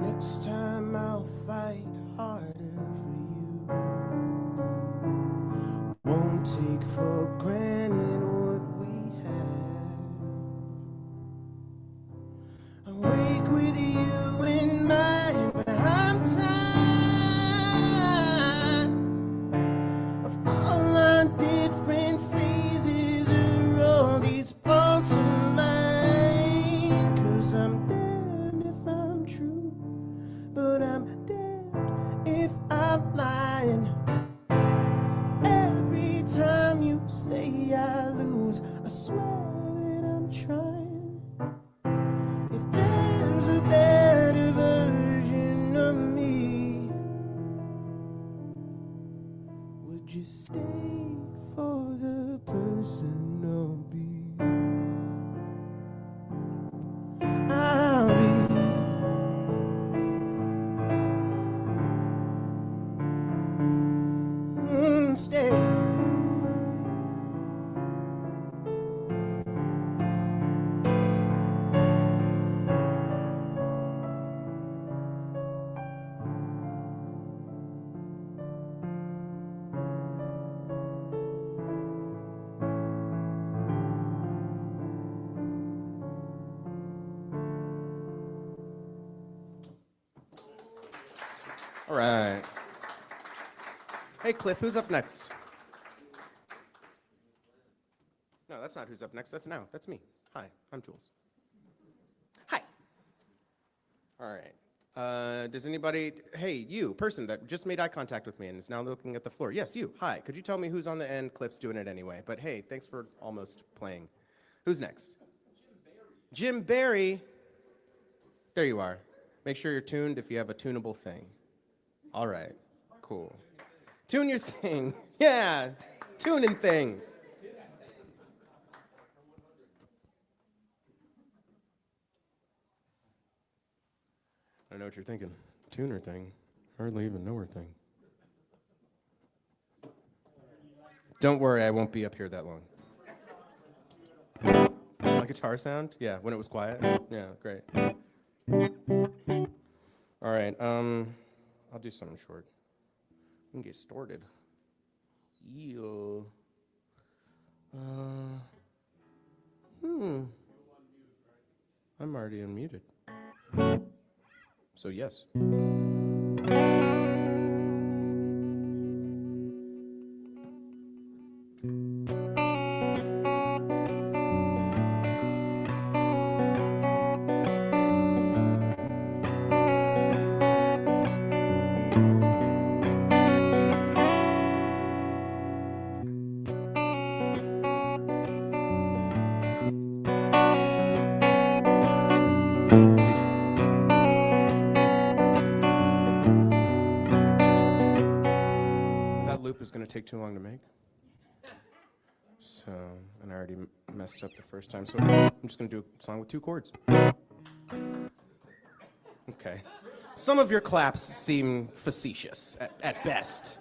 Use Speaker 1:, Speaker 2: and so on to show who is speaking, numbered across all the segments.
Speaker 1: Next time I'll fight harder for you. Won't take for granted what we have. I wake with you in mind, but I'm tired of all our different phases of all these faults of mine. 'Cause I'm damned if I'm true, but I'm damned if I'm lying. Every time you say I lose, I swear that I'm trying. If there's a better version of me, would you stay for the person I'll be? I'll be. Stay. All right. Hey, Cliff, who's up next? No, that's not who's up next. That's now. That's me. Hi, I'm Jules. Hi. All right. Does anybody, hey, you, person that just made eye contact with me and is now looking at the floor. Yes, you. Hi. Could you tell me who's on the end? Cliff's doing it anyway. But hey, thanks for almost playing. Who's next? Jim Barry. There you are. Make sure you're tuned if you have a tunable thing. All right. Cool. Tune your thing. Yeah. Tuning things. I know what you're thinking. Tuner thing. Hardly even know her thing. Don't worry, I won't be up here that long. My guitar sound? Yeah, when it was quiet? Yeah, great. All right, I'll do something short. We can get started. Yeah. I'm already unmuted. So yes. Is going to take too long to make. So, and I already messed up the first time. So I'm just going to do a song with 2 chords. Okay. Some of your claps seem facetious at best.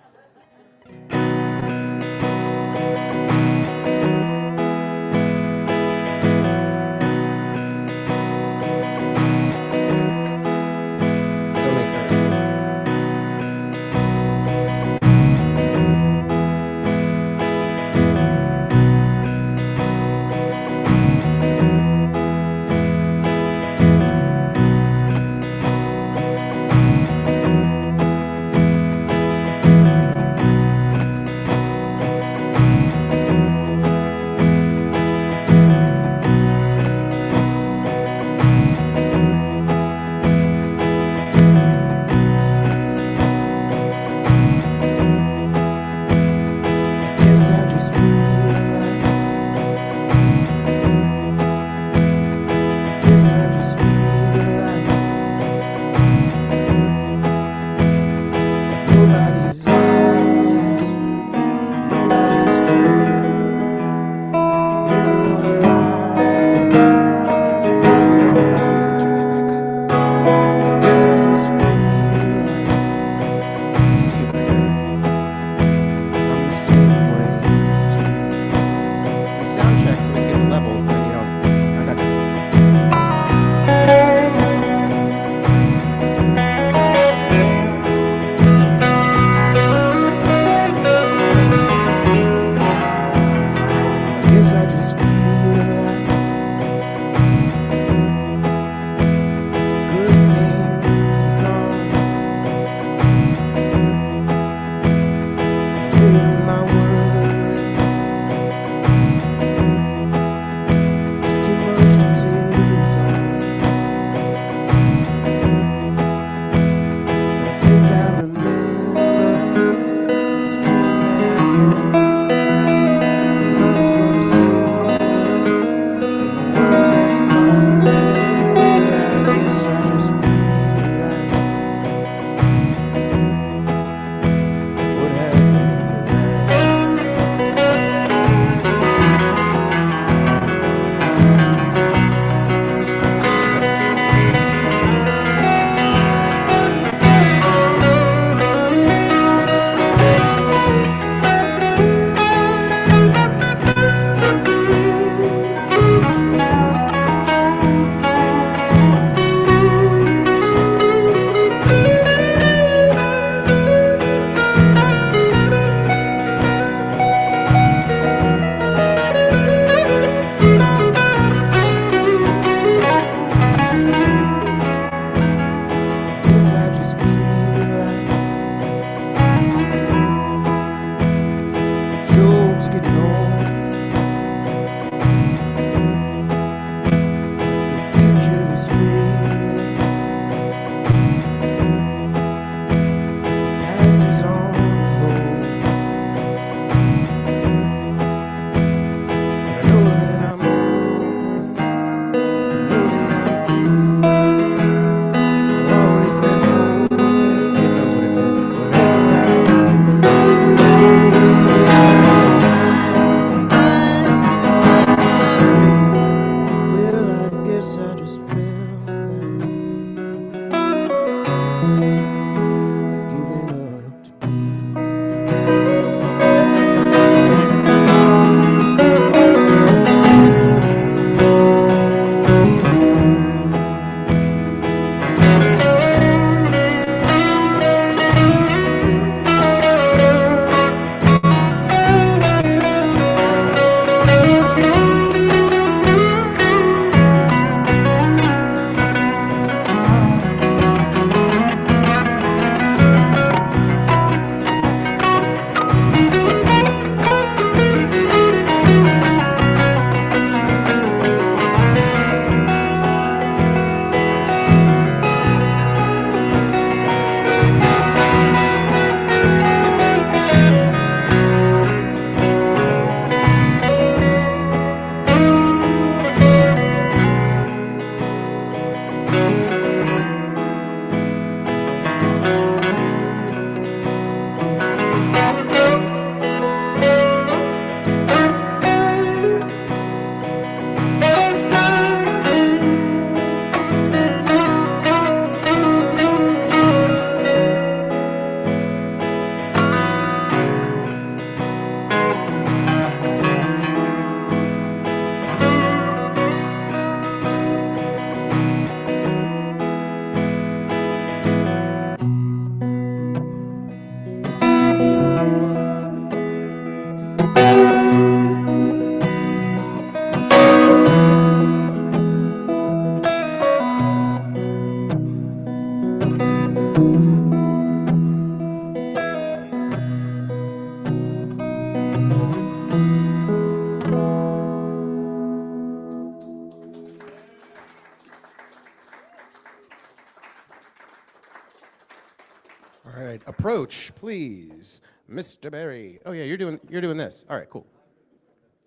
Speaker 1: All right, approach, please, Mr. Barry. Oh yeah, you're doing this. All right, cool.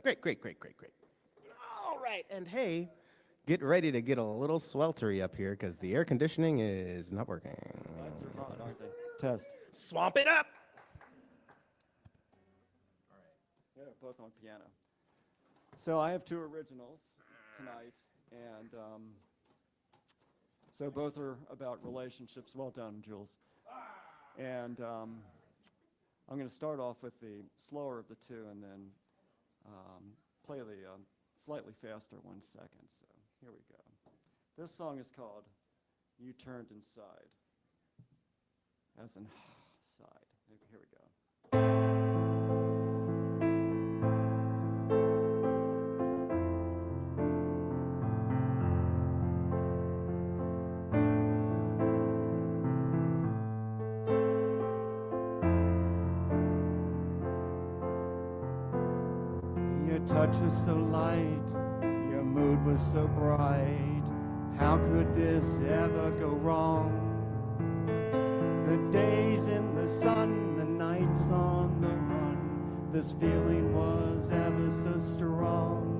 Speaker 1: Great. All right, and hey, get ready to get a little sweltery up here because the air conditioning is not working.
Speaker 2: Lights are hot, aren't they? Test.
Speaker 1: Swamp it up.
Speaker 2: Yeah, both on piano. So I have two originals tonight, and so both are about relationships. Well done, Jules. And I'm going to start off with the slower of the two, and then play the slightly faster 1 second. So here we go. This song is called "You Turned Inside," as in side. Here we go. Your touch was so light, your mood was so bright. How could this ever go wrong? The days in the sun, the nights on the run, this feeling was ever so strong.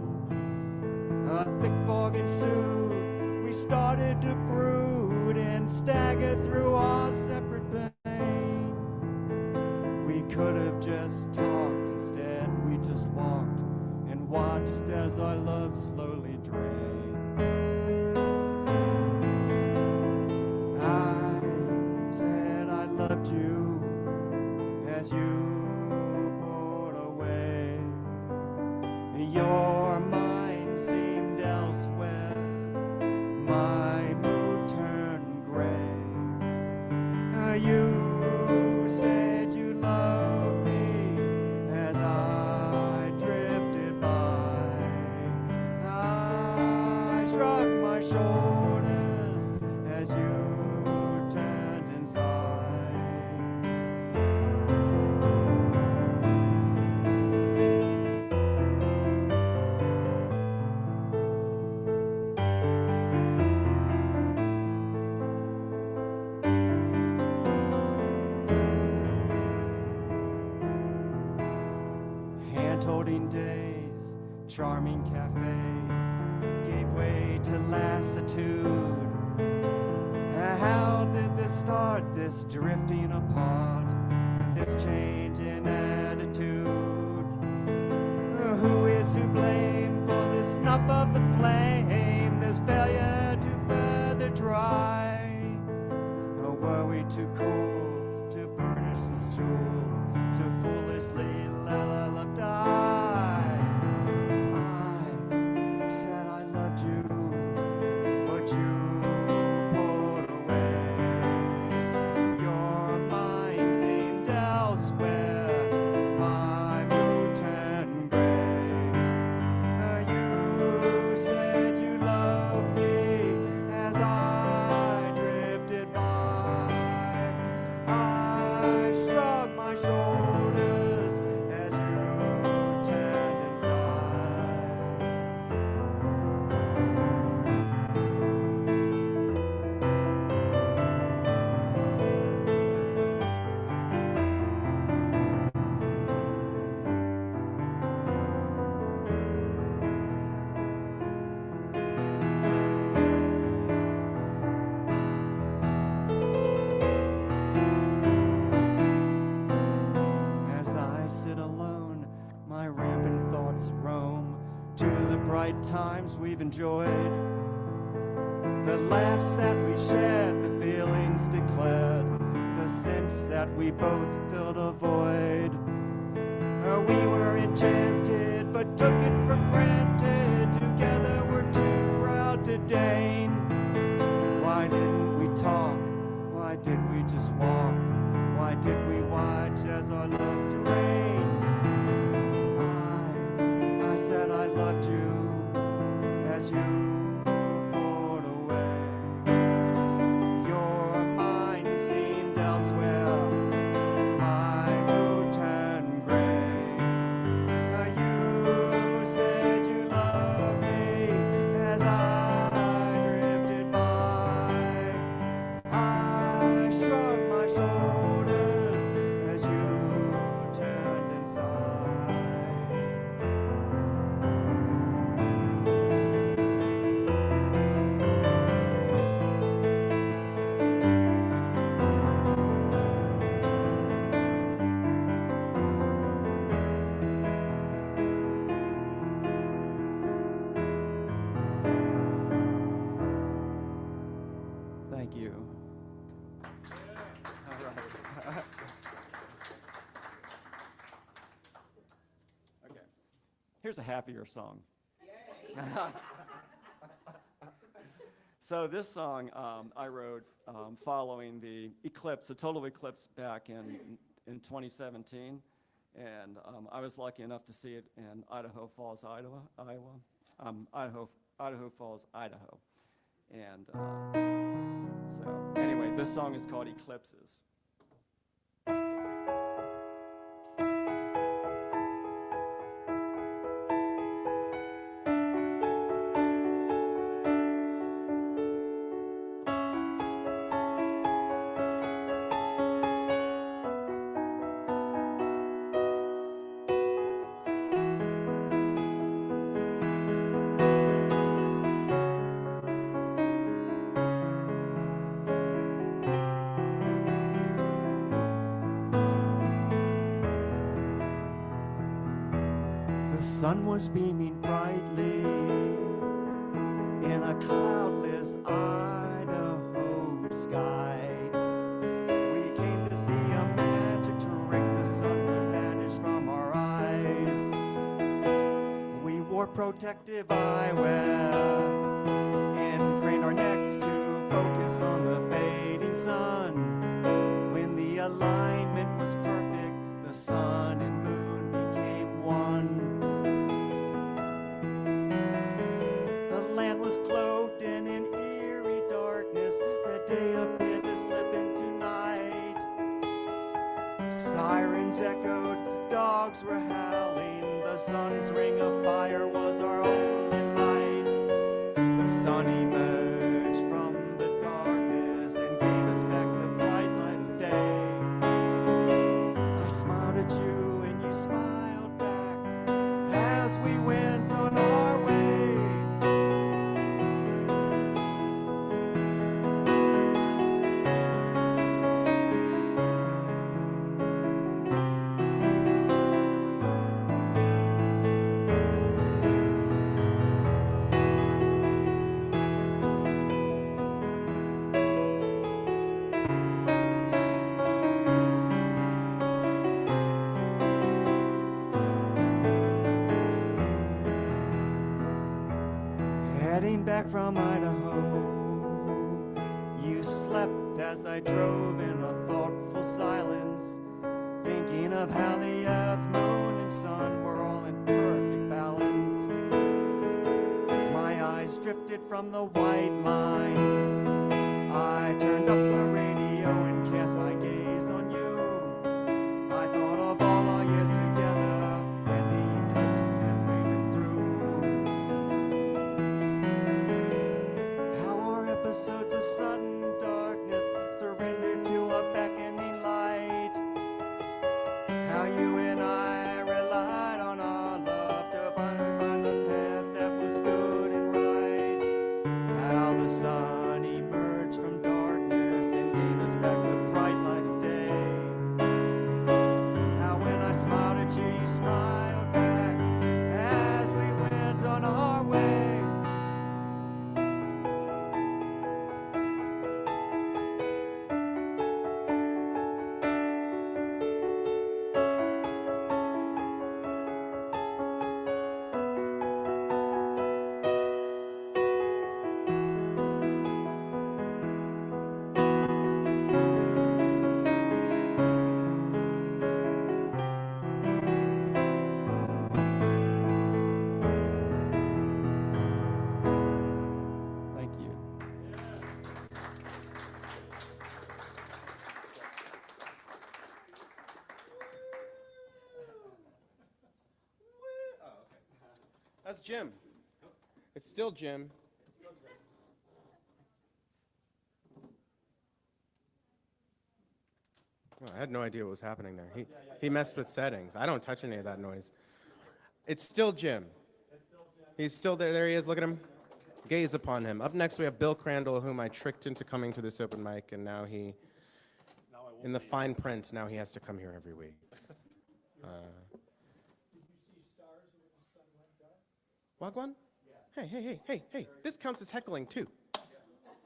Speaker 2: A thick fog ensued, we started to brood and stagger through our separate pain. We could have just talked, instead we just walked and watched as our love slowly drained. I said I loved you as you pulled away. Your mind seemed elsewhere, my mood turned gray. You said you loved me as I drifted by. I shrugged my shoulders as you turned inside. Hand-holding days, charming cafes gave way to lassitude. How did this start, this drifting apart, this change in attitude? Who is to blame for this snuff of the flame, this failure to further dry? Or were we too cool to burnish this jewel, to foolishly let our love die? I said I loved you, but you pulled away. Your mind seemed elsewhere, my mood turned gray. You said you loved me as I drifted by. I shrugged my shoulders as you turned inside. As I sit alone, my rampant thoughts roam to the bright times we've enjoyed, the laughs that we shared, the feelings declared, the sense that we both filled a void. We were enchanted, but took it for granted. Together we're too proud to deign. Why didn't we talk? Why did we just walk? Why did we watch as our love drained? I said I loved you as you pulled away. Your mind seemed elsewhere, my mood turned gray. You said you loved me as I drifted by. I shrugged my shoulders Here's a happier song. So this song I wrote following the eclipse, the total eclipse back in 2017. And I was lucky enough to see it in Idaho Falls, Idaho Falls, Idaho. And so anyway, this song is called Eclipses. The sun was beaming brightly in a cloudless Idaho sky. We came to see a magic trick. The sun would vanish from our eyes. We wore protective eyewear and craned our necks to focus on the fading sun. When the alignment was perfect, the sun and moon became one. Was cloaked in an eerie darkness. The day appeared to slip into night. Sirens echoed, dogs were howling. The sun's ring of fire was our only light. The sun emerged from the darkness and gave us back the bright light of day. I smiled at you and you smiled back as we went on our way. Heading back from Idaho, you slept as I drove in a thoughtful silence, thinking of how the earth, moon, and sun were all in perfect balance. My eyes drifted from the white lines. I turned up the radio and cast my gaze on you. I thought of all our years together and the eclipses we've been through. Episodes of sudden darkness surrendered to a beckoning light. How you and I relied on our love to finally find the path that was good and right. How the sun emerged from darkness and gave us back the bright light of day. How when I smiled at you, you smiled back as we went on our way.
Speaker 1: That's Jim. It's still Jim. Oh, I had no idea what was happening there. He messed with settings. I don't touch any of that noise. It's still Jim. He's still there. There he is. Look at him. Gaze upon him. Up next, we have Bill Crandall, whom I tricked into coming to this open mic, and now he, in the fine print, now he has to come here every week. Wagwan? Hey. This counts as heckling, too.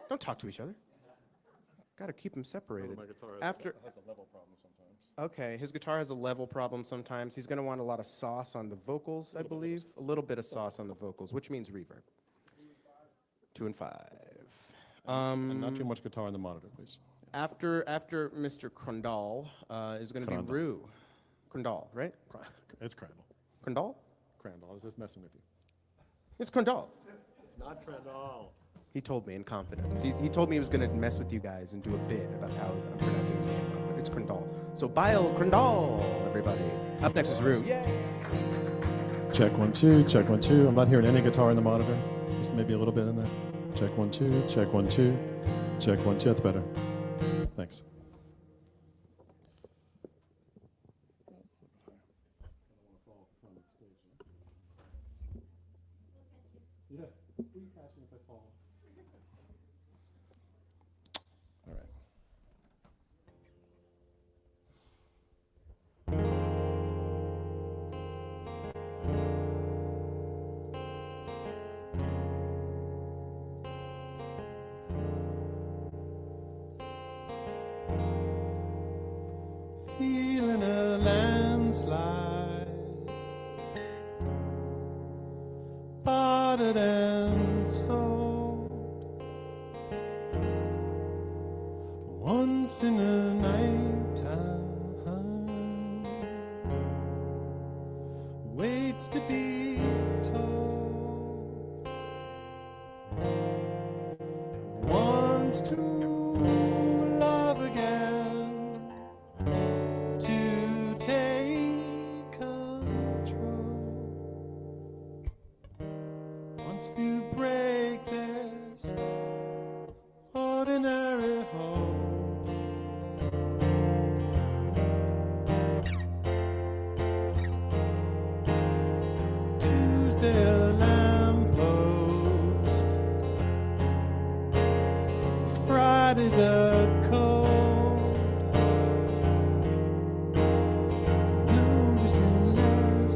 Speaker 1: Don't talk to each other. Got to keep him separated.
Speaker 3: My guitar
Speaker 1: After,
Speaker 3: has a level problem sometimes.
Speaker 1: okay, his guitar has a level problem sometimes. He's going to want a lot of sauce on the vocals, I believe. A little bit of sauce on the vocals, which means reverb. 2 and 5.
Speaker 3: And not too much guitar on the monitor, please.
Speaker 1: After Mr. Crandall is going to be
Speaker 3: Crandall.
Speaker 1: Rue. Crandall, right?
Speaker 3: It's Crandall.
Speaker 1: Crandall?
Speaker 3: Crandall, I was just messing with you.
Speaker 1: It's Crandall.
Speaker 3: It's not Crandall.
Speaker 1: He told me in confidence. He told me he was going to mess with you guys and do a bit about how I'm pronouncing his name wrong, but it's Crandall. So Bile Crandall, everybody. Up next is Rue. Yay!
Speaker 3: Check 1 2, check 1 2. I'm not hearing any guitar in the monitor. Just maybe a little bit in there. Check 1 2, check 1 2, check 1 2. That's better. Thanks. Yeah, will you catch me if I fall? All right. Feeling a landslide, bought and sold. Once in a nighttime, waits to be told. Wants to love again, to take control. Wants to break this ordinary hold. Tuesday a lamppost, Friday the cold, noticing less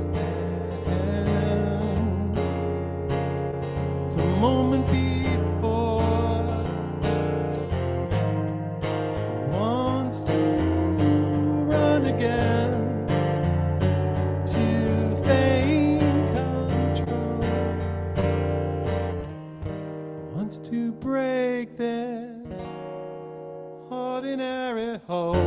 Speaker 3: than the moment before. Wants to run again, to gain control. Wants to break this ordinary hold.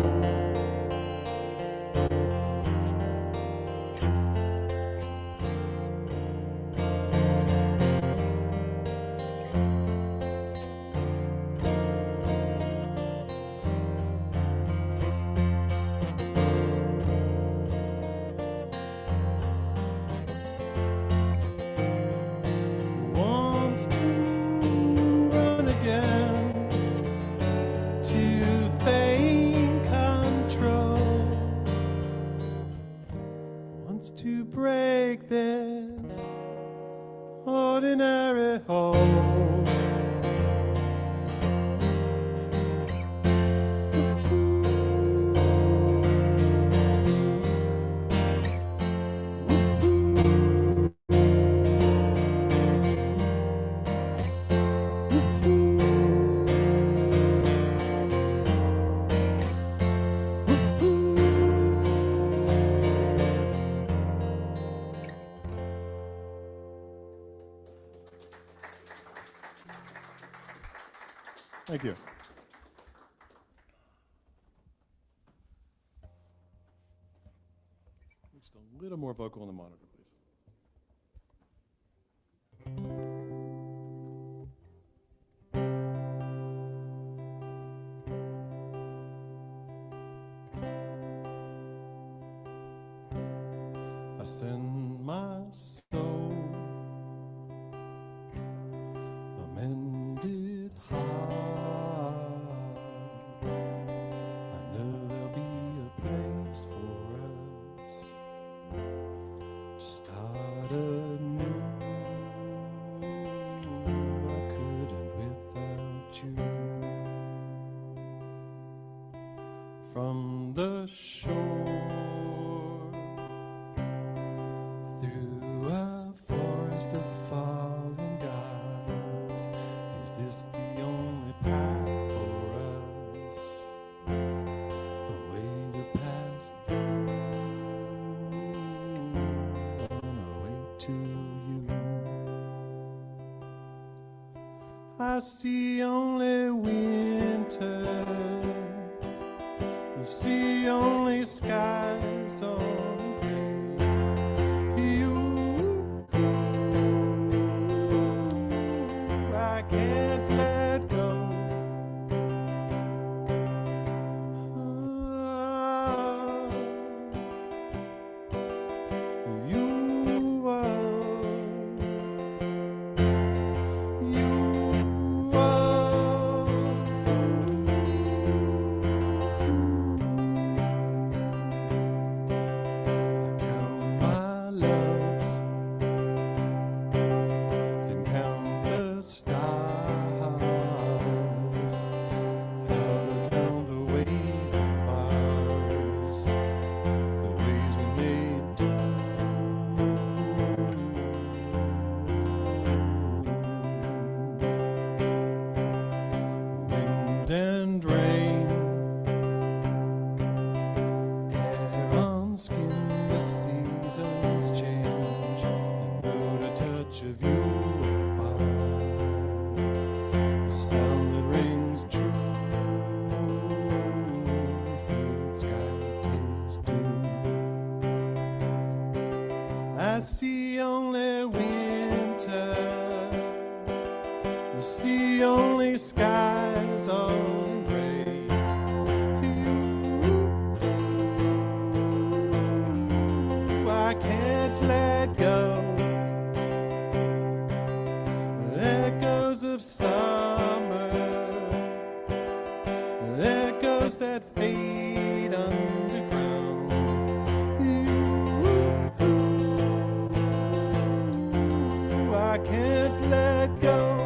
Speaker 3: Wants to run again, to feign control. Wants to break this ordinary hold. Thank you. Just a little more vocal on the monitor, please. I send my soul a mended heart. I know there'll be a place for us to start anew. I couldn't without you. From the shore, through a forest of fallen gods, is this the only path for us? I see only winter. I see only skies on gray. I can't let go. And rain, air on skin, the seasons change, and know the touch of you above, a sound that rings true, filled sky taste dew. I see only winter, I see only skies on gray. I can't let go. Echoes of summer, echoes that fade underground. I can't let go.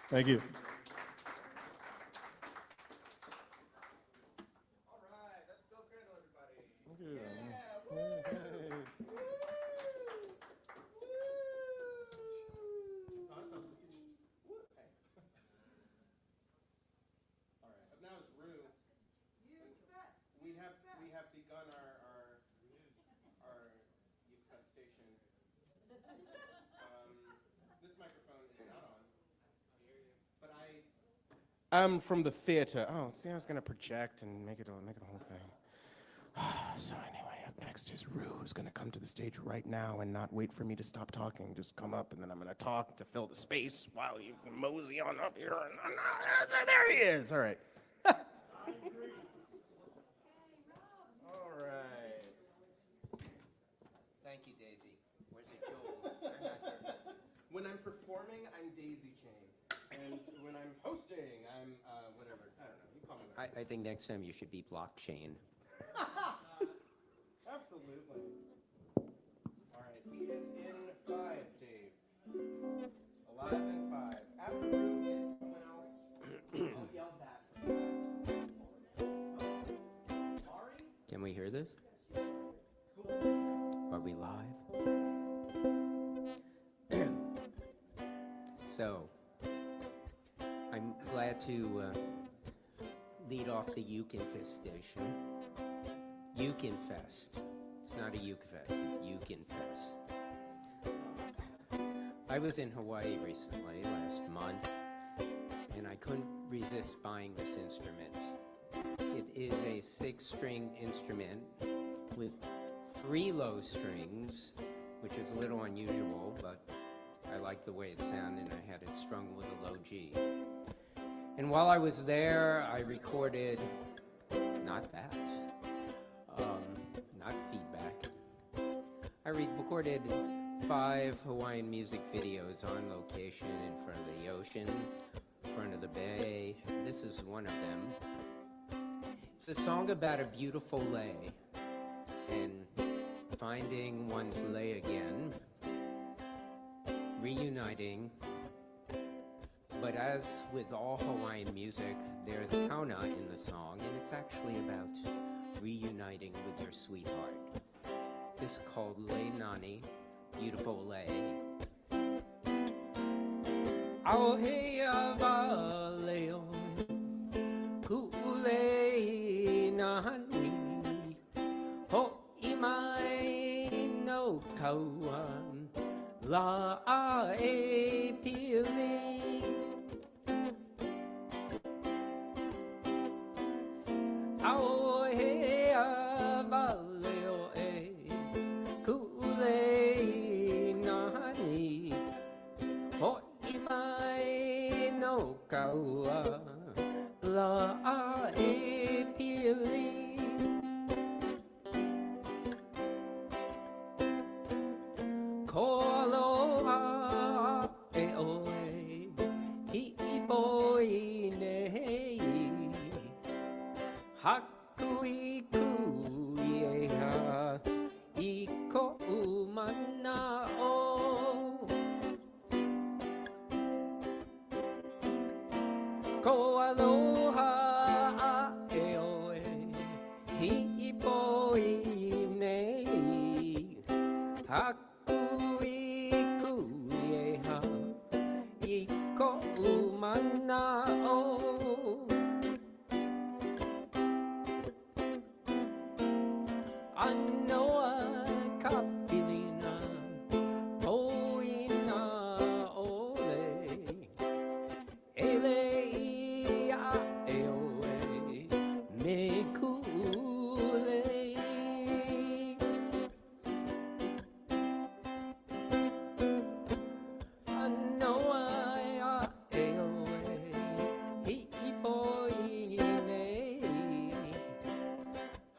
Speaker 3: Thank you.
Speaker 1: All right, that's Bill Crandall, everybody.
Speaker 3: Thank you.
Speaker 1: Oh, that sounds facetious. Hey. All right, up now is Rue. We have begun our infestation. This microphone is not on. But I'm from the theater. Oh, see, I was gonna project and make it a whole thing. So anyway, up next is Rue, who's gonna come to the stage right now and not wait for me to stop talking. Just come up, and then I'm gonna talk to fill the space while you mosey on up here. There he is. All right. All right.
Speaker 4: Thank you, Daisy. Where's the Jules? I'm not here.
Speaker 1: When I'm performing, I'm daisy chain. And when I'm hosting, I'm whatever. I don't know. You call me whatever.
Speaker 4: I think next time you should be blockchain.
Speaker 1: Absolutely. All right. He is in 5, Dave. Alive in 5. After Rue is someone else. I'll yell back for that. Mari?
Speaker 4: Can we hear this?
Speaker 1: Cool.
Speaker 4: Are we live? So, I'm glad to lead off the Uke infestation. Uke infest. It's not a Uke fest, it's Uke infest. I was in Hawaii recently, last month, and I couldn't resist buying this instrument. It is a 6-string instrument with 3 low strings, which is a little unusual, but I liked the way it sounded, and I had it strung with a low G. And while I was there, I recorded, not that, not feedback. I recorded 5 Hawaiian music videos on location in front of the ocean, in front of the bay. this is one of them. It's a song about a beautiful lay and finding one's lay again, reuniting. But as with all Hawaiian music, there's kauna in the song, and it's actually about reuniting with your sweetheart. This is called Lei Nani, Beautiful Lay. Aohea valeo, ku'ulei nani, ho'imai no kauan, la e pili. Aohea valeo e, ku'ulei nani, ho'imai no kaua, la e pili. Ko aloha e oe, hi'i boi nei, haku i kui e ha, i ko umana o. Ko aloha e oe, hi'i boi nei, haku i kui e ha, i ko umana o. Anoa kapilina, poina ole, ele ia e oe, me kule. Anoa ia e oe, hi'i boi nei,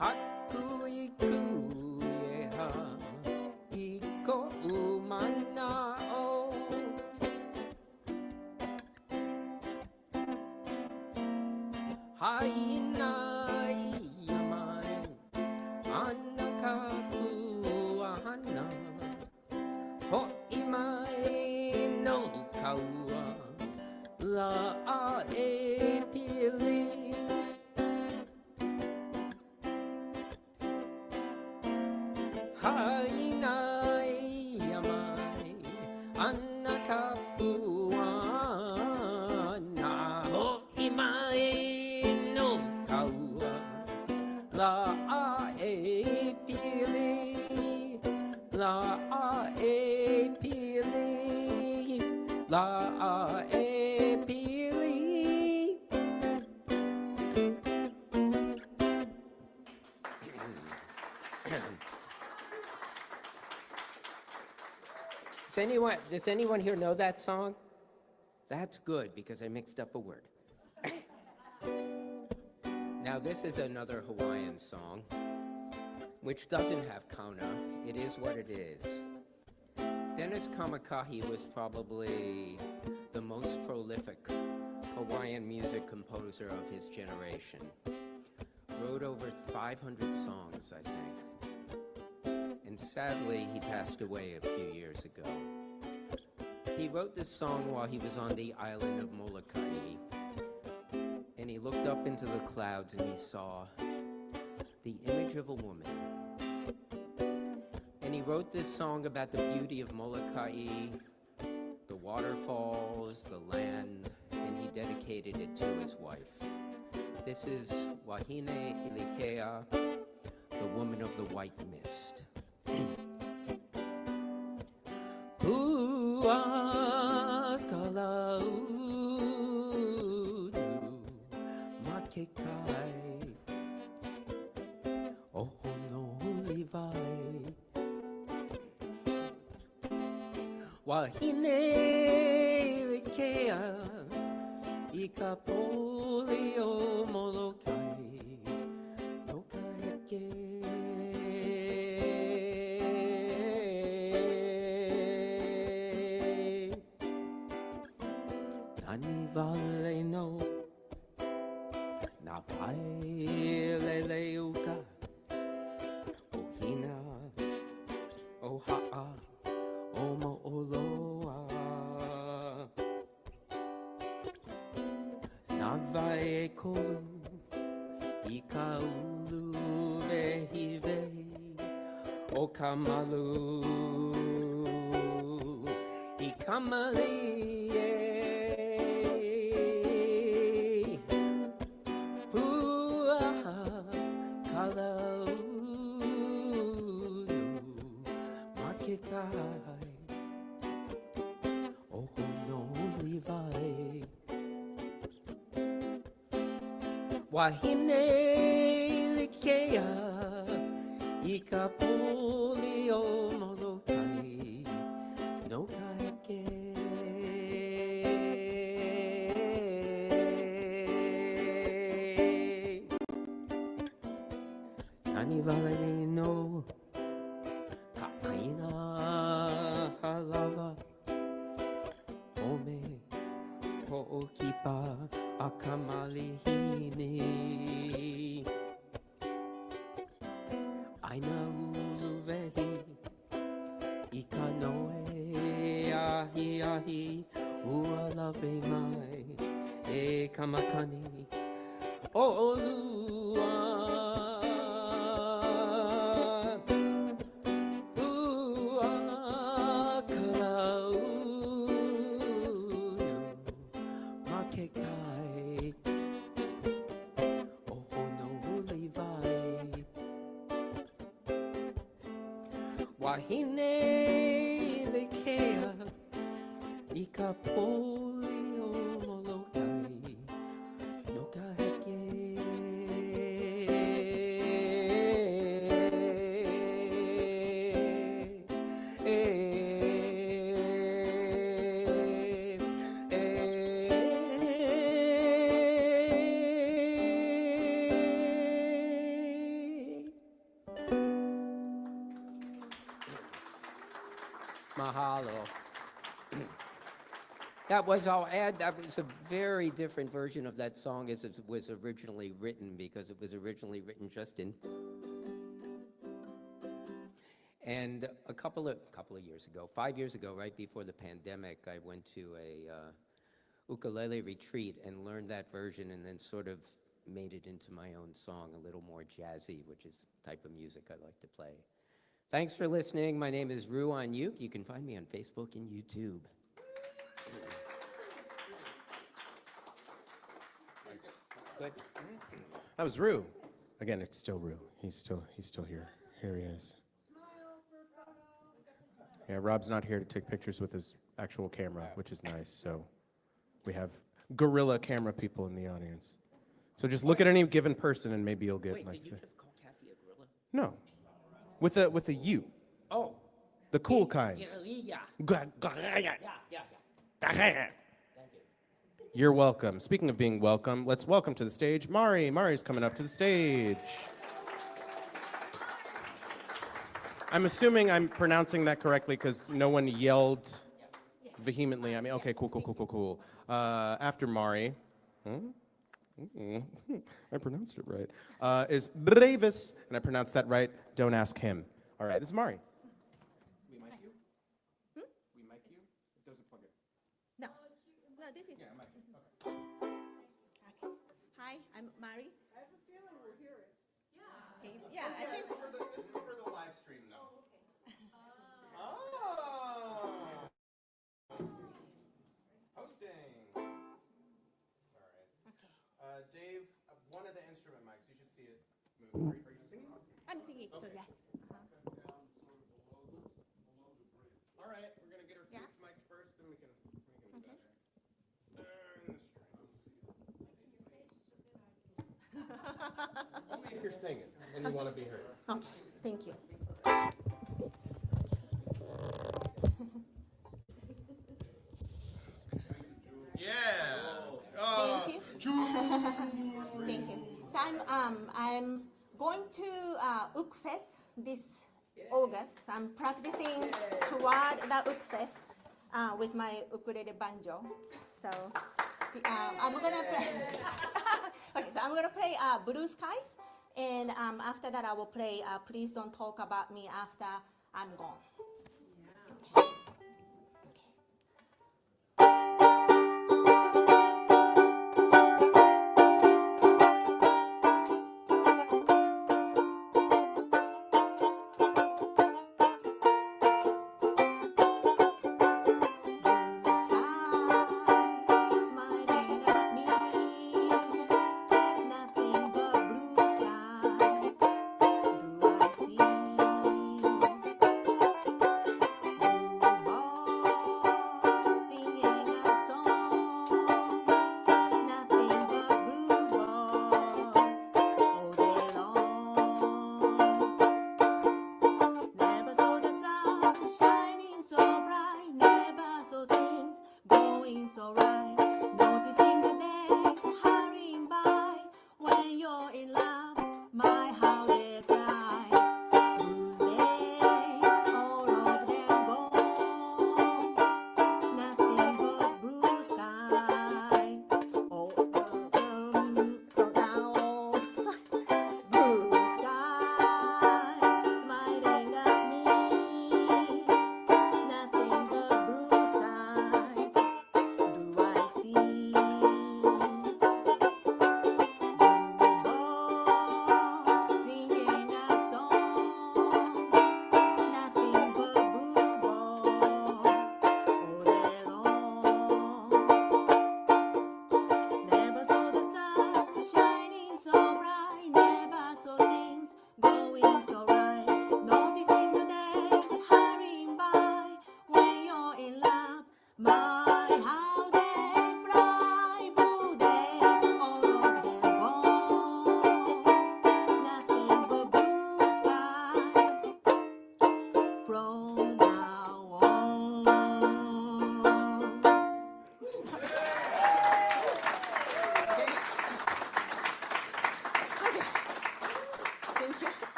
Speaker 4: haku i kui e ha, i ko umana o. Haina ia mai, ana ka puahana, ho'i mai no kaua, la e pili. Haina ia mai, ana ka puana, ho'i mai no kaua, la e pili, la e pili, la e pili. Does anyone here know that song? That's good, because I mixed up a word. Now, this is another Hawaiian song, which doesn't have kauna. It is what it is. Dennis Kamakahi was probably the most prolific Hawaiian music composer of his generation. Wrote over 500 songs, I think. And sadly, he passed away a few years ago. He wrote this song while he was on the island of Molokai, and he looked up into the clouds and he saw the image of a woman. And he wrote this song about the beauty of Molokai, the waterfalls, the land, and he dedicated it to his wife. This is Wahine Ilikea, the woman of the white mist. Kalaudu makekai ohono livai Wahine Ilikea ikapoli o Molokai no kaheke. Nani vale no Mavae kolu, ikaulu vehive, okamalu, ikamalie, huaha, kalau, makekai, oho no Levi. Wahine likea, ikapuli o molokai, no kaike. Nani vale no kaaina halava, ome ho'okipa akamalihini. Aina uluvehi, ikanoe ahi ahi, ua lave mai, e kamakani, o olua. Ua kalau makekai, oho no Levi. Wahine lekea, ikapoli o molokai, no kaheke. Mahalo. I'll add, that was a very different version of that song as it was originally written, because it was originally written just in. And a couple of years ago, 5 years ago, right before the pandemic, I went to a ukulele retreat and learned that version, and then sort of made it into my own song, a little more jazzy, which is the type of music I like to play. Thanks for listening. My name is Ruan Yuk. You can find me on Facebook and YouTube. Good.
Speaker 1: That was Rue. Again, it's still Rue. He's still here. Here he is. Yeah, Rob's not here to take pictures with his actual camera, which is nice. So we have gorilla camera people in the audience. So just look at any given person and maybe you'll get
Speaker 4: Wait,
Speaker 1: like.
Speaker 4: did you just call Kathy a gorilla?
Speaker 1: No, with a U,
Speaker 4: Oh.
Speaker 1: the cool kind.
Speaker 4: Yeah.
Speaker 1: You're welcome. Speaking of being welcome, let's welcome to the stage Mari. Mari's coming up to the stage. I'm assuming I'm pronouncing that correctly because no one yelled vehemently. I mean, okay, cool. After Mari, I pronounced it right, is Brevis, and I pronounced that right. Don't ask him. All right, this is Mari. We mic you? We mic you? It doesn't plug in.
Speaker 5: No, this is.
Speaker 1: Yeah, mic you.
Speaker 5: Okay. Hi, I'm Mari. I have a feeling we'll hear it. Yeah. I think.
Speaker 1: This is for the live stream, though. Oh. Hosting. All right.
Speaker 5: Okay.
Speaker 1: Dave, one of the instrument mics, you should see it move. Are you singing?
Speaker 5: I'm singing. So yes.
Speaker 1: All right, we're gonna get her
Speaker 5: Yeah.
Speaker 1: face mic'd first, then we can do
Speaker 5: Okay.
Speaker 1: that. Only if you're singing and you want to be heard.
Speaker 5: Okay. Thank you.
Speaker 1: Yeah.
Speaker 5: Thank you. Thank you. So I'm going to Ukfest this August. So I'm practicing toward the Ukfest with my ukulele banjo. So I'm gonna play. Okay, so I'm gonna play Blue Skies, and after that I will play Please Don't Talk About Me After I'm Gone. Okay.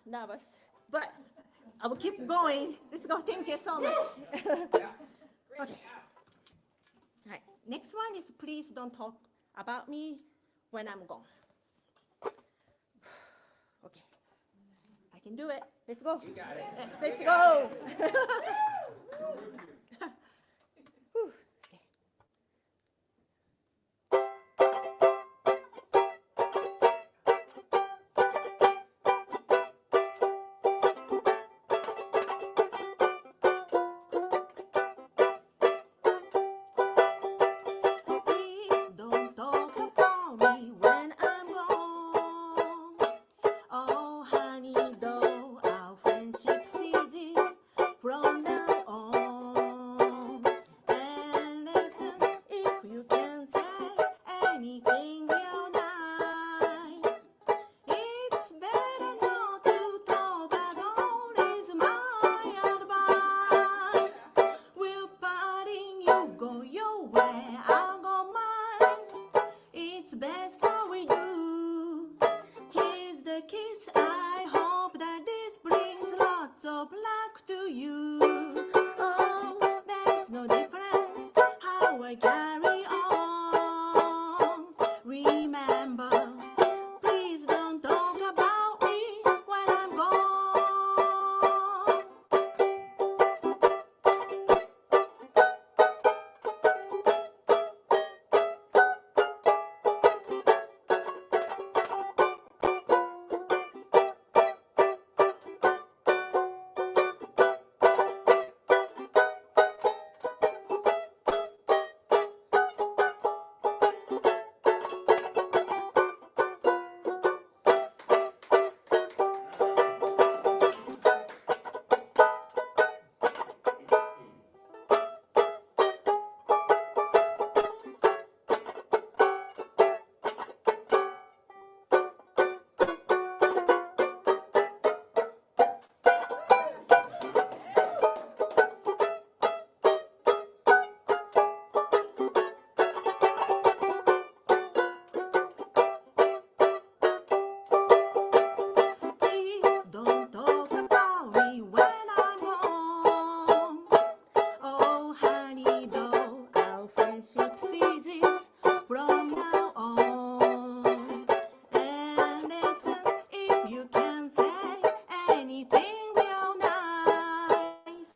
Speaker 5: nervous, but I will keep going. Let's go. Thank you so much. Okay. All right. Next one is please don't talk about me when I'm gone. Okay. I can do it. Let's go. You got it. Yes, let's go. Whew. Okay. Please don't talk about me when I'm gone. Oh, honey, though our friendship ceases from now on. And listen, if you can say anything real nice, it's better not to talk at all, is my advice. We're parting, you go your way, I'll go mine. It's best that we do. Here's the kiss, I hope that this brings lots of luck to you. Oh, there's no difference how I carry on. Remember, please don't talk about me when I'm gone. Please don't talk about me when I'm gone. Oh, honey, though our friendship ceases from now on. And listen, if you can say anything real nice,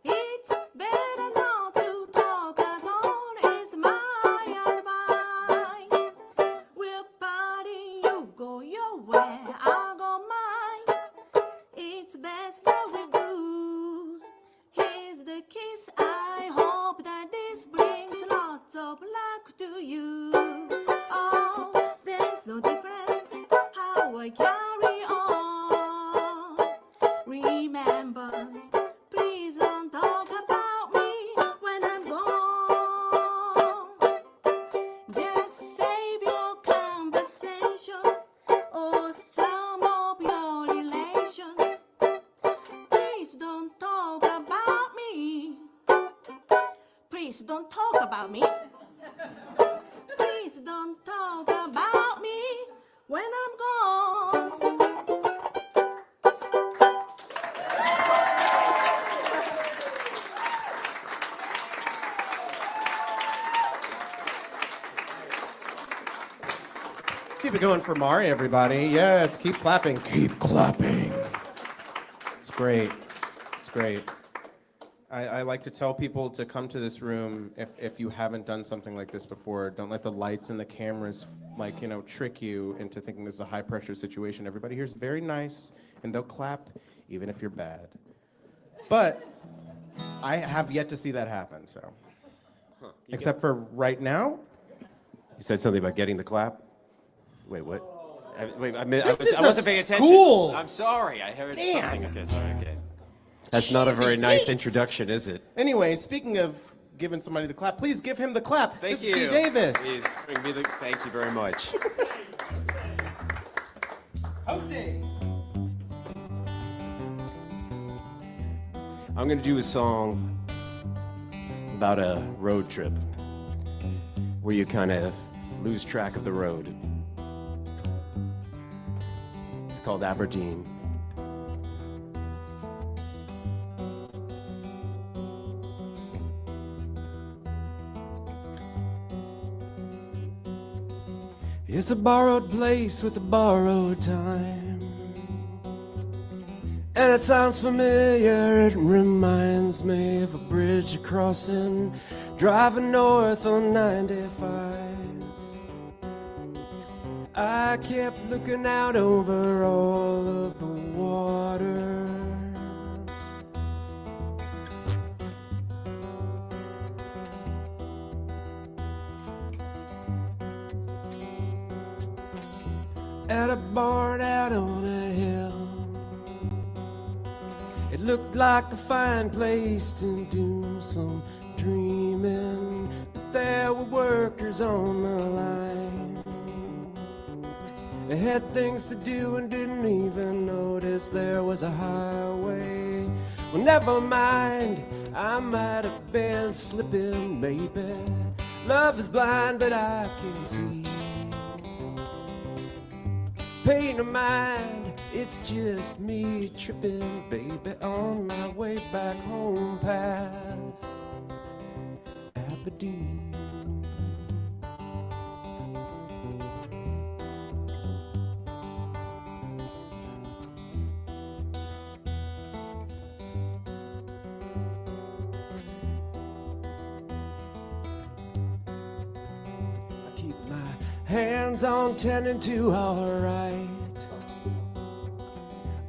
Speaker 5: it's better not to talk at all, is my advice. We're parting, you go your way, I'll go mine. It's best that we do. Here's the kiss, I hope that this brings lots of luck to you. Oh, there's no difference how I carry on. Remember, please don't talk about me when I'm gone. Just save your conversation or some of your relations. Please don't talk about me. Please don't talk about me. Please don't talk about me when I'm gone.
Speaker 1: Keep it going for Mari, everybody. Yes, keep clapping. Keep clapping. It's great. It's great. I like to tell people to come to this room if you haven't done something like this before. Don't let the lights and the cameras, trick you into thinking this is a high-pressure situation. Everybody here is very nice, and they'll clap even if you're bad. But I have yet to see that happen, so. Except for right now.
Speaker 6: You said something about getting the clap? Wait, what? I
Speaker 1: This is
Speaker 6: wasn't
Speaker 1: a
Speaker 6: paying attention.
Speaker 1: school.
Speaker 6: I'm sorry. I heard
Speaker 1: Damn.
Speaker 6: something. Okay, sorry. Okay. That's not a very
Speaker 1: Cheesy
Speaker 6: nice
Speaker 1: beats.
Speaker 6: introduction, is it?
Speaker 1: Anyway, speaking of giving somebody the clap, please give him the clap.
Speaker 6: Thank
Speaker 1: This
Speaker 6: you.
Speaker 1: is T. Davis.
Speaker 6: Please bring me the. Thank you very much.
Speaker 1: Hosting.
Speaker 6: I'm gonna do a song about a road trip where you kind of lose track of the road. It's called Aberdeen. It's a borrowed place with a borrowed time, and it sounds familiar. It reminds me of a bridge crossing, driving north on 95. I kept looking out over all of the water, at a barn out on a hill. It looked like a fine place to do some dreaming, but there were workers on the line. They had things to do and didn't even notice there was a highway. Well, never mind, I might have been slipping, maybe. Love is blind, but I can see. Pay no mind, it's just me tripping, baby, on my way back home past Aberdeen. I keep my hands on 10 and 2, alright.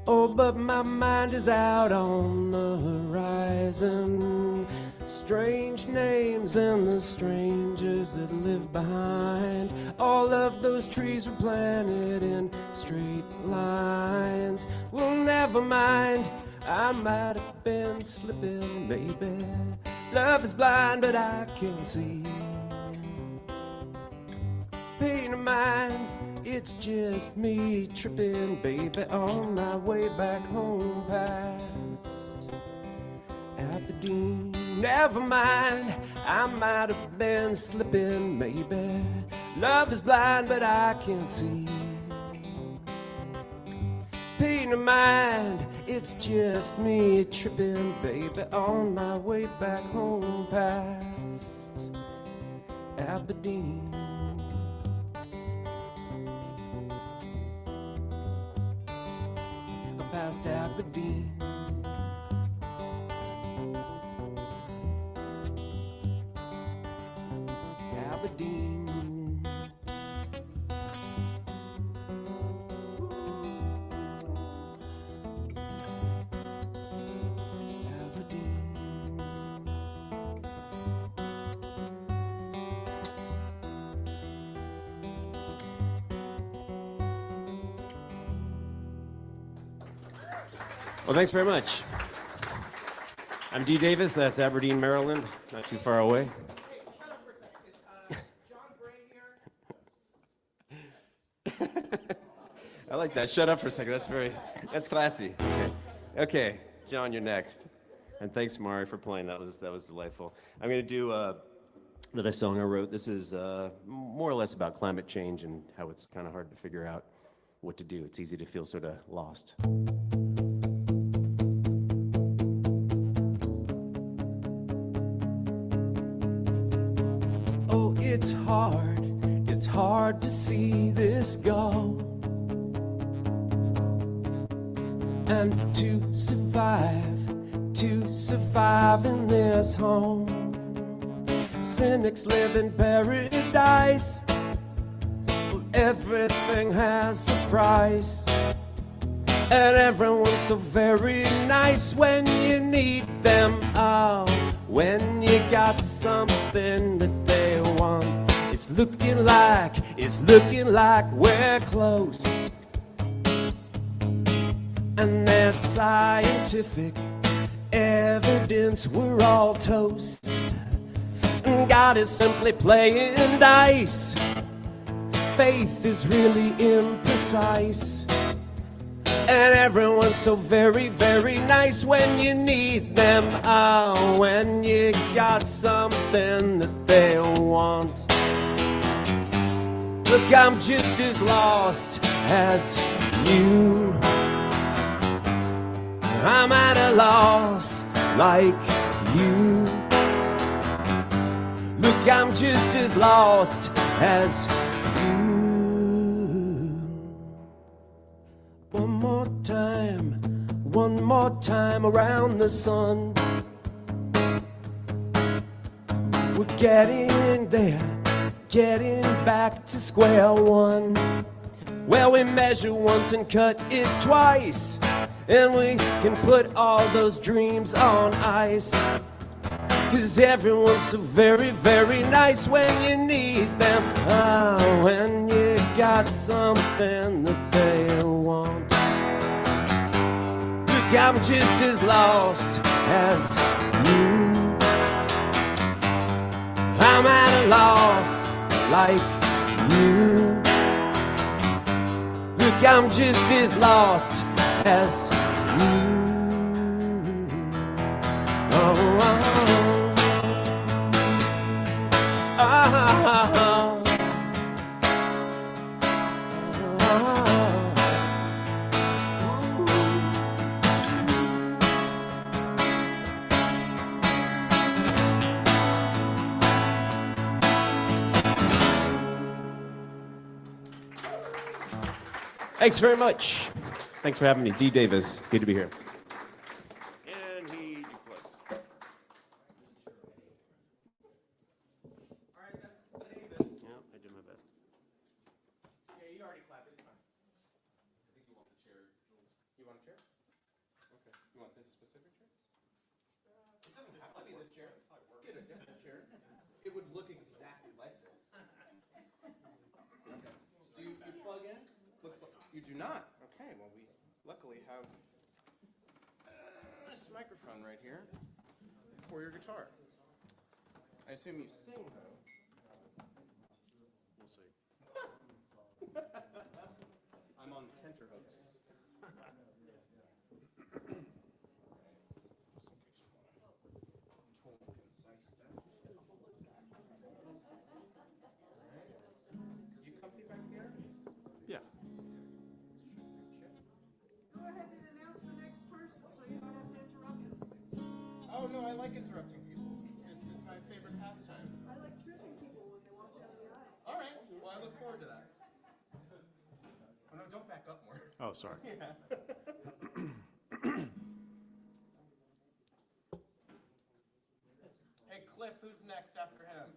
Speaker 6: Oh, but my mind is out on the horizon. Strange names and the strangers that live behind. All of those trees were planted in straight lines. Well, never mind, I might have been slipping, maybe. Love is blind, but I can see. Pay no mind, it's just me tripping, baby, on my way back home past Aberdeen. Never mind, I might have been slipping, maybe. Love is blind, but I can see. Pay no mind, it's just me tripping, baby, on my way back home past Aberdeen. Past Aberdeen. Aberdeen. Aberdeen. Well, thanks very much. I'm D. Davis. That's Aberdeen, Maryland. Not too far away.
Speaker 1: Hey, shut up for a second. Is John Bray here?
Speaker 6: I like that. Shut up for a second. That's classy. Okay, John, you're next. And thanks, Mari, for playing. That was delightful. I'm going to do another song I wrote. This is more or less about climate change and how it's kind of hard to figure out what to do. It's easy to feel sort of lost. Oh, it's hard to see this go. And to survive in this home. Cynics live in paradise. Well, everything has a price. And everyone's so very nice when you need them. Oh, when you got something that they want. It's looking like we're close. And there's scientific evidence we're all toast. And God is simply playing dice. Faith is really imprecise. And everyone's so very, very nice when you need them. Oh, when you got something that they want. Look, I'm just as lost as you. I'm at a loss like you. Look, I'm just as lost as you. One more time around the sun. We're getting there, getting back to square one. Well, we measure once and cut it twice, and we can put all those dreams on ice. 'Cause everyone's so very, very nice when you need them. Ah, when you got something that they want. Look, I'm just as lost as you. I'm at a loss like you. Look, I'm just as lost as you. Oh, Thanks very much. Thanks for having me. D. Davis. Good to be here. And he declares.
Speaker 1: All right, that's Davis.
Speaker 6: Yeah, I did my best.
Speaker 1: Yeah, you already clapped. It's fine. I think you want the chair, Jules. You want a chair? Okay. You want this specific chair? It doesn't have to be this chair. Get a different chair. It would look exactly like this. Okay. Do you plug in? Looks like you do not. Okay. Well, we luckily have this microphone right here for your guitar. I assume you sing, though.
Speaker 6: We'll see.
Speaker 1: I'm on tenterhooks. You comfy back there?
Speaker 6: Yeah.
Speaker 7: Go ahead and announce the next person so you don't have to interrupt them.
Speaker 1: Oh no, I like interrupting people. It's my favorite pastime.
Speaker 7: I like tripping people when they walk down the aisle.
Speaker 1: All right. Well, I look forward to that. Oh no, don't back up more.
Speaker 6: Oh, sorry.
Speaker 1: Yeah. Hey, Cliff, who's next after him?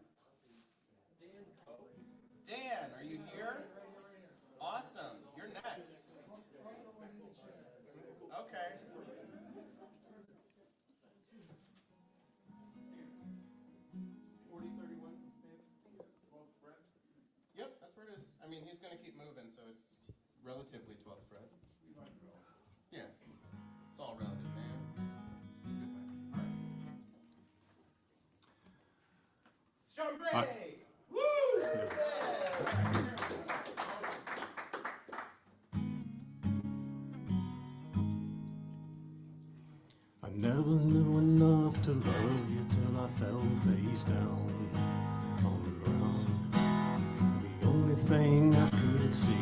Speaker 1: Dan, are you here? Awesome. You're next. Okay. Yep, that's where it is. I mean, he's going to keep moving, so it's relatively 12th fret. Yeah. It's all relative, man. It's John Bray! Woo!
Speaker 3: I never knew enough to love you till I fell face down on the ground. The only thing I could see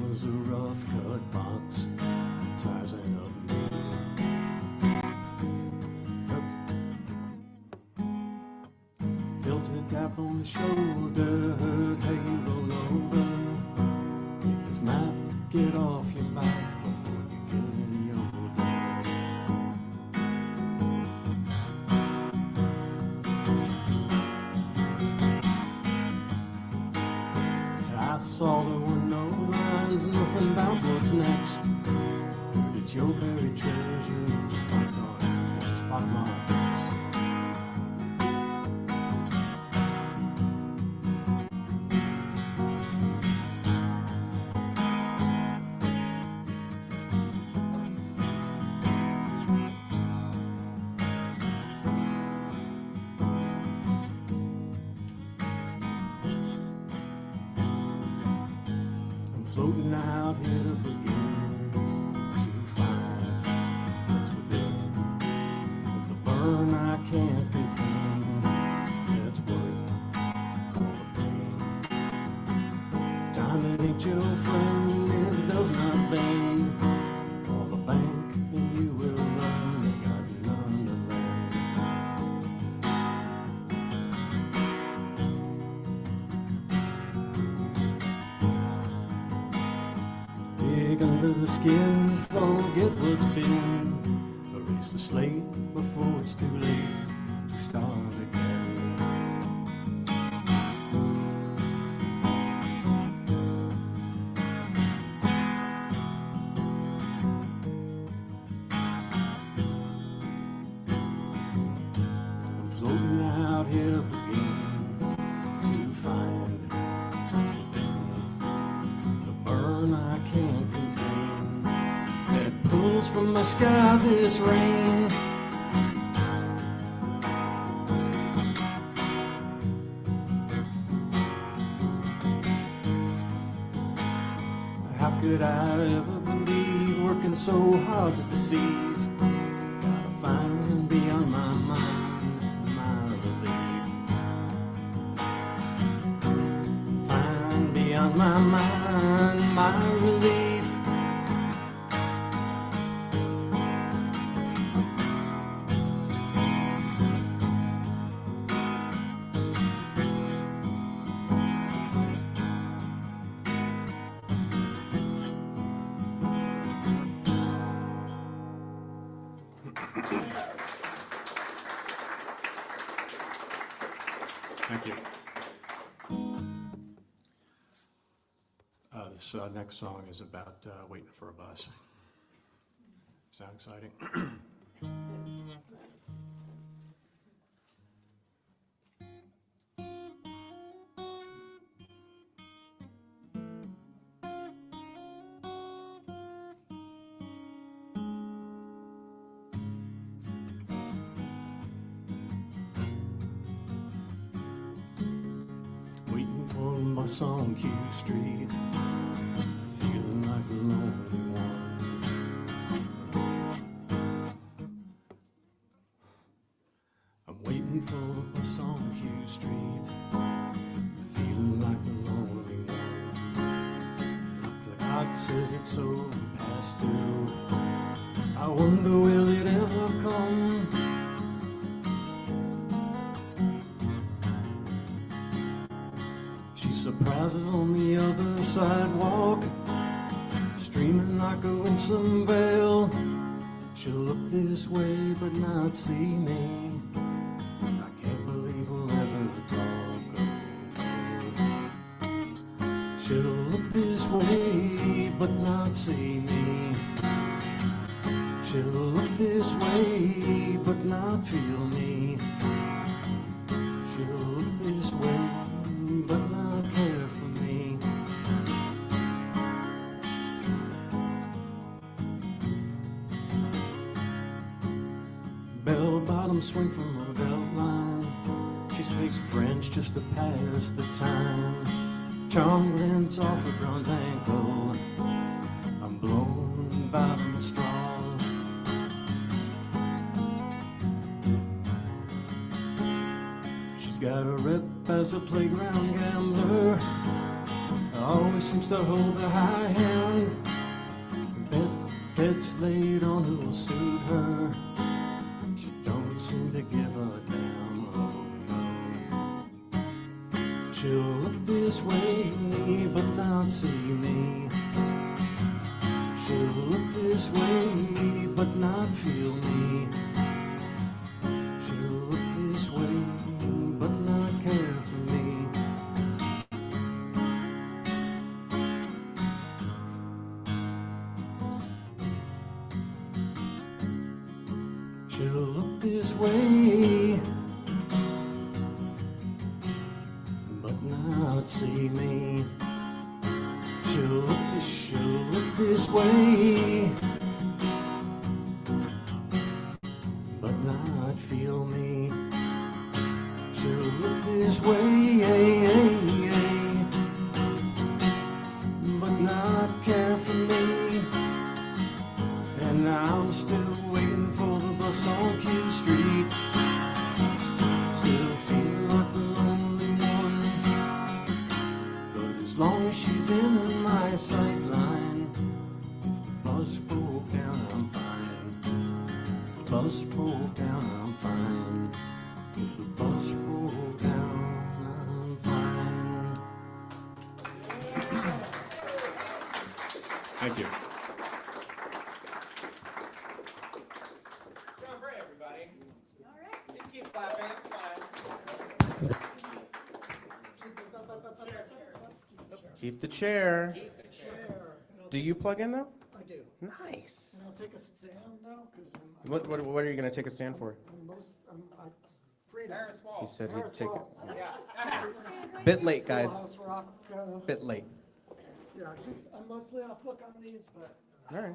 Speaker 3: was a rough cut box sizing up me. Felt a tap on the shoulder, hey, roll over. Take this map, get off your back before you get in your down. I saw there were no lines, nothing about what's next. But it's your buried treasure, my God, just spot marks. Floating out here to begin to find what's within. With the burn I can't contain, that's worth all the pain. Time that ain't your friend, it does not bend. Call the bank and you will run. forget what's been. Erase the slate before it's too late to start again. I'm floating out here beginning to find within the burn I can't contain that pulls from my sky this rain. How could I ever believe working so hard to deceive? Gotta find beyond my mind my relief. Find beyond my mind my relief.
Speaker 8: Thank you. This next song is about waiting for a bus. Sound exciting? Waiting for a bus on Q Street, feeling like a lonely one. I'm waiting for a bus on Q Street, feeling like a lonely one. The clock says it's so past due. I wonder will it ever come? She surprises on the other sidewalk, streaming like a winsome veil. She'll look this way but not see me. I can't believe we'll ever talk. She'll look this way but not see me. She'll look this way but not feel me. She'll look this way but not care for me. Bell-bottom swing from a belt line. She speaks French just to pass the time. Charm glints off her bronze ankle. I'm blown by the strong. She's got a rep as a playground gambler. Always seems to hold the high hand. Bets laid on who'll suit her. She don't seem to give a damn. Oh no. She'll look this way but not see me. She'll look this way but not feel me. She'll look this way but not care for me. She'll look this way but not see me. She'll look this way but not feel me. She'll look this way but not care for me. And I'm still waiting for the bus on Q Street. Still feeling like the lonely one. But as long as she's in my sight line, if the bus broke down, I'm fine. If the bus broke down, I'm fine. If the bus broke down, I'm fine. Thank you.
Speaker 1: Keep the chair. Do you plug in though?
Speaker 7: I do.
Speaker 1: Nice.
Speaker 7: I'll take a stand though, because
Speaker 1: What are you gonna take a stand for?
Speaker 7: freedom.
Speaker 1: He said he'd take it. Bit late, guys.
Speaker 7: Schoolhouse Rock,
Speaker 1: Bit late.
Speaker 7: yeah, just, I'm mostly off book on these, but,
Speaker 1: All right.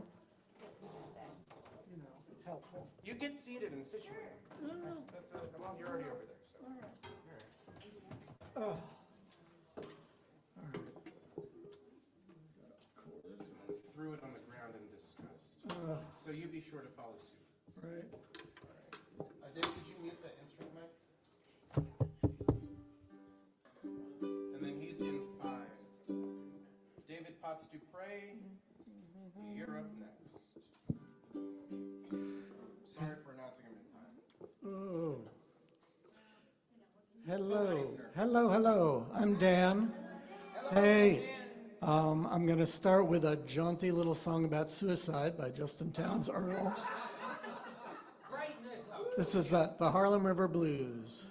Speaker 7: you know, it's helpful.
Speaker 1: You get seated and situated. Well, you're already over there, so. Threw it on the ground in disgust. So you be sure to follow suit.
Speaker 7: Right.
Speaker 1: Dave, did you mute the instrument mic? And then he's in 5. David Potts Dupre, you're up next. Sorry for announcing him in time.
Speaker 7: Oh. Hello. I'm Dan. Hey, I'm going to start with a jaunty little song about suicide by Justin Townes Earl. This is the Harlem River Blues.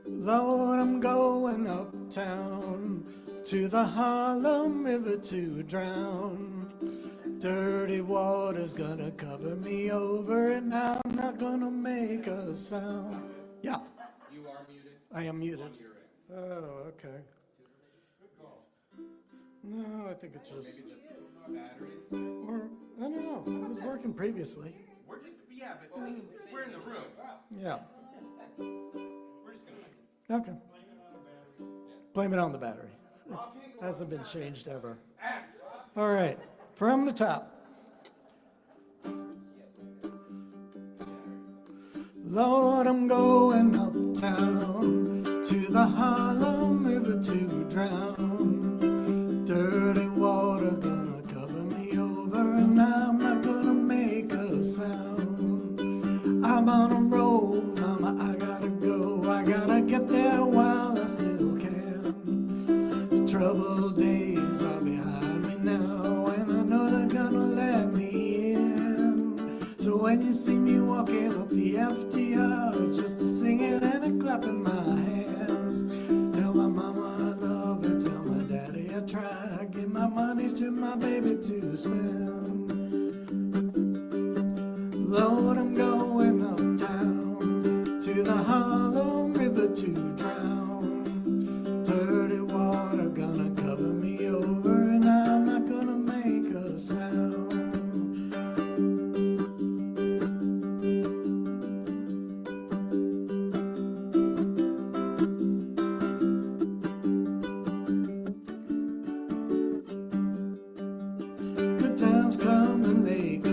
Speaker 7: Lord, I'm going uptown to the Harlem River to drown. Dirty water's gonna cover me over, and I'm not gonna make a sound. Yeah.
Speaker 1: You are muted.
Speaker 7: I am muted.
Speaker 1: On your end.
Speaker 7: Oh, okay. No, I think it's just,
Speaker 1: Maybe the batteries.
Speaker 7: or, I don't know, it was working previously.
Speaker 1: We're just, yeah, but we're in the room.
Speaker 7: Yeah,
Speaker 1: We're just gonna make it.
Speaker 7: okay. Blame it on the battery. It hasn't been changed ever. All right, from the top. Lord, I'm going uptown to the Harlem River to drown. Dirty water gonna cover me over, and I'm not gonna make a sound. I'm on a roll, mama, I gotta go. I gotta get there while I still can. The troubled days are behind me now, and I know they're gonna let me in. So when you see me walking up the FDR, just a singing and a clapping my hands, tell my mama I love her, tell my daddy I try, give my money to my baby to spend. Lord, I'm going uptown to the Harlem River to drown. Dirty water gonna cover me over, and I'm not gonna make a sound. Good times come and they go,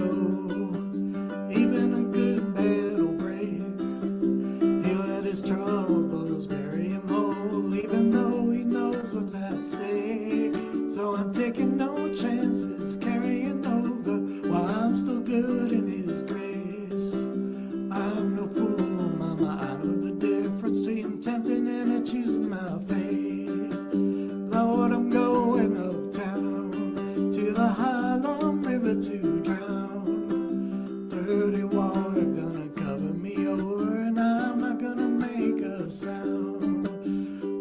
Speaker 7: even a good bad will break. He let his troubles bury him whole, even though he knows what's at stake. So I'm taking no chances, carrying over while I'm still good in his grace. I'm no fool, mama, I know the difference between tempting and choosing my fate. Lord, I'm going uptown to the Harlem River to drown. Dirty water gonna cover me over, and I'm not gonna make a sound.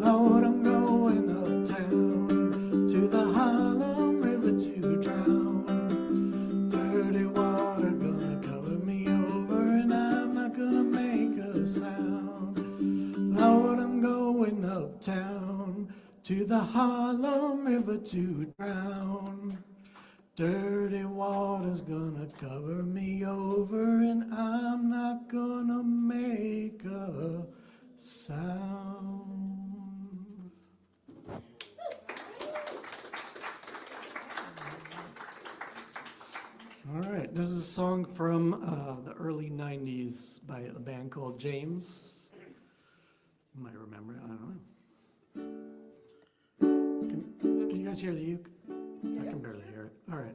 Speaker 7: Lord, I'm going uptown to the Harlem River to drown. Dirty water gonna cover me over, and I'm not gonna make a sound. Lord, I'm going uptown to the Harlem River to drown. Dirty water's gonna cover me over, and I'm not gonna make a sound. All right, this is a song from the early 90s by a band called James. You might remember it, I don't know. Can you guys hear the uke? I can barely hear it. All right.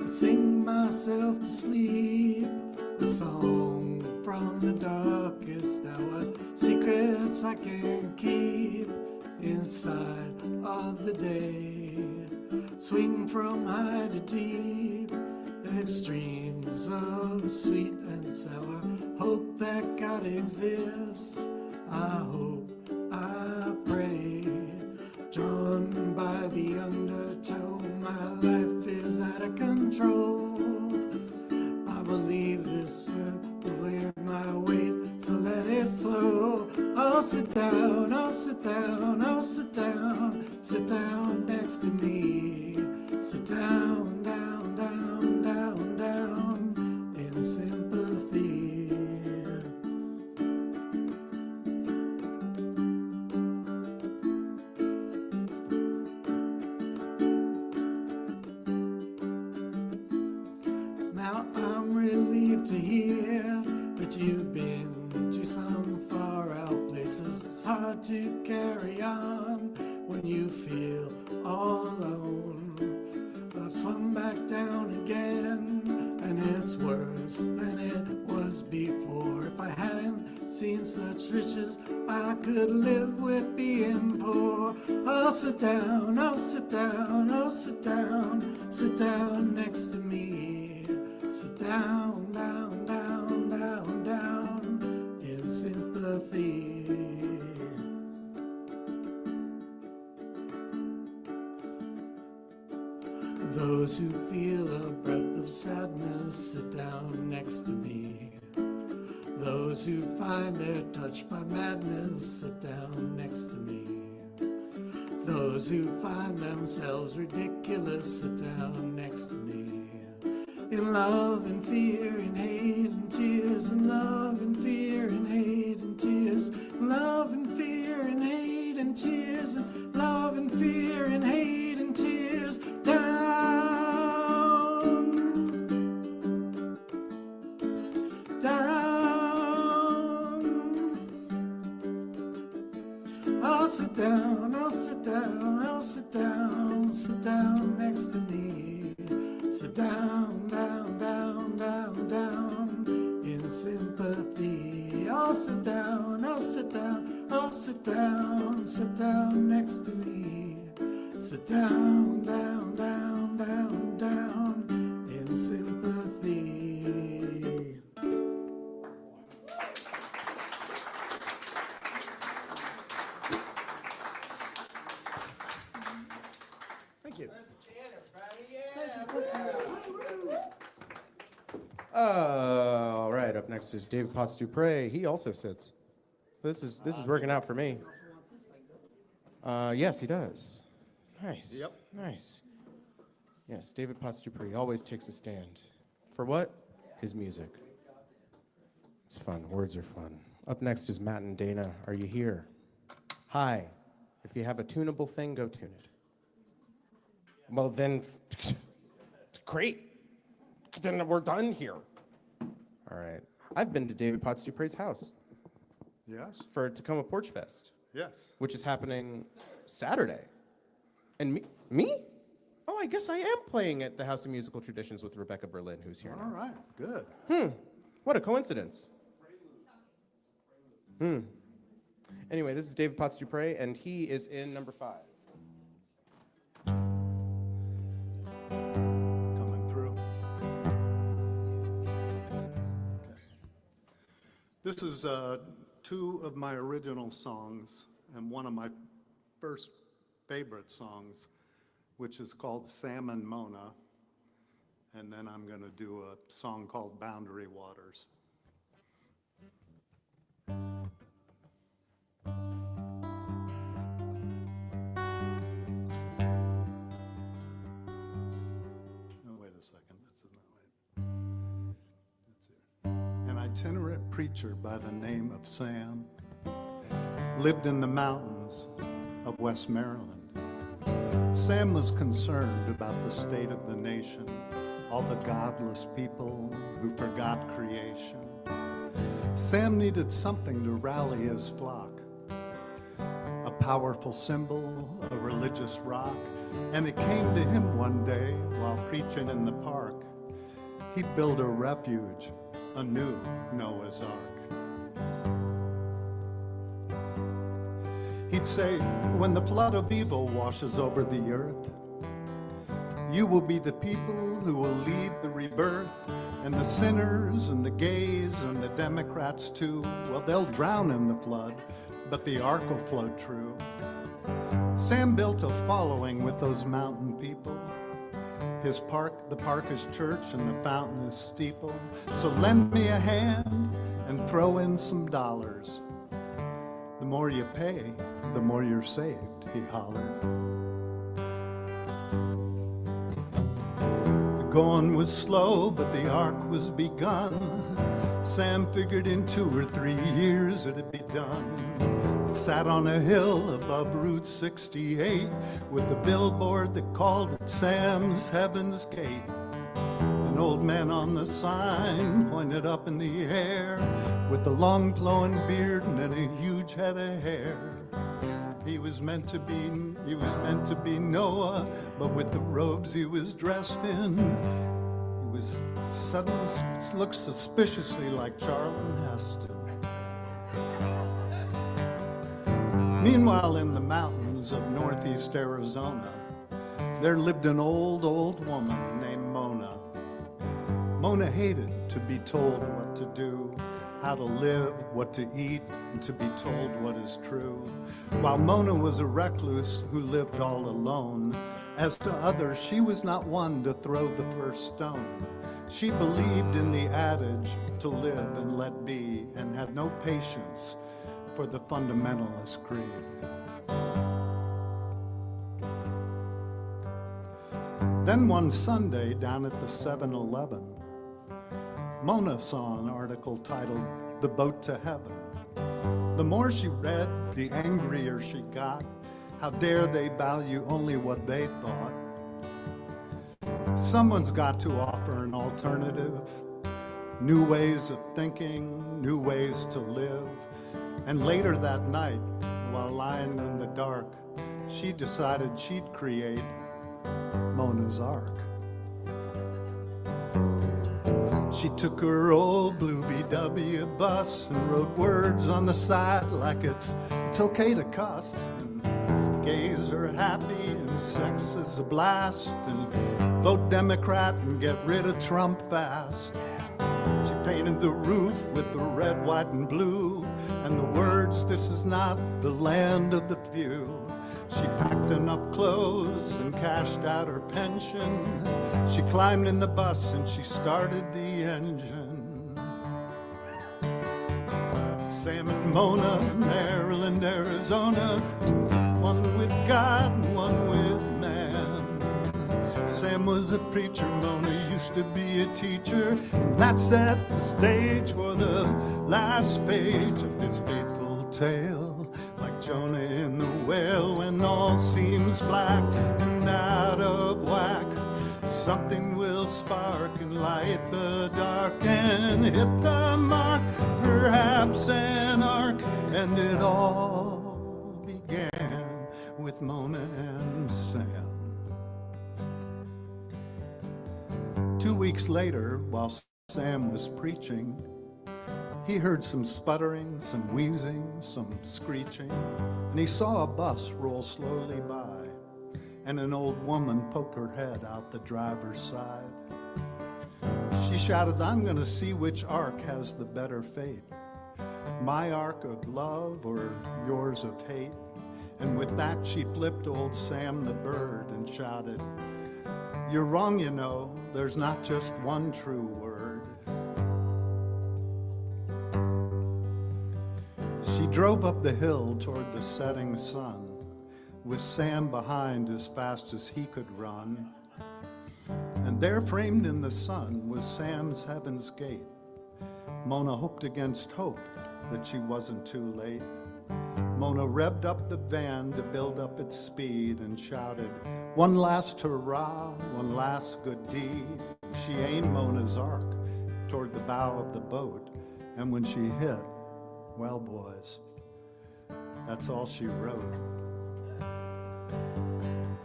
Speaker 7: I sing myself to sleep, a song from the darkest hour. Secrets thoughts I can't keep inside of the day. Swing from high to deep, extremes of sweet and sour. Hope that God exists, I hope, I pray. Drawn by the undertow, my life is out of control. I believe this will wear my weight, so let it flow. I'll sit down, I'll sit down, I'll sit down, sit down next to me. Sit down, down, down, down, down, in sympathy. Now I'm relieved to hear that you've been to some far out places. It's hard to carry on when you feel all alone. I've swung back down again, and it's worse than it was before. If I hadn't seen such riches, I could live with being poor. I'll sit down, I'll sit down, I'll sit down, sit down next to me. Sit down, down, down, down, down, in sympathy. Those who feel a breath of sadness, sit down next to me. Those who find they're touched by madness, sit down next to me. Those who find themselves ridiculous, sit down next to me. In love and fear and hate and tears, in love and fear and hate and tears, love and fear and hate and tears, and love and fear and hate and tears, down, down. I'll sit down, I'll sit down, I'll sit down, sit down next to me. Sit down, down, down, down, down, in sympathy. I'll sit down, I'll sit down, I'll sit down, sit down next to me. Sit down, down, down, down, down, in sympathy.
Speaker 1: Thank you. All right, up next is David Potts Dupre. He also sits. This is working out for me. Yes, he does. Nice.
Speaker 9: Yep.
Speaker 1: Nice. Yes, David Potts Dupre always takes a stand. For what? His music. It's fun. Words are fun. Up next is Matt and Dana. Are you here? Hi. If you have a tunable thing, go tune it. Well, then, great. Then we're done here. All right. I've been to David Potts Dupre's house
Speaker 9: Yes,
Speaker 1: for Takoma Porch Fest,
Speaker 9: yes.
Speaker 1: which is happening Saturday. And me? Oh, I guess I am playing at the House of Musical Traditions with Rebecca Berlin, who's here
Speaker 9: All
Speaker 1: now.
Speaker 9: right, good.
Speaker 1: What a coincidence. Anyway, this is David Potts Dupre, and he is in number 5.
Speaker 9: Coming through. Okay. This is 2 of my original songs and one of my first favorite songs, which is called Salmon Mona. And then I'm going to do a song called Boundary Waters. An itinerant preacher by the name of Sam lived in the mountains of West Maryland. Sam was concerned about the state of the nation, all the godless people who forgot creation. Sam needed something to rally his flock, a powerful symbol, a religious rock, and it came to him one day while preaching in the park. He built a refuge, a new Noah's Ark. He'd say, when the flood of evil washes over the earth, you will be the people who will lead the rebirth, and the sinners and the gays and the Democrats too, well, they'll drown in the flood, but the ark will float true. Sam built a following with those mountain people. His park, the park is church and the fountain is steeple. So lend me a hand and throw in some dollars. The more you pay, the more you're saved, he hollered. The going was slow, but the ark was begun. Sam figured in 2 or 3 years it'd be done. It sat on a hill above Route 68 with a billboard that called it Sam's Heaven's Gate. An old man on the sign pointed up in the air with a long flowing beard and a huge head of hair. He was meant to be Noah, but with the robes he was dressed in, he was suddenly looked suspiciously like Charlton Heston. Meanwhile, in the mountains of northeast Arizona, there lived an old woman named Mona. Mona hated to be told what to do, how to live, what to eat, and to be told what is true. While Mona was a recluse who lived all alone, as to others, she was not one to throw the first stone. She believed in the adage to live and let be, and had no patience for the fundamentalist creed. Then one Sunday down at the 7-Eleven, Mona saw an article titled, "The Boat to Heaven." The more she read, the angrier she got. How dare they value only what they thought? Someone's got to offer an alternative, new ways of thinking, new ways to live. And later that night, while lying in the dark, she decided she'd create Mona's Ark. She took her old blue VW bus and wrote words on the side like it's okay to cuss, and gays are happy and sex is a blast, and vote Democrat and get rid of Trump fast. She painted the roof with the red, white, and blue, and the words, "This is not the land of the few." She packed enough clothes and cashed out her pension. She climbed in the bus and she started the engine. Sam and Mona, Maryland, Arizona, one with God and one with man. Sam was a preacher, Mona used to be a teacher, and that set the stage for the last page of his fateful tale. Like Jonah in the whale, when all seems black and out of whack, something will spark and light the dark and hit the mark, perhaps an ark. And it all began with Mona and Sam. 2 weeks later, while Sam was preaching, he heard some sputtering, some wheezing, some screeching, and he saw a bus roll slowly by, and an old woman poke her head out the driver's side. She shouted, "I'm gonna see which ark has the better fate, my ark of love or yours of hate." And with that she flipped old Sam the bird and shouted, "You're wrong, you know, there's not just one true word." She drove up the hill toward the setting sun, with Sam behind as fast as he could run. And there, framed in the sun, was Sam's Heaven's Gate. Mona hoped against hope that she wasn't too late. Mona revved up the van to build up its speed and shouted, "One last hurrah, one last good deed." She aimed Mona's ark toward the bow of the boat, and when she hit, well, boys, that's all she wrote.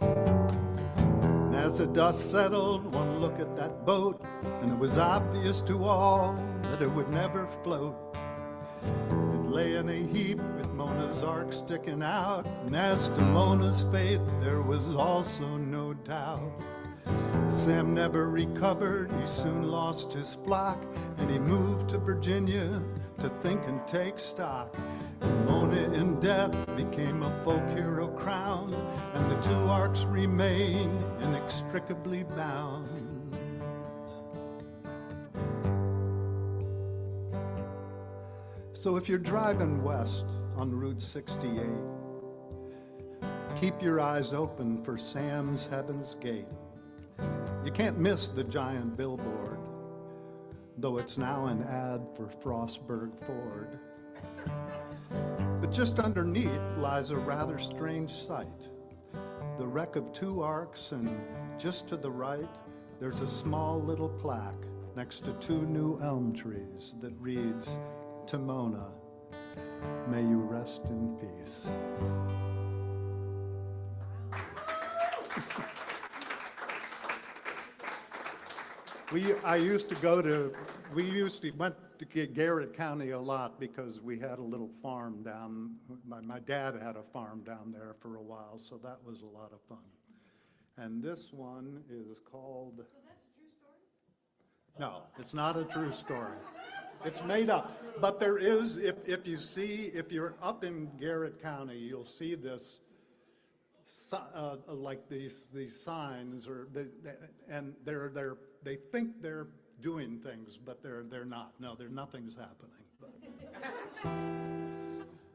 Speaker 9: And as the dust settled, one look at that boat, and it was obvious to all that it would never float. It lay in a heap with Mona's ark sticking out. And as to Mona's fate, there was also no doubt. Sam never recovered, he soon lost his flock, and he moved to Virginia to think and take stock. And Mona in death became a folk hero crowned, and the two arks remain inextricably bound. So if you're driving west on Route 68, keep your eyes open for Sam's Heaven's Gate. You can't miss the giant billboard, though it's now an ad for Frostburg Ford. But just underneath lies a rather strange sight. The wreck of two arks, and just to the right, there's a small little plaque next to two new elm trees that reads, "To Mona, may you rest in peace." We went to Garrett County a lot because we had a little farm down, my dad had a farm down there for a while, so that was a lot of fun. And this one is called... So that's a true story? No, it's not a true story. It's made up. But there is, if you're up in Garrett County, you'll see this, like these signs, or and they think they're doing things, but they're not. No, nothing's happening.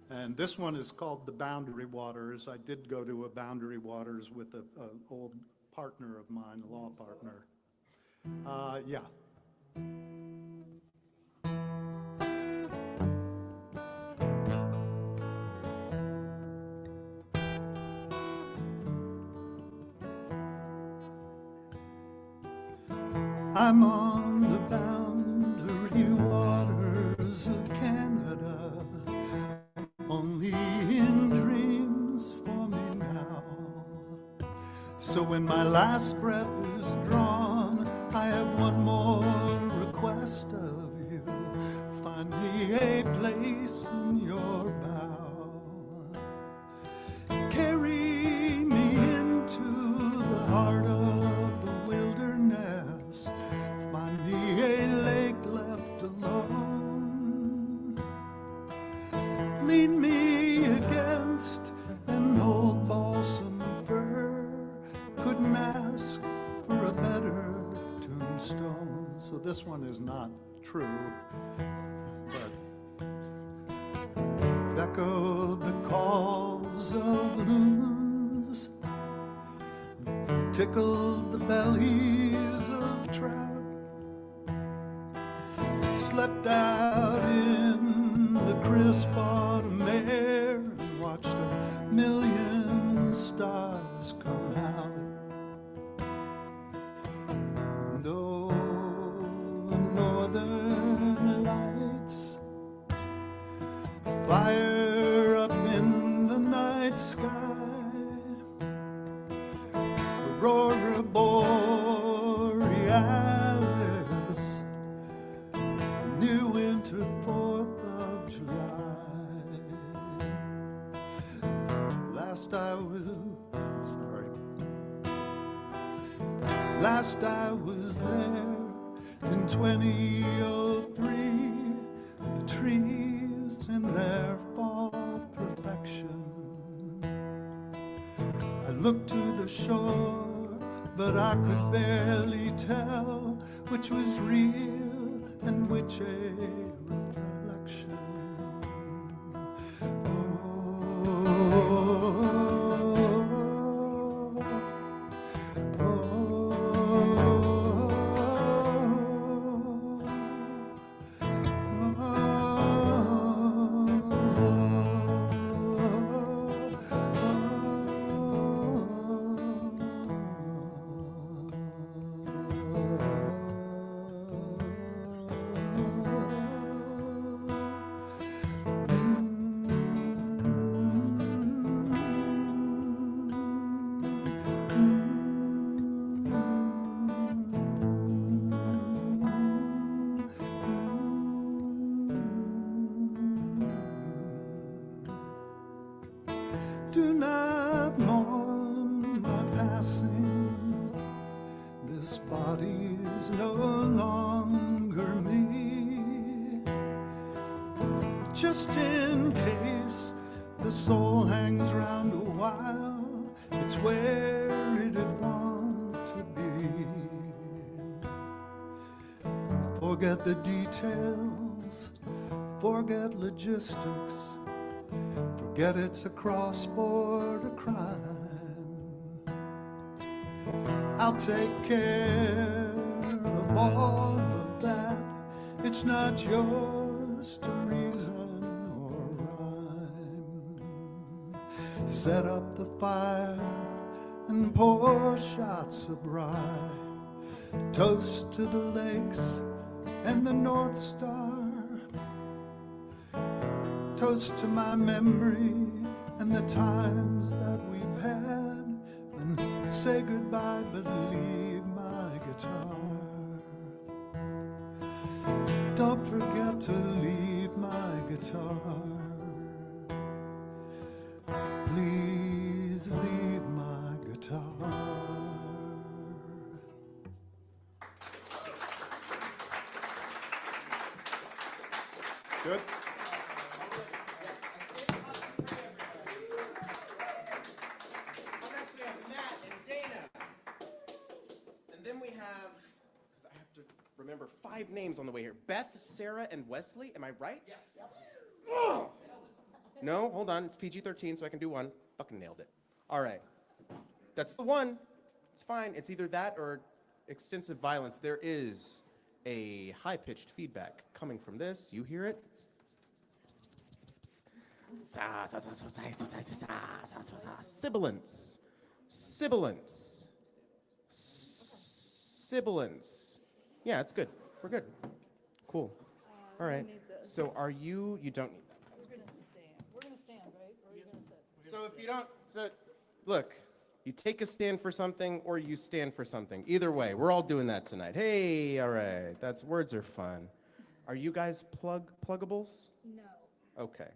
Speaker 9: And this one is called the Boundary Waters. I did go to a Boundary Waters with an old partner of mine, a law partner. Yeah. I'm on the boundary waters of Canada, only in dreams for me now. So when my last breath is drawn, I have one more request of you. Find me a place in your bow. Carry me into the heart of the wilderness. Find me a lake left alone. Lean me against an old balsam fir. Couldn't ask for a better tombstone. So this one is not true, but echo the calls of loons, tickled the bellies of trout, slept out in the crisp autumn air and watched a million stars come out. Though the northern lights fire up in the night sky, Aurora Borealis, new winter 4th of July. Last I was there in 2003, the trees in their fall perfection. I looked to the shore, but I could barely tell which was real and which a reflection. longer me. Just in case the soul hangs round a while, it's where it'd want to be. Forget the details, forget logistics, forget it's a cross-border crime. I'll take care of all of that. It's not yours to reason or rhyme. Set up the fire and pour shots of rye. Toast to the lakes and the North Star. Toast to my memory and the times that we've had. And say goodbye, but leave my guitar. Don't forget to leave my guitar. Please leave my guitar. Good.
Speaker 1: Next we have Matt and Dana. And then we have, because I have to remember 5 names on the way here. Beth, Sarah, and Wesley. Am I right? Yes. Oh. No, hold on. It's PG-13, so I can do one. Fucking nailed it. All right. That's the one. It's fine. It's either that or extensive violence. There is a high-pitched feedback coming from this. You hear it? Sibilance. Sibilance. Sibilance. Yeah, it's good. We're good. Cool. All right. So are you don't need that.
Speaker 10: We're gonna stand. We're gonna stand, right? Or are you gonna sit?
Speaker 1: So if you don't, look, you take a stand for something or you stand for something. Either way, we're all doing that tonight. Hey, all right. Words are fun. Are you guys pluggables?
Speaker 10: No.
Speaker 1: Okay.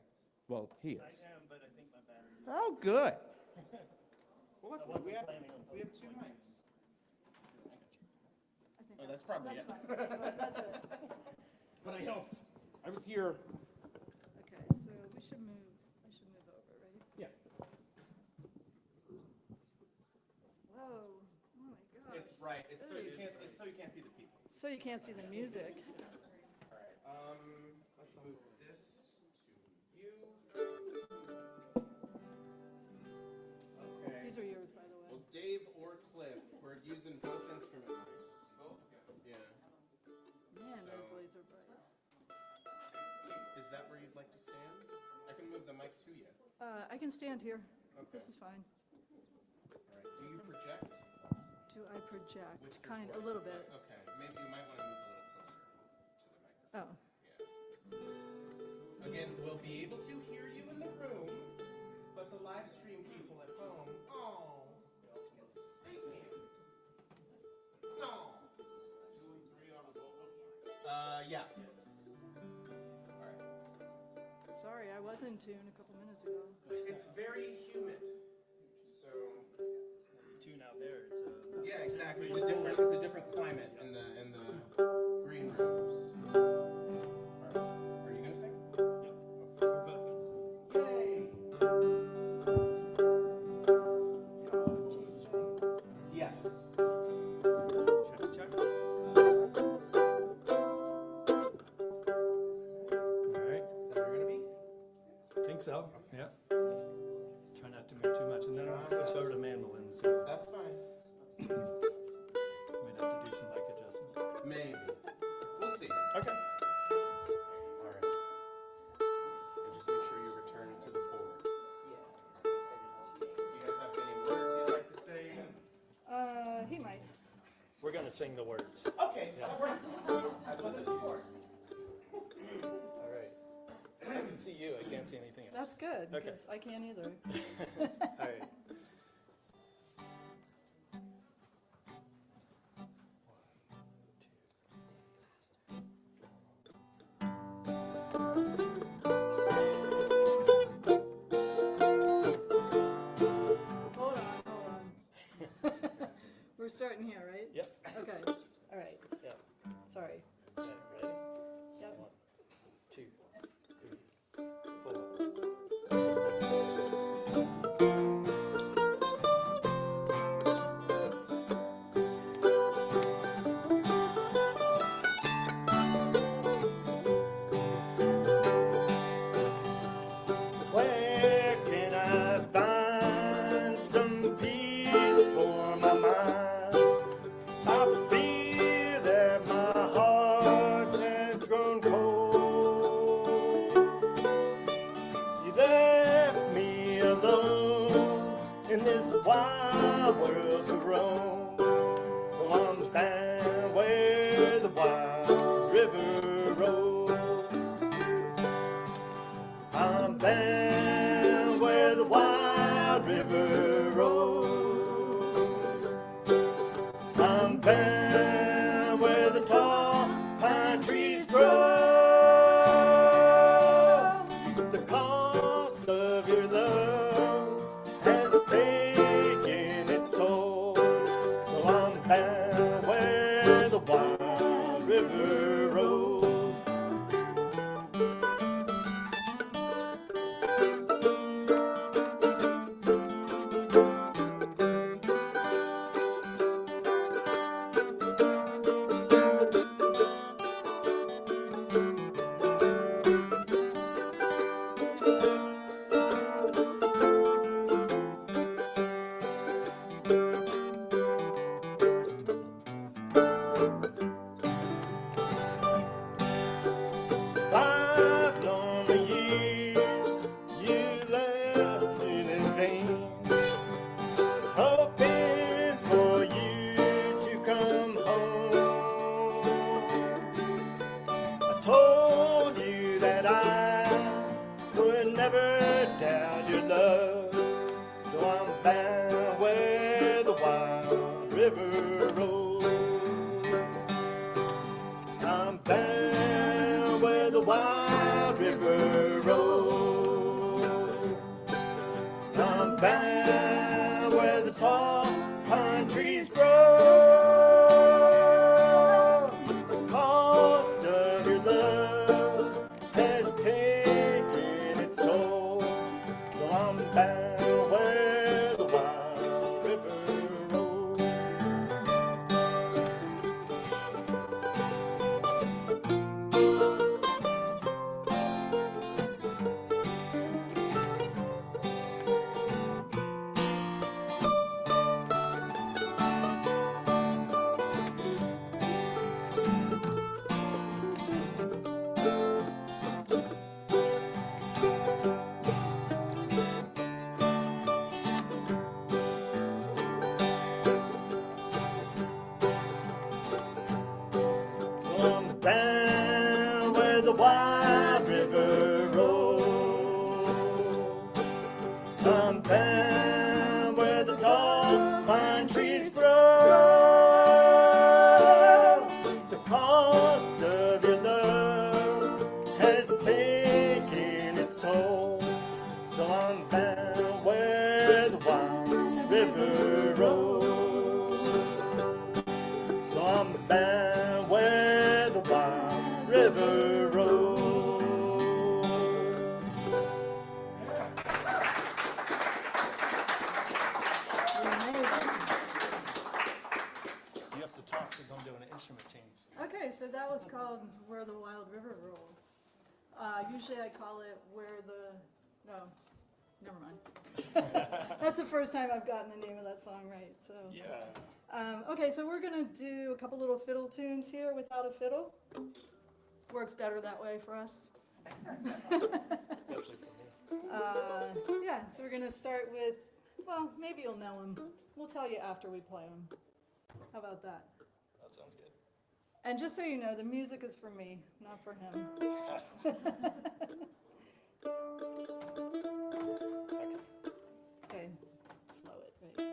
Speaker 1: Well, he is.
Speaker 2: I am, but I think my battery.
Speaker 1: Oh, good. Well, look, we have 2 mics. Oh, that's probably it.
Speaker 10: That's it.
Speaker 1: But I helped. I was here.
Speaker 10: Okay, so we should move. I should move over, right?
Speaker 1: Yeah.
Speaker 10: Whoa! Oh my God!
Speaker 1: It's right. It's so you can't see the people.
Speaker 10: So you can't see the music.
Speaker 1: All right. Let's move this to you. Okay.
Speaker 10: These are yours, by the way.
Speaker 1: Well, Dave or Cliff, we're using both instrument mics. Oh, okay. Yeah.
Speaker 10: Man, those lights are bright.
Speaker 1: Is that where you'd like to stand? I can move the mic to you.
Speaker 10: I can stand here.
Speaker 1: Okay.
Speaker 10: This is fine.
Speaker 1: All right. Do you project?
Speaker 10: Do I project?
Speaker 1: With your
Speaker 10: Kind of, a
Speaker 1: voice?
Speaker 10: little bit.
Speaker 1: Okay. Maybe you might want to move a little closer to the microphone.
Speaker 10: Oh.
Speaker 1: Yeah. Again, we'll be able to hear you in the room, but the live stream people at home, oh, they can't. No. 2 and 3 on the vocals? Yeah. All right.
Speaker 10: Sorry, I was in tune a couple minutes ago.
Speaker 1: It's very humid, so.
Speaker 2: Tune out there.
Speaker 1: Yeah, exactly. It's a different climate in the green rooms. All right. Are you gonna sing?
Speaker 2: Yep. We're both gonna sing.
Speaker 1: Yay! Yes. Check.
Speaker 2: All right.
Speaker 1: Is that where you're gonna be?
Speaker 2: Think so. Yeah. Try not to move too much, and then I'll switch over to mandolin. So
Speaker 1: That's fine.
Speaker 2: might have to do some mic adjustments.
Speaker 1: Maybe. We'll see.
Speaker 2: Okay.
Speaker 1: All right. And just make sure you return to the 4. Do you guys have any words you'd like to say?
Speaker 10: He might.
Speaker 2: We're gonna sing the words.
Speaker 1: Okay, that works. That's what this is for.
Speaker 2: All right. I can see you. I can't see anything else.
Speaker 10: That's good,
Speaker 2: Okay.
Speaker 10: because I can't either.
Speaker 2: All right.
Speaker 10: Hold on. We're starting here, right?
Speaker 2: Yep.
Speaker 10: Okay, all right.
Speaker 2: Yep.
Speaker 10: Sorry.
Speaker 3: Okay, ready?
Speaker 10: Yep.
Speaker 3: 1, 2, 3, 4.
Speaker 2: Where can I find some peace for my mind? I feel that my heart has grown cold. You left me alone in this wild world to roam. So I'm bound where the wild river rolls. I'm bound where the wild river rolls. I'm bound where the tall pine trees grow. The cost of your love has taken its toll. So I'm bound where the wild river rolls.
Speaker 10: Okay, so that was called Where the Wild River Rolls. Usually I call it Where the, no, never mind. That's the first time I've gotten the name of that song right, so.
Speaker 3: Yeah.
Speaker 10: Okay, so we're gonna do a couple little fiddle tunes here without a fiddle. Works better that way for us.
Speaker 3: Especially for me.
Speaker 10: Yeah, so we're gonna start with, well, maybe you'll know them. We'll tell you after we play them. How about that?
Speaker 3: That sounds good.
Speaker 10: And just so you know, the music is for me, not for him. Okay, slow it, right?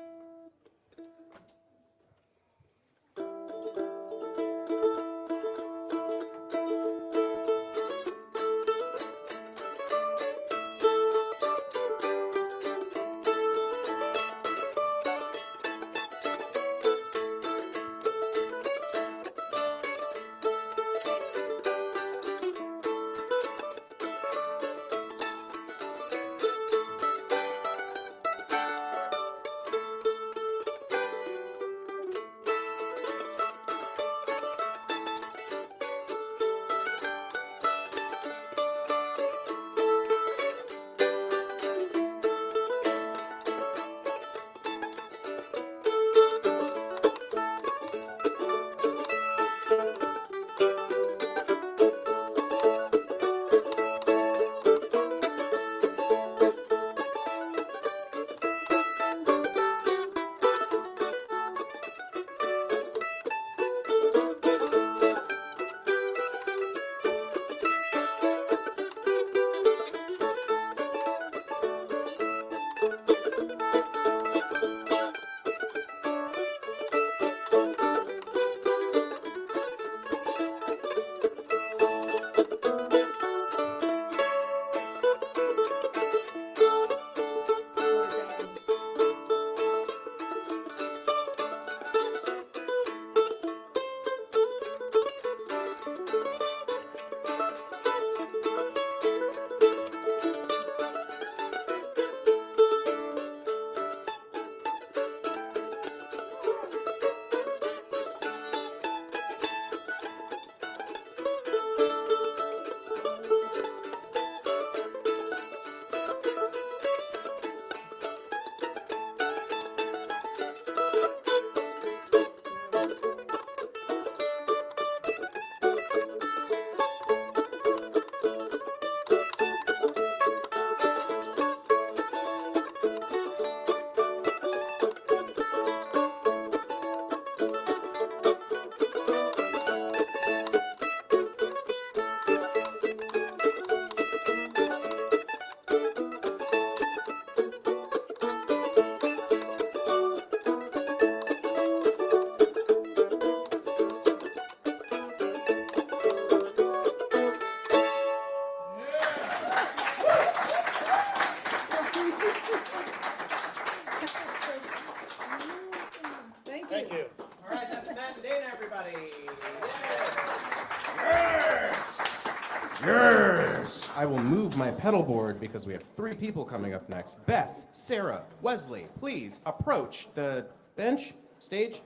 Speaker 1: Yes! I will move my pedal board because we have 3 people coming up next. Beth, Sarah, Wesley, please approach the bench, stage.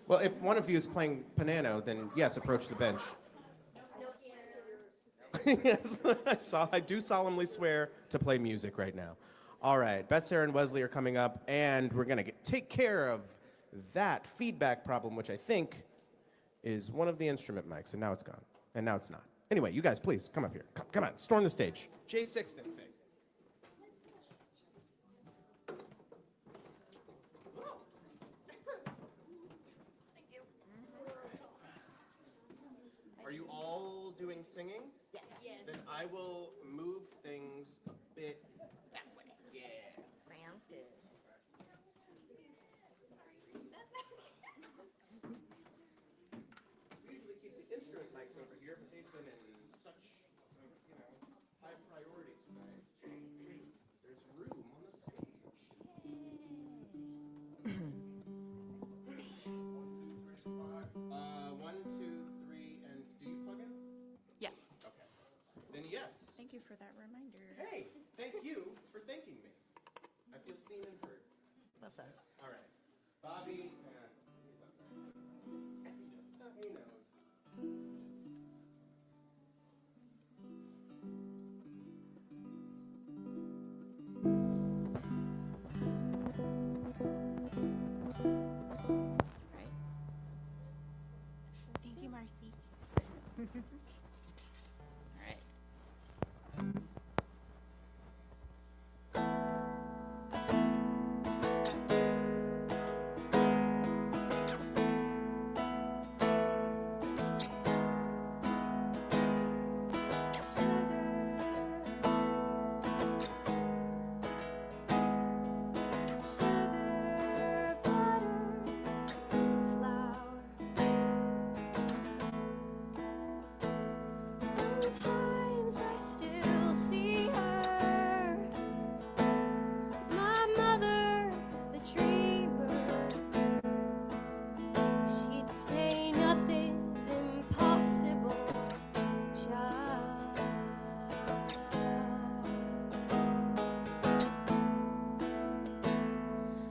Speaker 1: Well, if one of you is playing piano, then yes, approach the bench. Yes, I do solemnly swear to play music right now. All right, Beth, Sarah, and Wesley are coming up, and we're going to take care of that feedback problem, which I think is one of the instrument mics, and now it's gone, and now it's not. Anyway, you guys, please, come up here. Come on, storm the stage. J6 this thing. Are you all doing singing?
Speaker 5: Yes.
Speaker 1: Then I will move things a bit that way. Yeah.
Speaker 11: Sounds good.
Speaker 1: We usually keep the instrument mics over here, but they've been in such, high priority tonight. There's room on the stage. 1, 2, 3, and do you plug in?
Speaker 11: Yes.
Speaker 1: Okay. Then yes.
Speaker 11: Thank you for that reminder.
Speaker 1: Hey, thank you for thanking me. I feel seen and heard.
Speaker 11: Love that.
Speaker 1: All right. Bobby, he's up there. He knows.
Speaker 11: Right. Thank you, Marcy. All right. Sugar, butter, flour. Sometimes I still see her, my mother, the dreamer. She'd say nothing's impossible, child.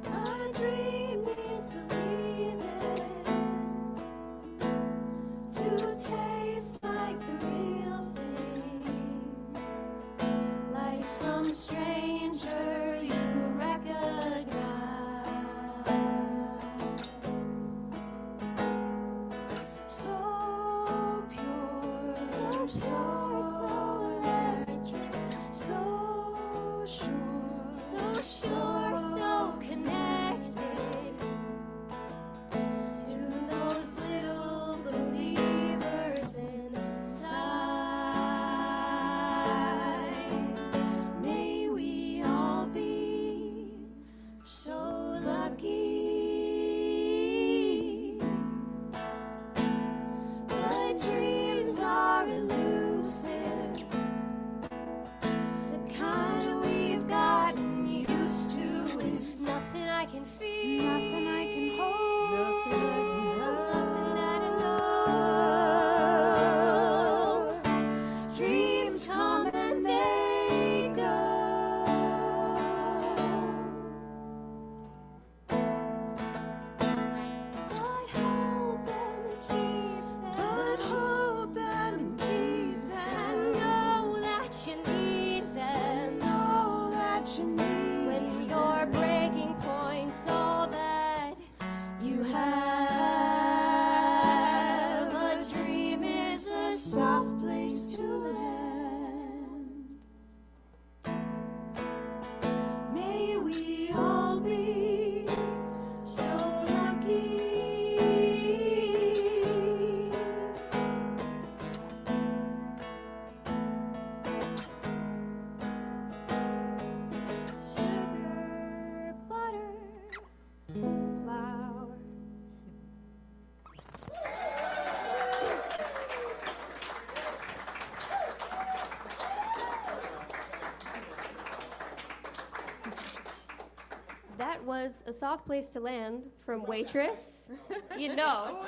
Speaker 11: A dream needs believing to taste like the real thing, like some stranger you recognize. So pure, so electric, so sure, so connected to those little believers inside. May we all be so lucky. But dreams are elusive, the kind we've gotten used to. Is nothing I can feel, nothing I can hold, nothing I can hold, nothing that I know. Dreams come and they go, but hold them and keep them, but hold them and keep them, and know that you need them, know that you need when your breaking point's all that you have. A dream is a soft place to land. May we all be so lucky. Sugar, butter, flour. That was A Soft Place to Land from Waitress. You know.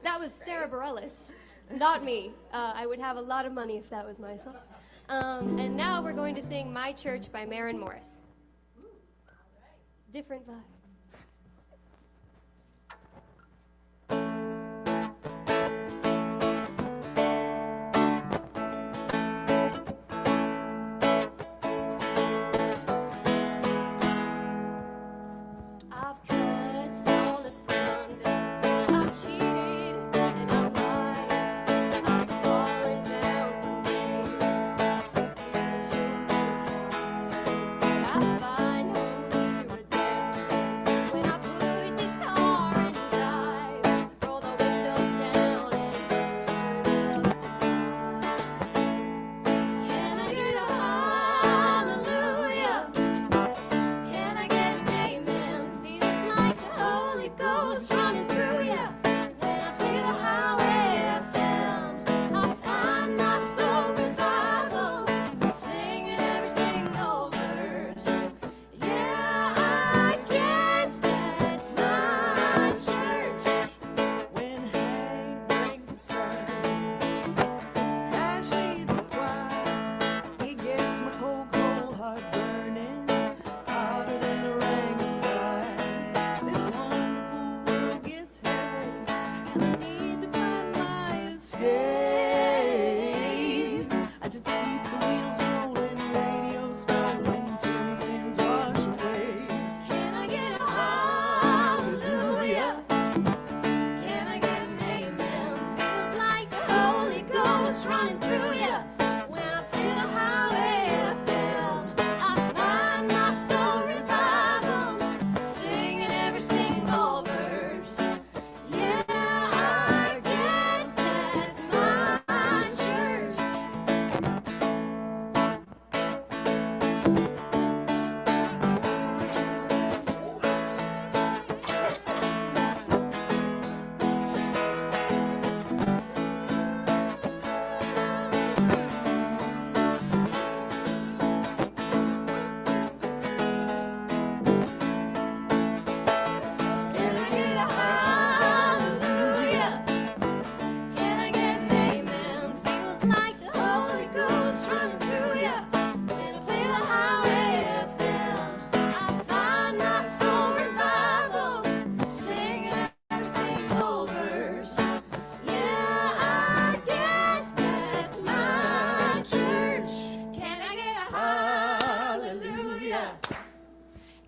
Speaker 11: That was Sarah Bareilles. Not me. I would have a lot of money if that was my song. And now we're going to sing My Church by Maren Morris. Different vibe. I've cussed all the Sunday, I've cheated and I've lied, I've fallen down from grace too many times, but I find only redemption when I put this car in drive, roll the windows down and turn up the dial. Can I get a hallelujah? Can I get an amen? Feels like the Holy Ghost running through ya. When I play the highway FM, I find my soul revival, singing every single verse. Yeah, I guess that's my church.
Speaker 3: When Hank brings the sun, Cash leads the choir. He gets my cold, cold heart burning hotter than a ring of fire. This wonderful world gets heavy, and I need to find my escape. I just keep the wheels rolling, radio scrolling till my sins wash away.
Speaker 11: Can I get a hallelujah? Can I get an amen? Feels like the Holy Ghost running through ya. When I play the highway FM, I find my soul revival, singing every single verse. Yeah, I guess that's my church. Can I get a hallelujah? Can I get an amen? Feels like the Holy Ghost running through ya. When I play the highway FM, I find my soul revival, singing every single verse. Yeah, I guess that's my church. Can I get a hallelujah?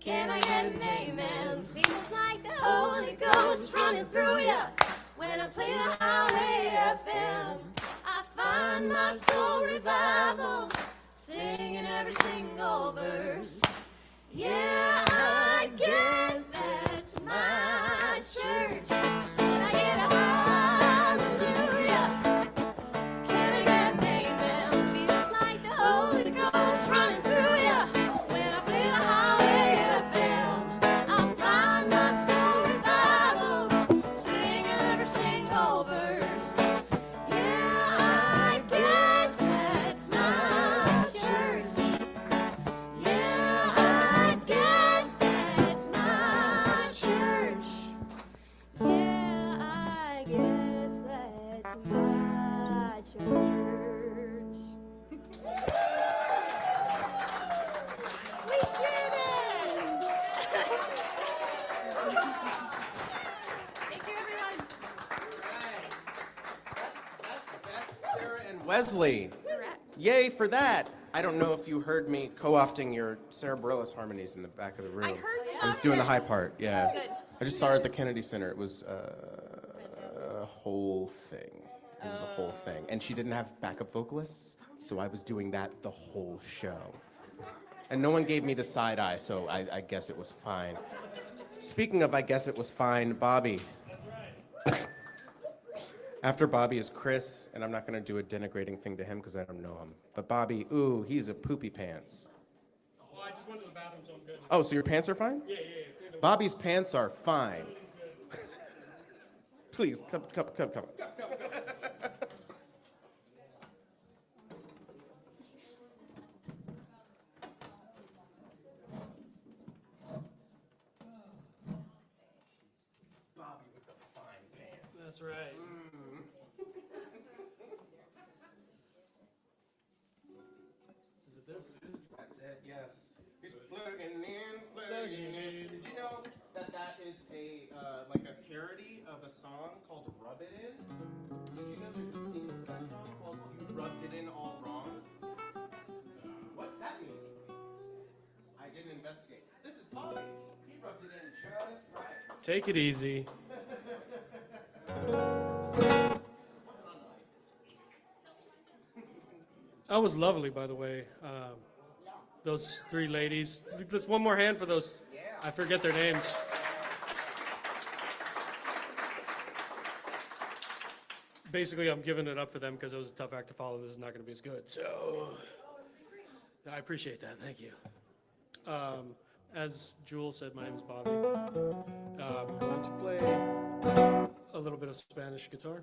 Speaker 11: Can I get an amen? Feels like the Holy Ghost running through ya. When I play the highway FM, I find my soul revival, singing every single verse. Yeah, I guess that's my church. Can I get a hallelujah? Can I get an amen? Feels like the Holy Ghost running through ya. When I play the highway FM, I find my soul revival, singing every single verse. Yeah, I guess that's my church. Yeah, I guess that's my church. Yeah, I guess that's my church. We did it! Thank you, everyone.
Speaker 1: That's Sarah and Wesley.
Speaker 11: Correct.
Speaker 1: Yay for that. I don't know if you heard me co-opting your Sarah Bareilles harmonies in the back of the room.
Speaker 5: I heard
Speaker 1: I was doing the high part, yeah.
Speaker 11: Good.
Speaker 1: I just saw her at the Kennedy Center. It was a whole thing. It was a whole thing. And she didn't have backup vocalists, so I was doing that the whole show. And no one gave me the side eye, so I guess it was fine. Speaking of I guess it was fine, Bobby. After Bobby is Chris, and I'm not going to do a denigrating thing to him because I don't know him. But Bobby, ooh, he's a poopy pants.
Speaker 12: Oh, I just went to the bathroom, so I'm good.
Speaker 1: Oh, so your pants are fine?
Speaker 12: Yeah.
Speaker 1: Bobby's pants are fine. Please, come. Bobby with the fine pants.
Speaker 12: That's right.
Speaker 1: That's it, yes. He's plugging in. Did you know that that is a like a parody of a song called Rub It In? Did you know there's a singles that song called You Rubbed It In All Wrong? What's that mean? I didn't investigate. This is Bobby. He rubbed it in just right.
Speaker 12: Take it easy. That was lovely, by the way. Those three ladies. Just one more hand for those. I forget their names. Basically, I'm giving it up for them because it was a tough act to follow. This is not going to be as good. So I appreciate that. Thank you. As Jules said, my name is Bobby. I'm going to play a little bit of Spanish guitar.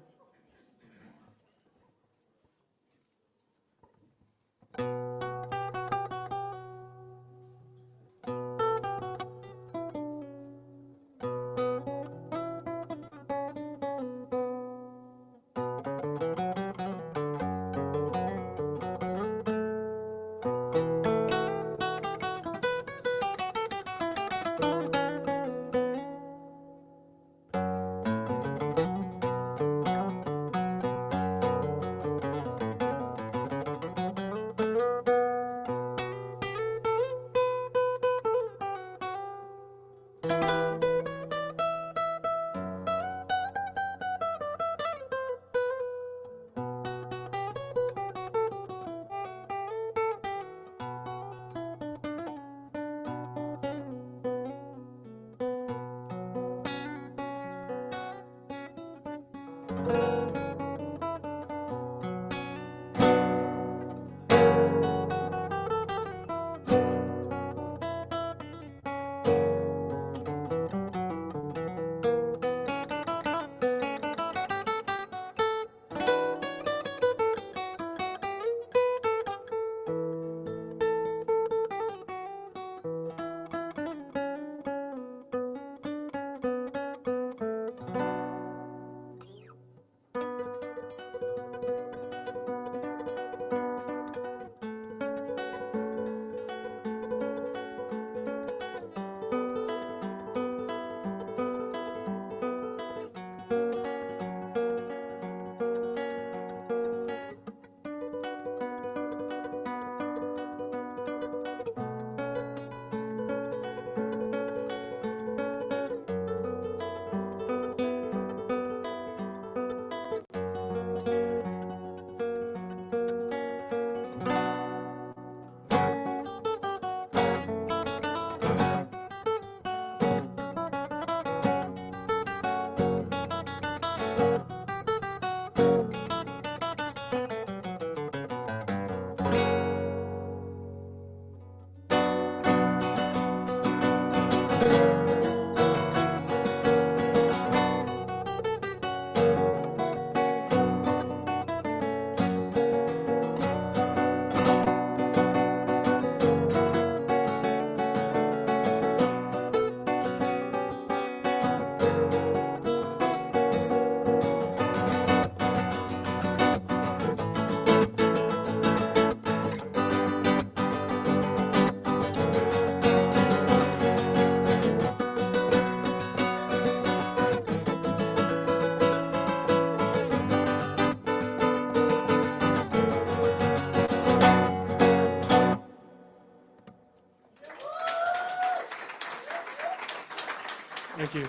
Speaker 12: Thank you.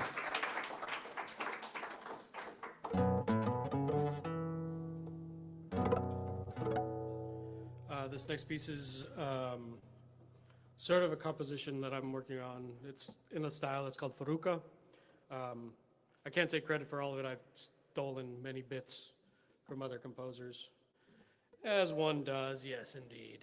Speaker 12: This next piece is sort of a composition that I'm working on. It's in a style that's called Faruka. I can't take credit for all of it. I've stolen many bits from other composers. As one does, yes, indeed.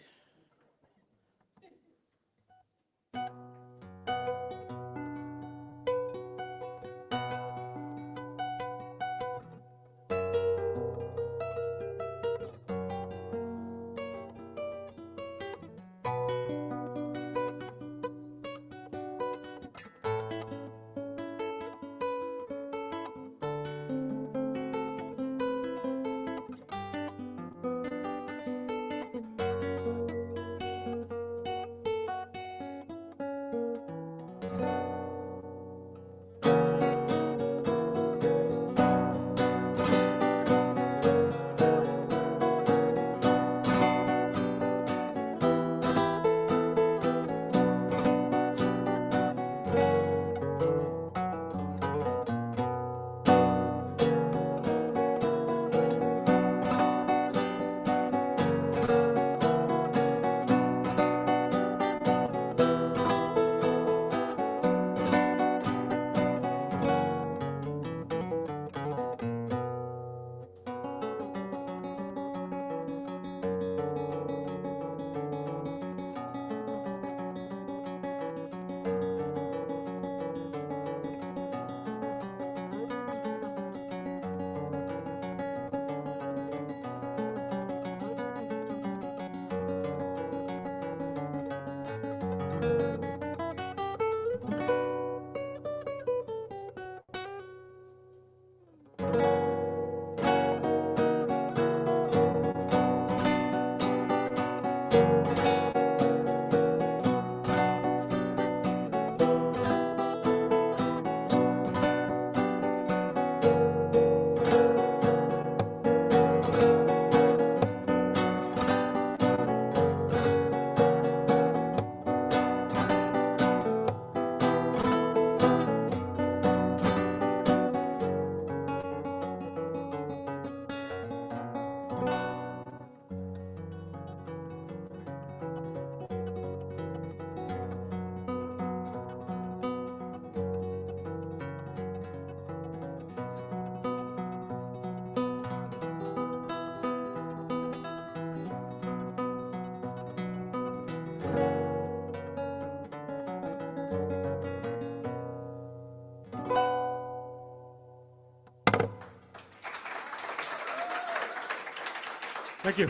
Speaker 12: Thank you.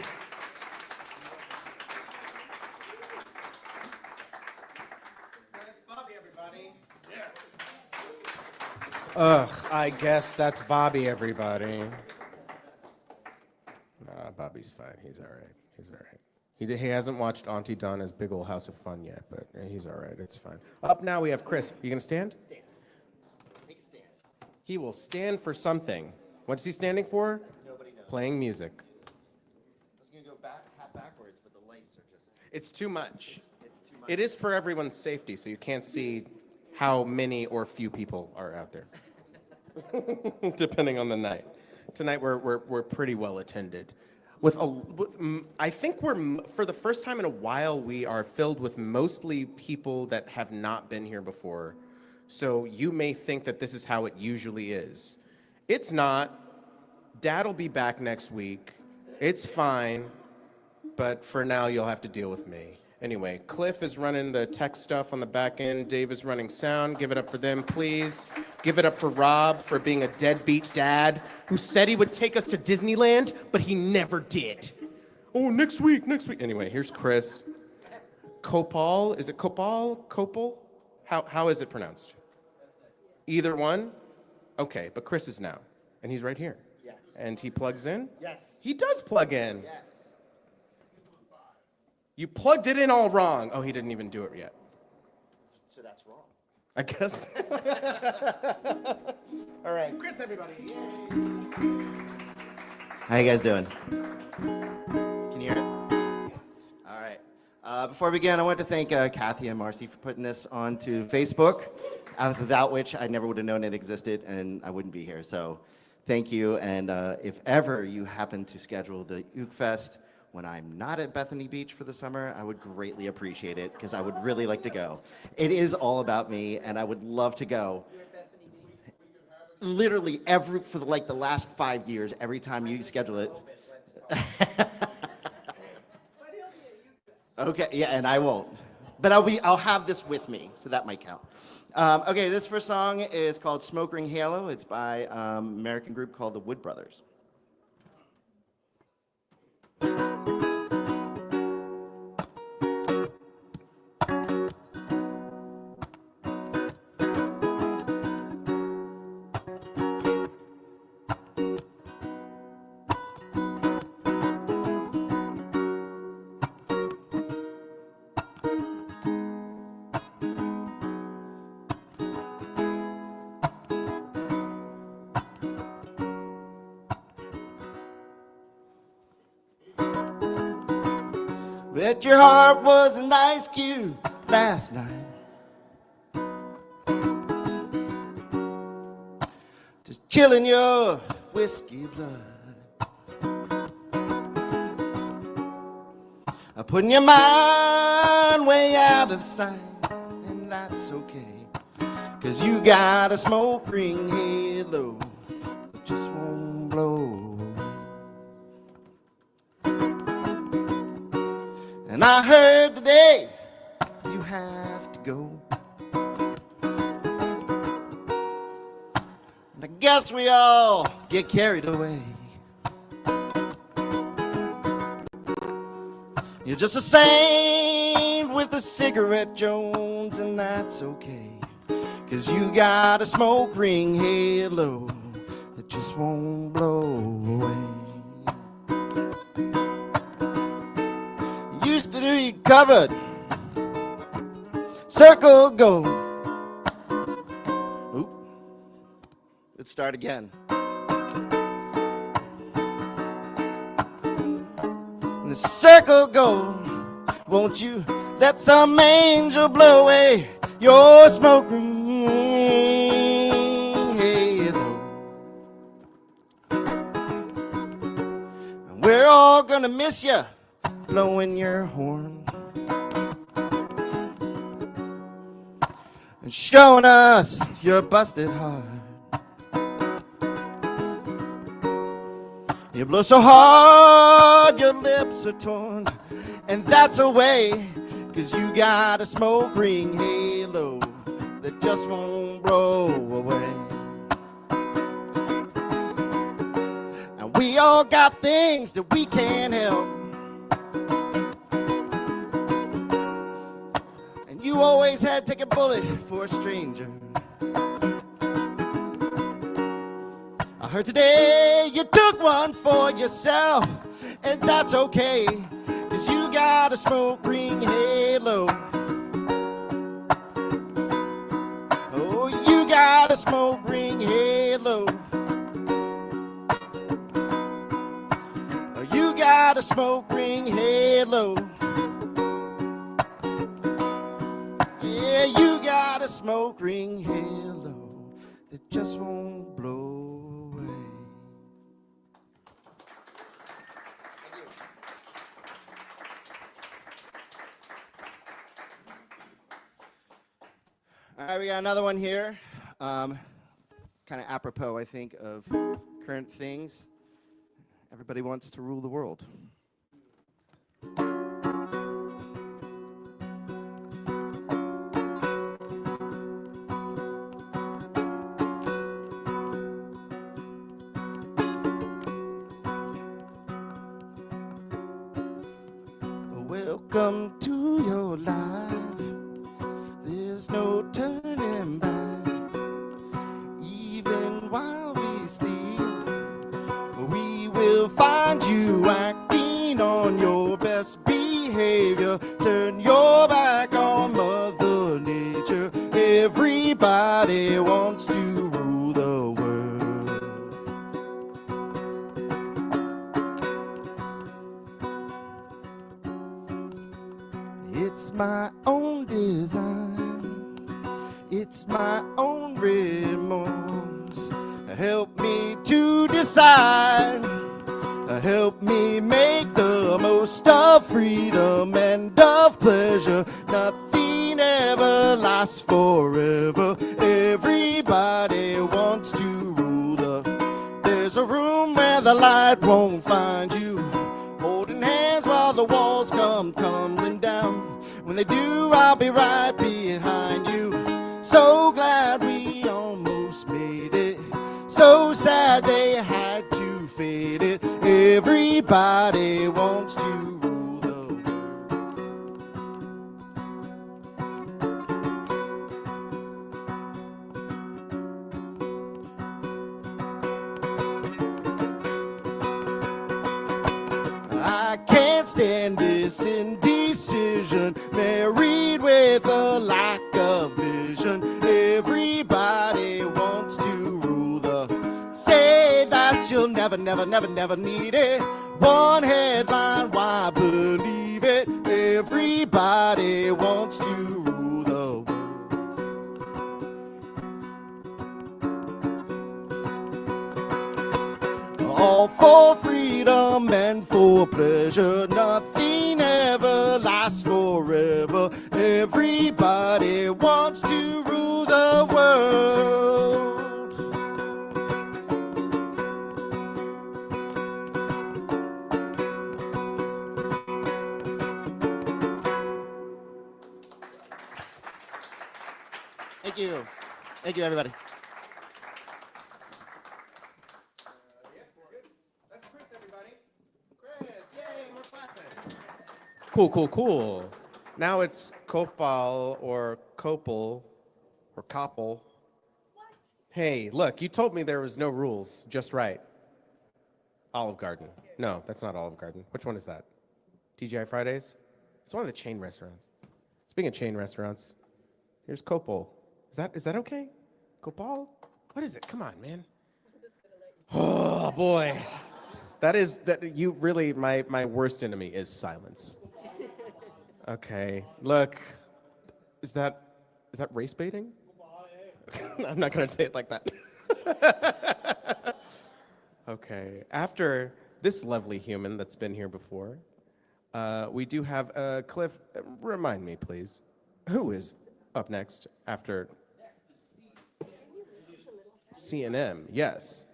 Speaker 1: Ugh, I guess that's Bobby, everybody. Nah, Bobby's fine. He's all right. He's all right. He hasn't watched Auntie Donna's Big Ol' House of Fun yet, but he's all right. It's fine. Up now we have Chris. You gonna stand?
Speaker 13: Stand. Take a stand.
Speaker 1: He will stand for something. What's he standing for?
Speaker 13: Nobody knows.
Speaker 1: Playing music.
Speaker 13: I was gonna go half backwards, but the lights are just.
Speaker 1: It's too much.
Speaker 13: It's too much.
Speaker 1: It is for everyone's safety, so you can't see how many or few people are out there, depending on the night. Tonight we're pretty well attended. I think for the first time in a while, we are filled with mostly people that have not been here before. So you may think that this is how it usually is. It's not. Dad'll be back next week. It's fine, but for now you'll have to deal with me. Anyway, Cliff is running the tech stuff on the back end. Dave is running sound. Give it up for them, please. Give it up for Rob for being a deadbeat dad who said he would take us to Disneyland, but he never did. Oh, next week. Anyway, here's Chris. Copal, is it Copal? Copal? How is it pronounced? Either one? Okay, but Chris is now, and he's right here.
Speaker 13: Yeah.
Speaker 1: And he plugs in?
Speaker 13: Yes.
Speaker 1: He does plug in.
Speaker 13: Yes.
Speaker 1: You plugged it in all wrong. Oh, he didn't even do it yet.
Speaker 13: So that's wrong.
Speaker 1: I guess. All right, Chris, everybody.
Speaker 13: How you guys doing? Can you hear it? All right. Before we begin, I want to thank Kathy and Marcy for putting this onto Facebook, without which I never would have known it existed, and I wouldn't be here. So thank you. And if ever you happen to schedule the Ook Fest when I'm not at Bethany Beach for the summer, I would greatly appreciate it, because I would really like to go. It is all about me, and I would love to go. Literally for the last 5 years, every time you schedule it. Okay, yeah, and I won't. But I'll have this with me, so that might count. Okay, this first song is called Smoke Ring Halo. It's by an American group called the Wood Brothers. Bet your heart was an ice cube last night. Just chilling your whiskey blood. Putting your mind way out of sight, and that's okay, 'cause you got a smoke ring halo that just won't blow away. And I heard today you have to go. And I guess we all get carried away. You're just a saint with a cigarette, Jones, and that's okay, 'cause you got a smoke ring halo that just won't blow away. Used to be covered, circle gold. Oop. Let's start again. The circle gold, won't you let some angel blow away your smoke ring halo? And we're all gonna miss you blowing your horn and showing us your busted heart. You blow so hard your lips are torn, and that's a way, 'cause you got a smoke ring halo that just won't blow away. And we all got things that we can't help. And you always had to take a bullet for a stranger. I heard today you took one for yourself, and that's okay, 'cause you got a smoke ring halo. Oh, you got a smoke ring halo. Oh, you got a smoke ring halo. Yeah, you got a smoke ring halo that just won't blow away. All right, we got another one here. Kind of apropos, I think, of current things. Everybody wants to rule the world. Welcome to your life. There's no turning back. Even while we sleep, we will find you acting on your best behavior. Turn your back on Mother Nature. Everybody wants to rule the world. It's my own design. It's my own remorse. Help me to decide. Help me make the most of freedom and of pleasure. Nothing ever lasts forever. Everybody wants to rule the. There's a room where the light won't find you. Holding hands while the walls come tumbling down. When they do, I'll be right behind you. So glad we almost made it. So sad they had to fade it. Everybody wants to rule the world. I can't stand this indecision, married with a lack of vision. Everybody wants to rule the. Say that you'll never, never, never, never need it. One headline, why believe it? Everybody wants to rule the world. All for freedom and for pleasure. Nothing ever lasts forever. Everybody wants to rule the world. Thank you. Thank you, everybody.
Speaker 1: That's Chris, everybody. Chris, yay, more clapping. Cool, cool, cool. Now it's Kopal or Kopal or Koppel. Hey, look, you told me there was no rules. Just right. Olive Garden. No, that's not Olive Garden. Which one is that? TGI Fridays? It's one of the chain restaurants. Speaking of chain restaurants, here's Kopal. Is that okay? Kopal? What is it? Come on, man. Oh boy. That you really my worst enemy is silence. Okay. Look. Is that race baiting? I'm not gonna say it like that. Okay. After this lovely human that's been here before, we do have Cliff. Remind me, please. Who is up next after C&M? Yes.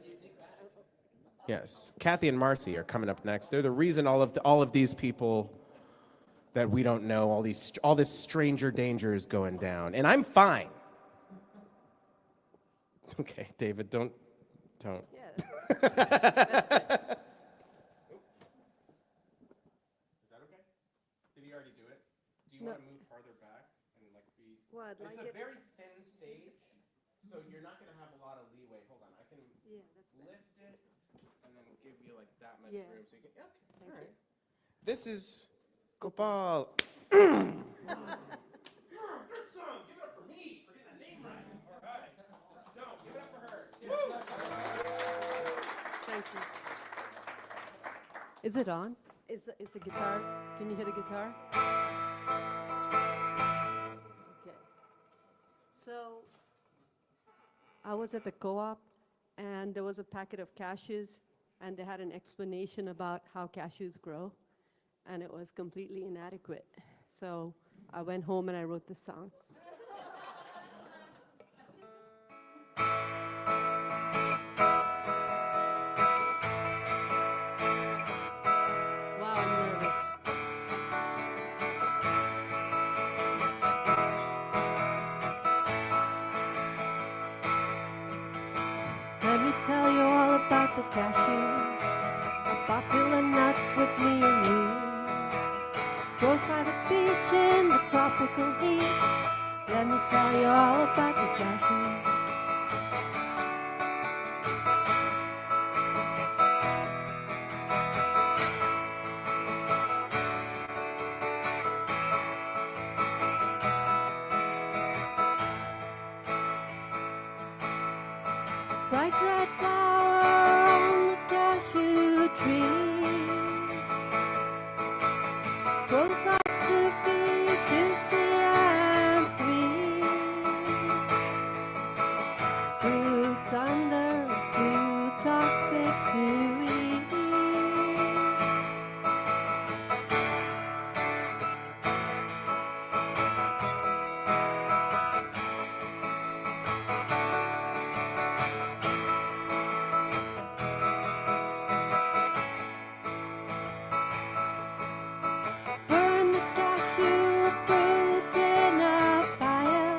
Speaker 1: Yes. Kathy and Marcy are coming up next. They're the reason all of these people that we don't know, all this stranger danger is going down. And I'm fine. Okay, David, don't.
Speaker 14: Yeah, that's good.
Speaker 1: Did you already do it? Do you
Speaker 14: No.
Speaker 1: want to move farther back and like be?
Speaker 14: Well, I'd
Speaker 1: It's
Speaker 14: like
Speaker 1: a
Speaker 14: it.
Speaker 1: very thin stage, so you're not gonna have a lot of leeway. Hold on, I can
Speaker 14: Yeah, that's better.
Speaker 1: lift it and then give you like that much
Speaker 14: Yeah.
Speaker 1: room so you can. Okay,
Speaker 14: Thank
Speaker 1: all right.
Speaker 14: you.
Speaker 1: This is Gopal. Good song. Give it up for me for getting that name right. All right. Don't give it up for her.
Speaker 14: Thank you. Is it on? Is the guitar? Can you hit a guitar? Okay. So I was at the co-op, and there was a packet of cashews, and they had an explanation about how cashews grow, and it was completely inadequate. So I went home and I wrote this song. Wow, I'm nervous. Let me tell you all about the cashew, a popular nut with me and you. Grows by the beach in the tropical heat. Let me tell you all about the cashew. Bright red flower on the cashew tree grows up to be juicy and sweet. Fruit under is too toxic to eat. Burn the cashew fruit in a fire.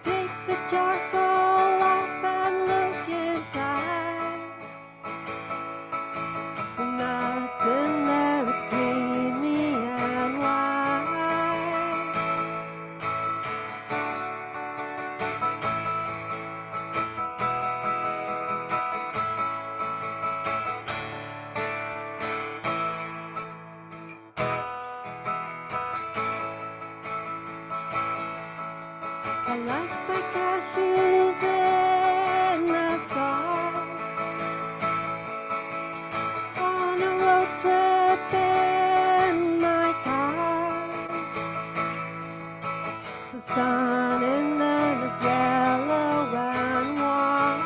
Speaker 14: Take the charcoal off and look inside. The nut in there is creamy and white. I like my cashews in the sauce. On a road trip in my car. The sun in them is yellow and warm.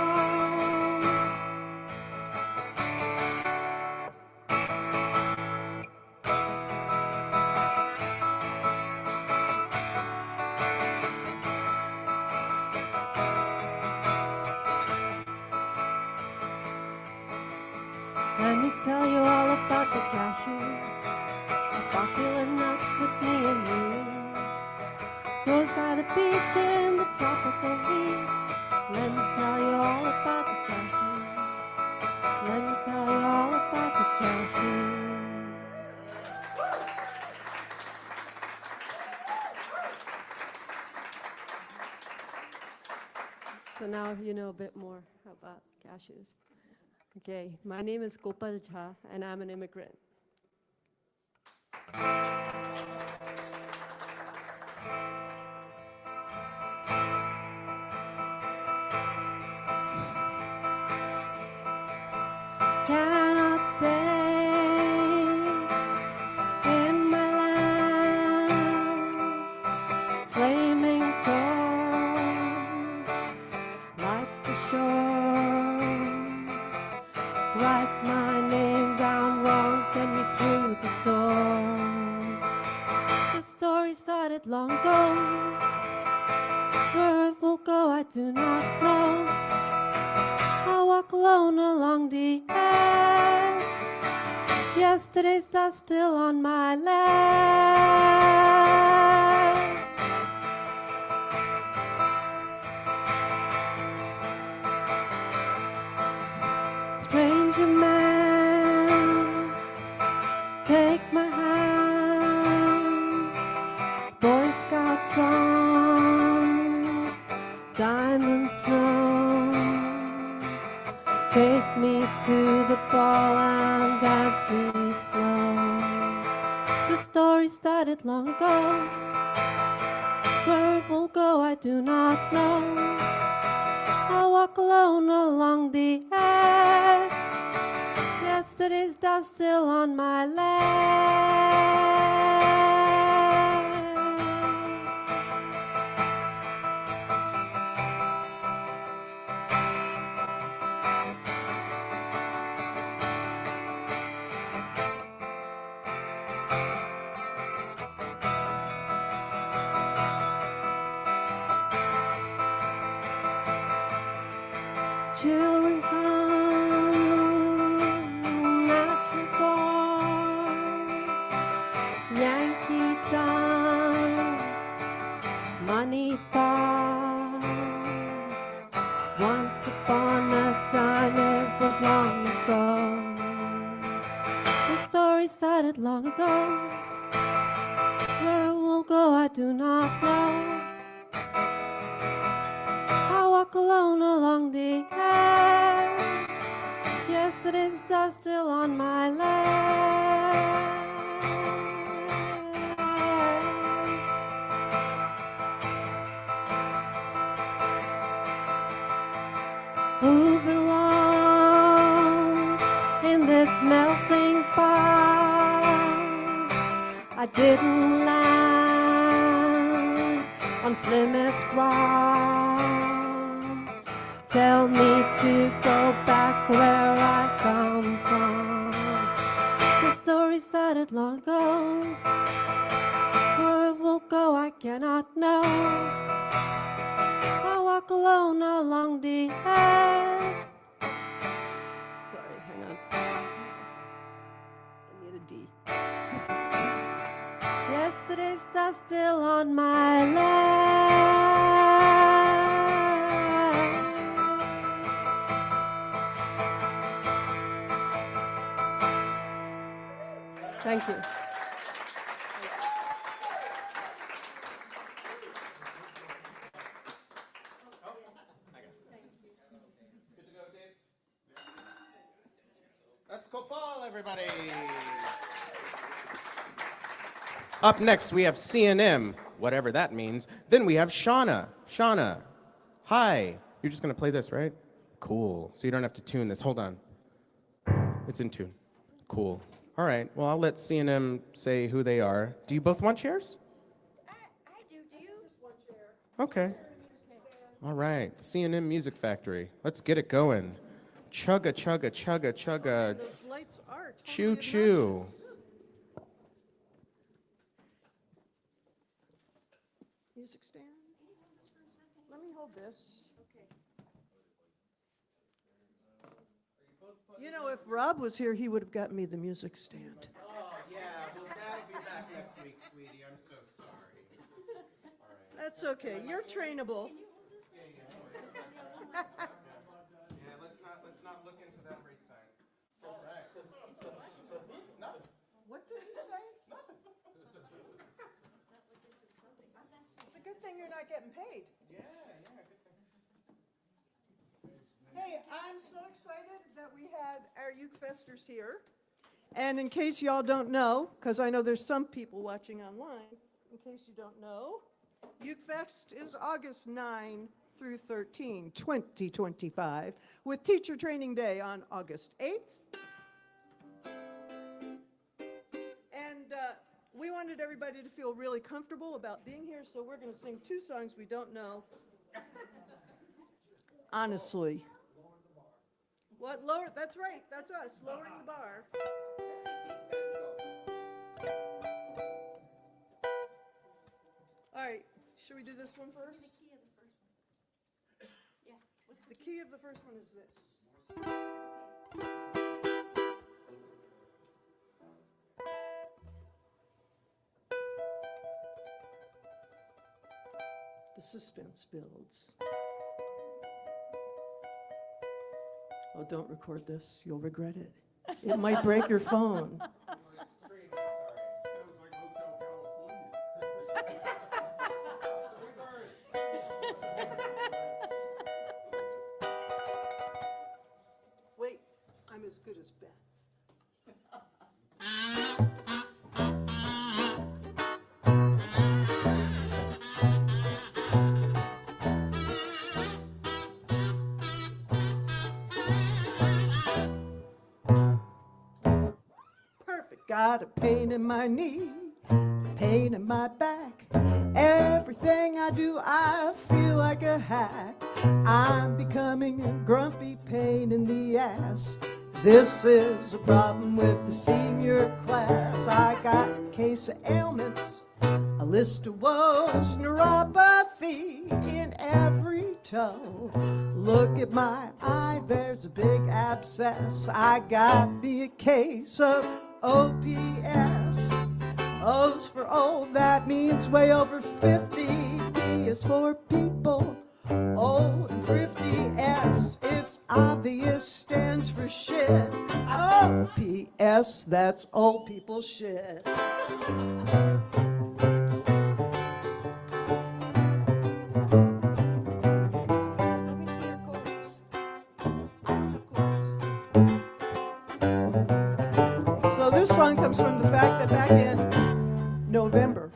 Speaker 14: Let me tell you all about the cashew, a popular nut with me and you. Grows by the beach in the tropical heat. Let me tell you all about the cashew. Let me tell you all about the cashew. So now you know a bit more about cashews. Okay, my name is Gopal Jha, and I'm an immigrant. Cannot stay in my land. Flaming torch lights the shore. Write my name down wrong, send me through the door. The story started long ago. Where it will go, I do not know. I walk alone along the edge. Yesterday's dust still on my leg. Stranger man, take fall and dance me slow. The story started long ago. Where it will go, I do not know. I walk alone along the edge. Yesterday's dust still on my leg. Children come, natural born, Yankee dance, money fall. Once upon a time, it was long ago. The story started long ago. Where it will go, I do not know. I walk alone along the edge. Yesterday's dust still on my leg. Who belongs in this melting pot? I didn't land on Plymouth Rock. Tell me to go back where I come from. The story started long ago. Where it will go, I cannot know. I walk alone along the edge. Sorry, hang on. I need a D. Yesterday's dust still on my leg. Thank you.
Speaker 1: That's Kopal, everybody. Up next, we have CNM, whatever that means. Then we have Shauna. Shauna, hi. You're just going to play this, right? Cool. So you don't have to tune this. Hold on. It's in tune. Cool. All right. Well, I'll let CNM say who they are. Do you both want chairs?
Speaker 15: I do. Do you? Just one chair.
Speaker 1: Okay. All right. CNM Music Factory. Let's get it going. Chugga, chugga, chugga, chugga.
Speaker 15: Those lights are totally
Speaker 1: Choo, choo.
Speaker 15: obnoxious. Music stand. Let me hold this. You know, if Rob was here, he would have gotten me the music stand.
Speaker 1: Oh, yeah. Well, Dad will be back next week, sweetie. I'm so sorry.
Speaker 15: That's okay. You're trainable.
Speaker 1: Yeah, let's not look into that race science. All right. Nothing.
Speaker 15: What did he say? It's a good thing you're not getting paid.
Speaker 1: Yeah, good thing.
Speaker 15: Hey, I'm so excited that we had our Uke Festers here. And in case y'all don't know, because I know there's some people watching online, in case you don't know, Uke Fest is August 9 through 13, 2025, with Teacher Training Day on August 8th. And we wanted everybody to feel really comfortable about being here, so we're going to sing 2 songs we don't know. Honestly. What? Lower? That's right. That's us. Lowering the bar. All right. Should we do this one first? The key of the first one is this. The suspense builds. Oh, don't record this. You'll regret it. It might break your phone. Wait, I'm as good as Beth. got a pain in my knee, pain in my back. Everything I do, I feel like a hack. I'm becoming a grumpy pain in the ass. This is a problem with the senior class. I got a case of ailments, a list of woes, neuropathy in every toe. Look at my eye, there's a big abscess. I got me a case of OPS. O's for old, that means way over 50. P is for people, O and thrifty. S, it's obvious, stands for shit. OPS, that's old people shit. So this song comes from the fact that back in November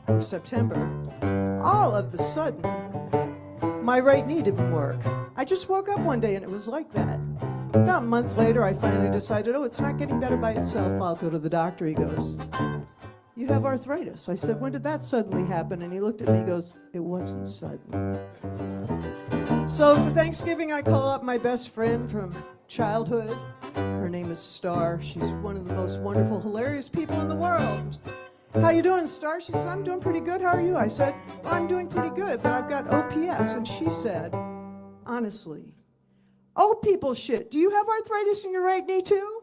Speaker 15: or September, all of the sudden, my right knee didn't work. I just woke up one day and it was like that. About a month later, I finally decided, oh, it's not getting better by itself. I'll go to the doctor. He goes, you have arthritis. I said, when did that suddenly happen? And he looked at me and goes, it wasn't sudden. So for Thanksgiving, I call up my best friend from childhood. Her name is Star. She's one of the most wonderful, hilarious people in the world. How you doing, Star? She said, I'm doing pretty good. How are you? I said, well, I'm doing pretty good, but I've got OPS. And she said, honestly, old people shit. Do you have arthritis in your right knee too?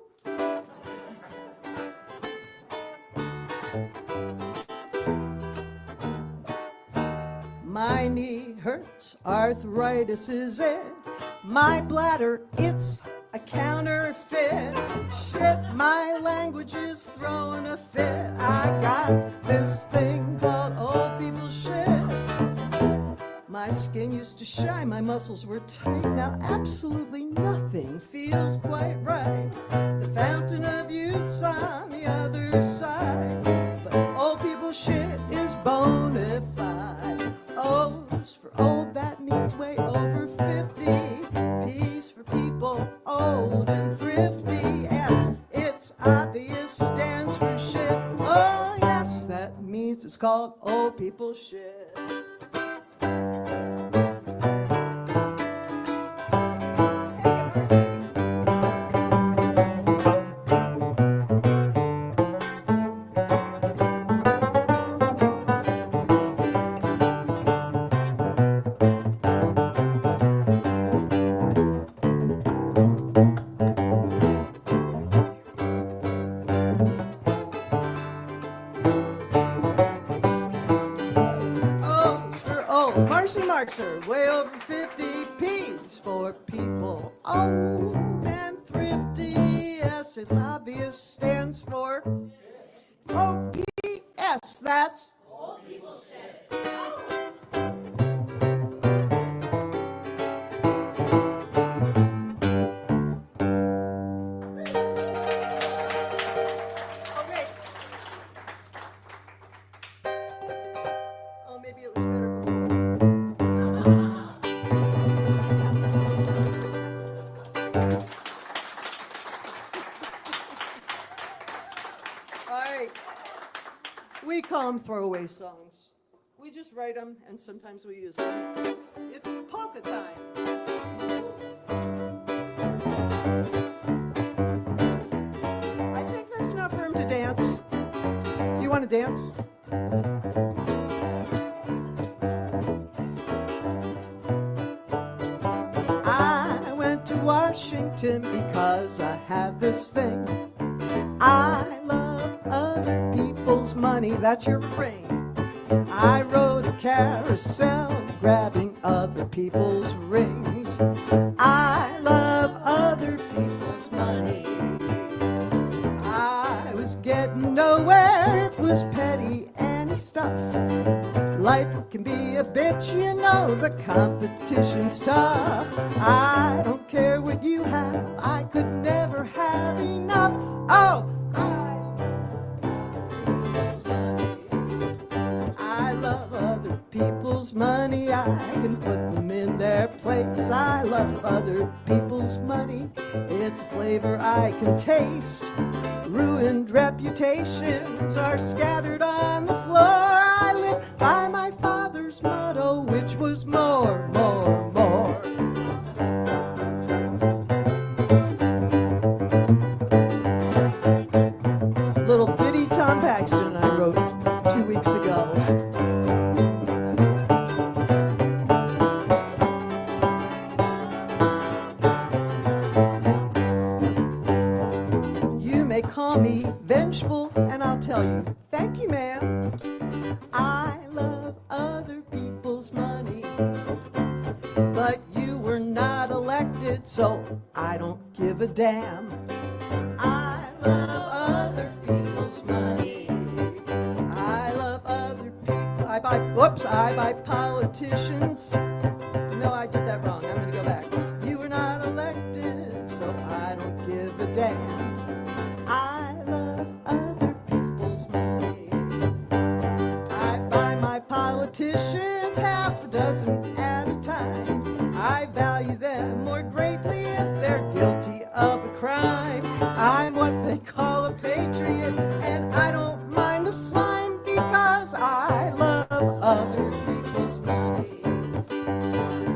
Speaker 15: My knee hurts, arthritis is it. My bladder, it's a counterfeit. Shit, my language is throwing a fit. I got this thing called old people shit. My skin used to shine, my muscles were tight. Now absolutely nothing feels quite right. The fountain of youth's on the other side, but old people shit is bona fide. O's for old, that means way over 50. P's for people old and thrifty. S, it's obvious, stands for shit. Oh yes, that means it's called old people shit. Marks are way over 50. P's for people old and thrifty. Yes, it's obvious, stands for OPS. That's old people shit. Okay. Oh, maybe it was better before. We call them throwaway songs. We just write them and sometimes we use them. It's polka time. I think there's enough room to dance. Do you want to dance? I went to Washington because I have this thing. I love other people's money, that's your refrain. I rode a carousel grabbing other people's rings. I love other people's money. I was getting nowhere, it was petty any stuff. Life can be a bitch, you know, the competition's tough. I don't care what you have, I could never have enough. Oh, I love other people's money, I can put them in their place. I love other people's money, It's a flavor I can taste. Ruined reputations are scattered on the floor. I live by my father's motto, which was more, more, more. Little ditty Tom Paxton and I wrote 2 weeks ago. You may call me vengeful, and I'll tell you, thank you, ma'am. I love other people's money, but you were not elected, so I don't give a damn. I love other people's money. I love other people. I buy politicians. No, I did that wrong. I'm going to go back. You were not elected, so I don't give a damn. I love other people's money. I buy my politicians half a dozen at a time. I value them more greatly if they're guilty of a crime. I'm what they call a patriot, and I don't mind the slime because I love other people's money.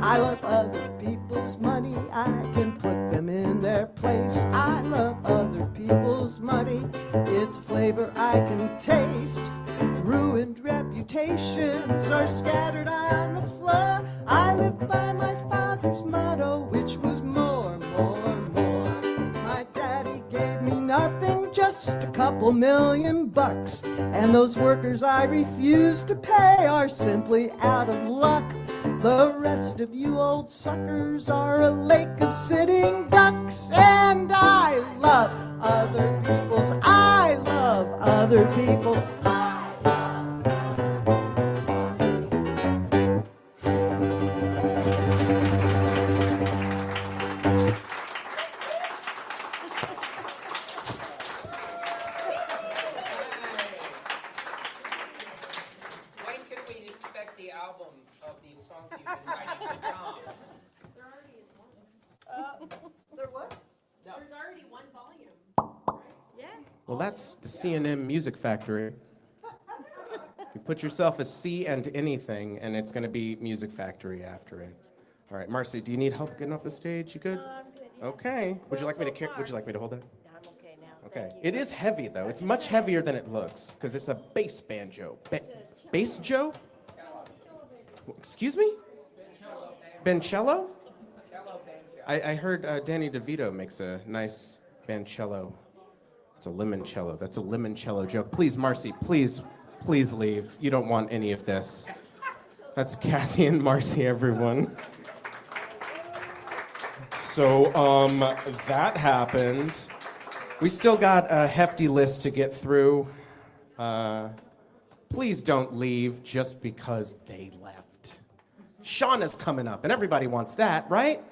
Speaker 15: I love other people's money. I can put them in their place. I love other people's money. It's a flavor I can taste. Ruined reputations are scattered on the floor. I live by my father's motto, which was more, more, more. My daddy gave me nothing, just a couple $1,000,000. And those workers I refuse to pay are simply out of luck. The rest of you old suckers are a lake of sitting ducks. And I love other people's. I love other people's.
Speaker 4: When can we expect the album of these songs you've been writing for Tom?
Speaker 5: There already is one.
Speaker 15: There what?
Speaker 4: No.
Speaker 5: There's already one volume. Yeah.
Speaker 1: Well, that's the C&M Music Factory. You put yourself a C and anything, and it's going to be Music Factory after it. All right, Marcy, do you need help getting off the stage? You good?
Speaker 14: I'm good. Yeah.
Speaker 1: Okay. Would you like me to
Speaker 14: so
Speaker 1: would you like me to hold that?
Speaker 14: I'm okay now.
Speaker 1: Okay.
Speaker 14: Thank you.
Speaker 1: It is heavy though. It's much heavier than it looks because it's a bass banjo. Bass Joe? Excuse me? Bancello? I heard Danny DeVito makes a nice bancello. It's a limoncello. That's a limoncello joke. Please, Marcy, please leave. You don't want any of this. That's Kathy and Marcy, everyone. So, that happened. We still got a hefty list to get through. Please don't leave just because they left. Shauna's coming up, and everybody wants that, right?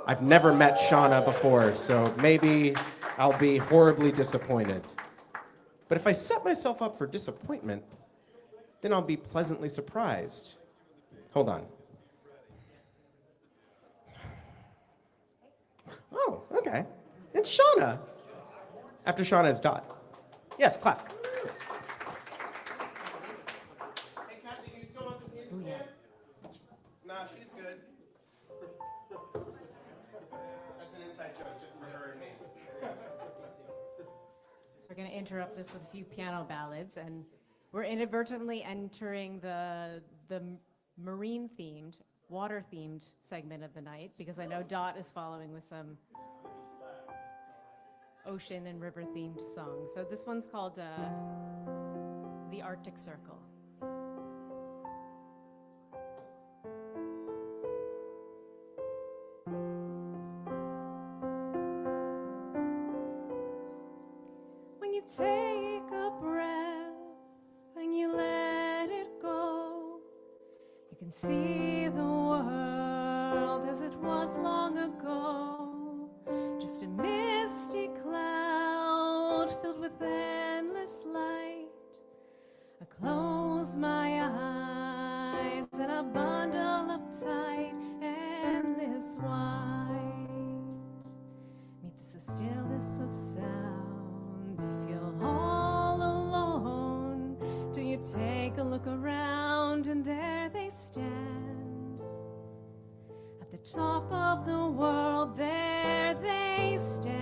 Speaker 1: I've never met Shauna before, so maybe I'll be horribly disappointed. But if I set myself up for disappointment, then I'll be pleasantly surprised. Hold on. Oh, okay. It's Shauna. After Shauna is Dot. Yes, clap. Yes. Hey, Kathy, do you still want this music stand? Nah, she's good. That's an inside joke, just for her and me.
Speaker 16: So we're going to interrupt this with a few piano ballads, and we're inadvertently entering the marine-themed, water-themed segment of the night, because I know Dot is following with some ocean and river-themed songs. So this one's called The Arctic Circle. When you take a breath and you let it go, you can see the world as it was long ago. Just a misty cloud filled with endless light. I close my eyes and I bundle up tight, endless white. stillness of sounds, you feel all alone. Do you take a look around and there they stand? At the top of the world, there they stand.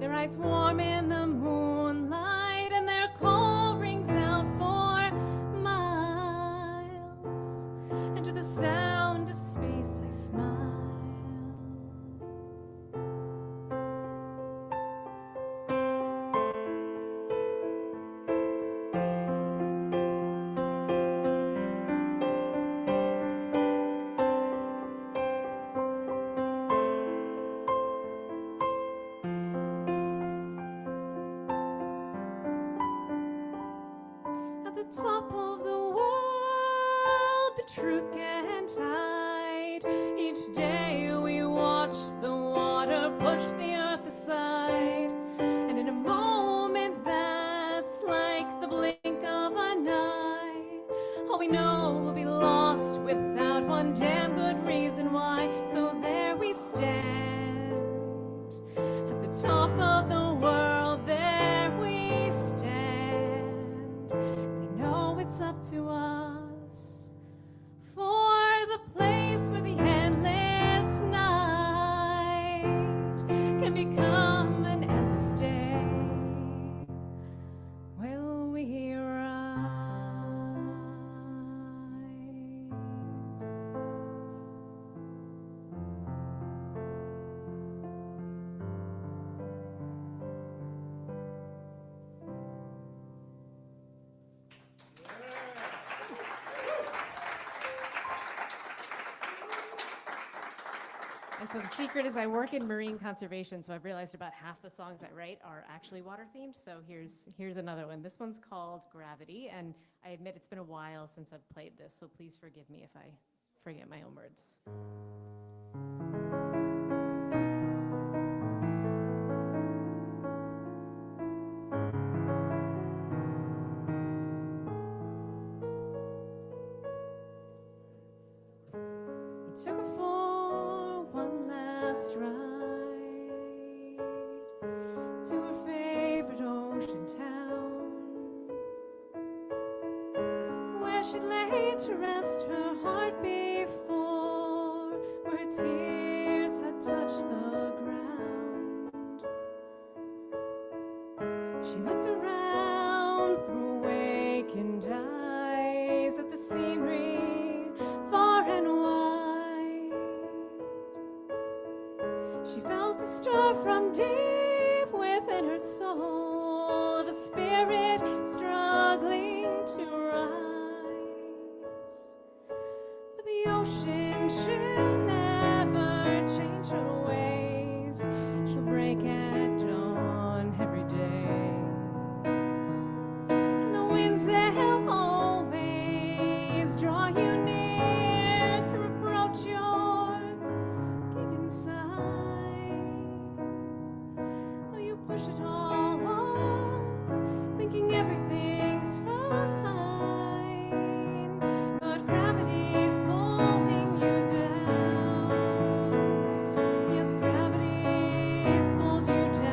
Speaker 16: Their eyes warm in the moonlight and their call rings out for miles. And to the sound of space I smile. At the top of the world, the truth can't hide. Each day we watch the water push the earth aside. And in a moment that's like the blink of an eye, all we know will be lost without one damn good reason why. So there we stand, at the top of the world, there we stand. We know it's up to us for the place where the endless night can become an endless day. Will we rise? And so the secret is I work in marine conservation, so I've realized about half the songs I write are actually water themed. So here's another one. This one's called Gravity, and I admit it's been a while since I've played this, so please forgive me if I forget my own words. He took her for one last ride to her favorite ocean town, where she'd laid to rest her heart before, where her tears had touched the ground. She looked around through awakened eyes at the scenery far and wide. She felt a stir from deep within her soul of a spirit struggling to rise. But the ocean, she'll never change her ways. She'll break at dawn every day. And the winds, they'll always draw you near to approach your given side. Oh, you push it all off, thinking everything's fine, but gravity's pulling you down. Yes, gravity's pulled you down.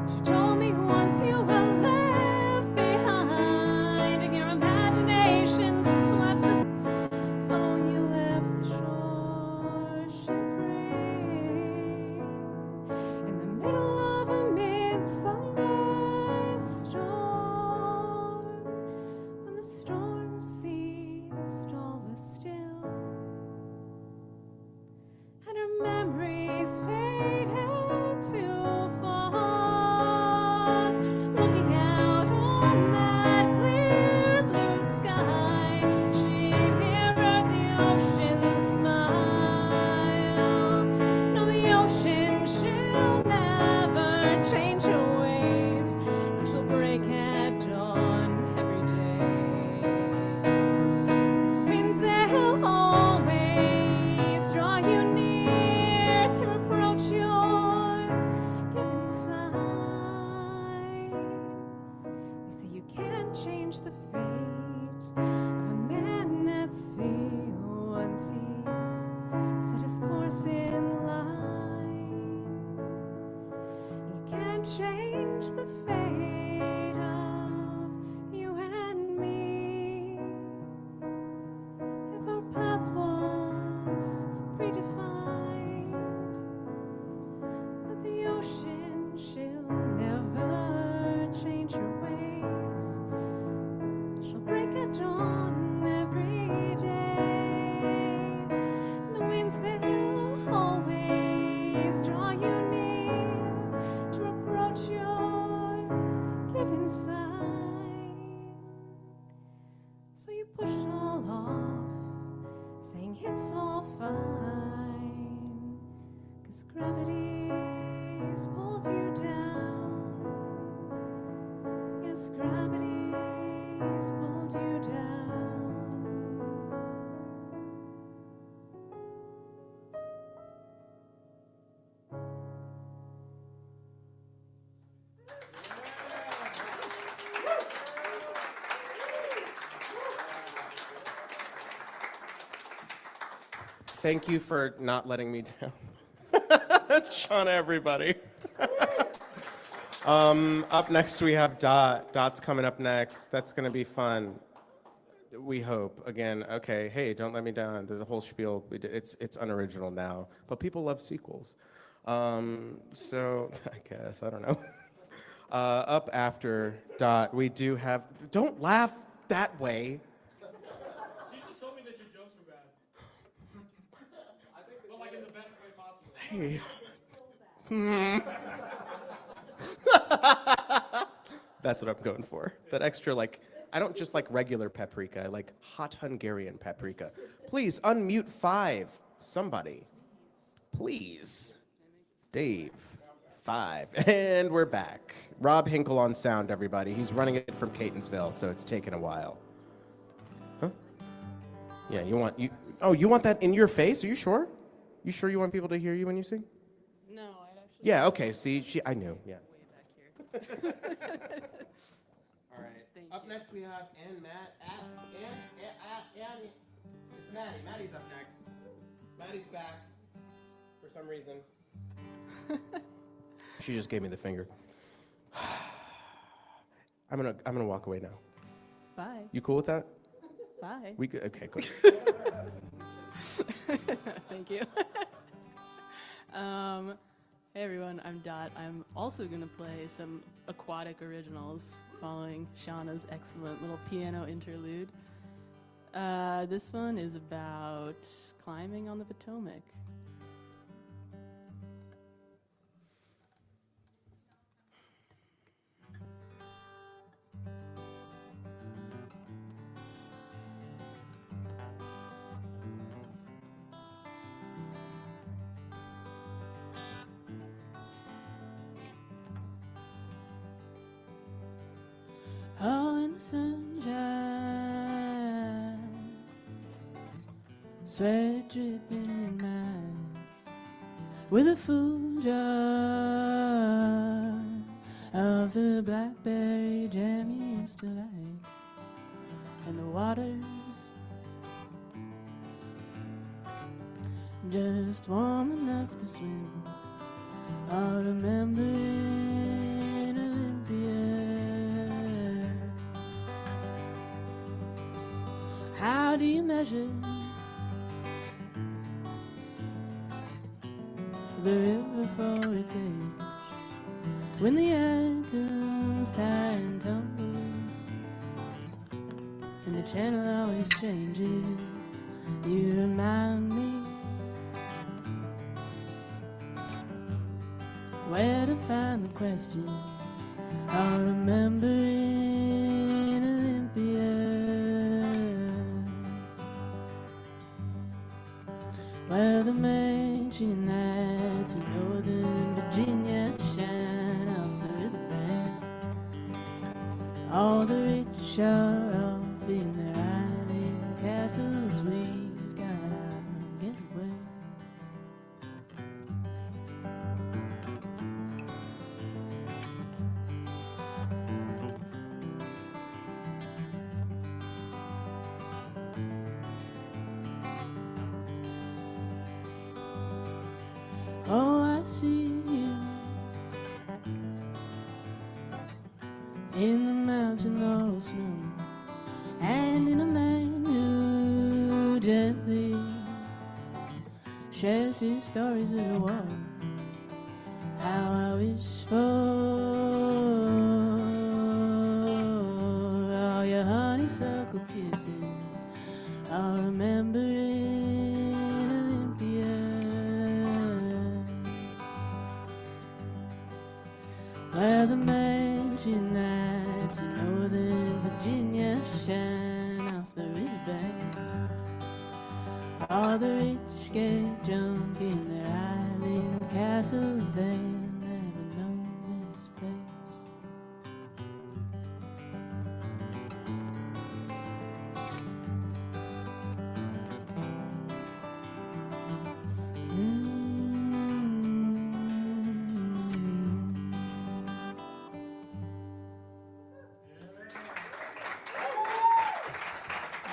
Speaker 16: She told me once you were left behind and your imagination swept the oh, and you left the shore shivering in the middle of a midsummer storm, when the storm ceased, all was still, and her memories faded to fog. Looking out on that clear blue sky, she mirrored the ocean's smile. No, the ocean, she'll never change her ways. No, she'll break at dawn every day.
Speaker 1: Thank you for not letting me down. Shauna, everybody. Up next we have Dot. Dot's coming up next. That's gonna be fun. We hope. Again, okay, hey, don't let me down. There's a whole spiel. It's unoriginal now, but people love sequels. So I guess, I don't know. Up after Dot, we do have, don't laugh that way.
Speaker 12: She just told me that your jokes were bad. But like in the best way possible.
Speaker 1: Hey. That's what I'm going for. That extra, like, I don't just like regular paprika. I like hot Hungarian paprika. Please unmute 5. Somebody. Please. Dave. 5. And we're back. Rob Hinkle on sound, everybody. He's running it from Catonsville, so it's taken a while. Huh? Yeah, you want that in your face? Are you sure? You sure you want people to hear you when you sing?
Speaker 17: No, I'd actually.
Speaker 1: Yeah, okay. See, I knew. Yeah.
Speaker 17: Way back here.
Speaker 1: All right.
Speaker 17: Thank
Speaker 1: Up
Speaker 17: you.
Speaker 1: next we have it's Maddie. Maddie's up next. Maddie's back for some reason. She just gave me the finger. I'm gonna walk away now.
Speaker 17: Bye.
Speaker 1: You cool with that?
Speaker 17: Bye.
Speaker 1: We good? Okay, cool.
Speaker 17: Thank you. Hey everyone, I'm Dot. I'm also going to play some aquatic originals following Shauna's excellent little piano interlude. This one is about climbing on the Potomac. Oh, in the sunshine, sweat dripping in my eyes, with a full jar of the blackberry jam you used to like, and the water's just warm enough to swim. I'll remember in Olympia. How do you measure the river for its age when the atoms tie and tumble and the channel always changes? You remind me where to find the questions. I'll remember in Olympia, where the mansion nights in Northern Virginia shine off the riverbank. All the rich are off in their island castles. We've got our getaway. Oh, I see you in the mountain or snow, and in a man who gently shares his stories of the war. How I wish for all your honeysuckle kisses. I'll remember in Olympia, where the mansion nights in Northern Virginia shine off the riverbank. All the rich get drunk in their island castles. They'll never know this place.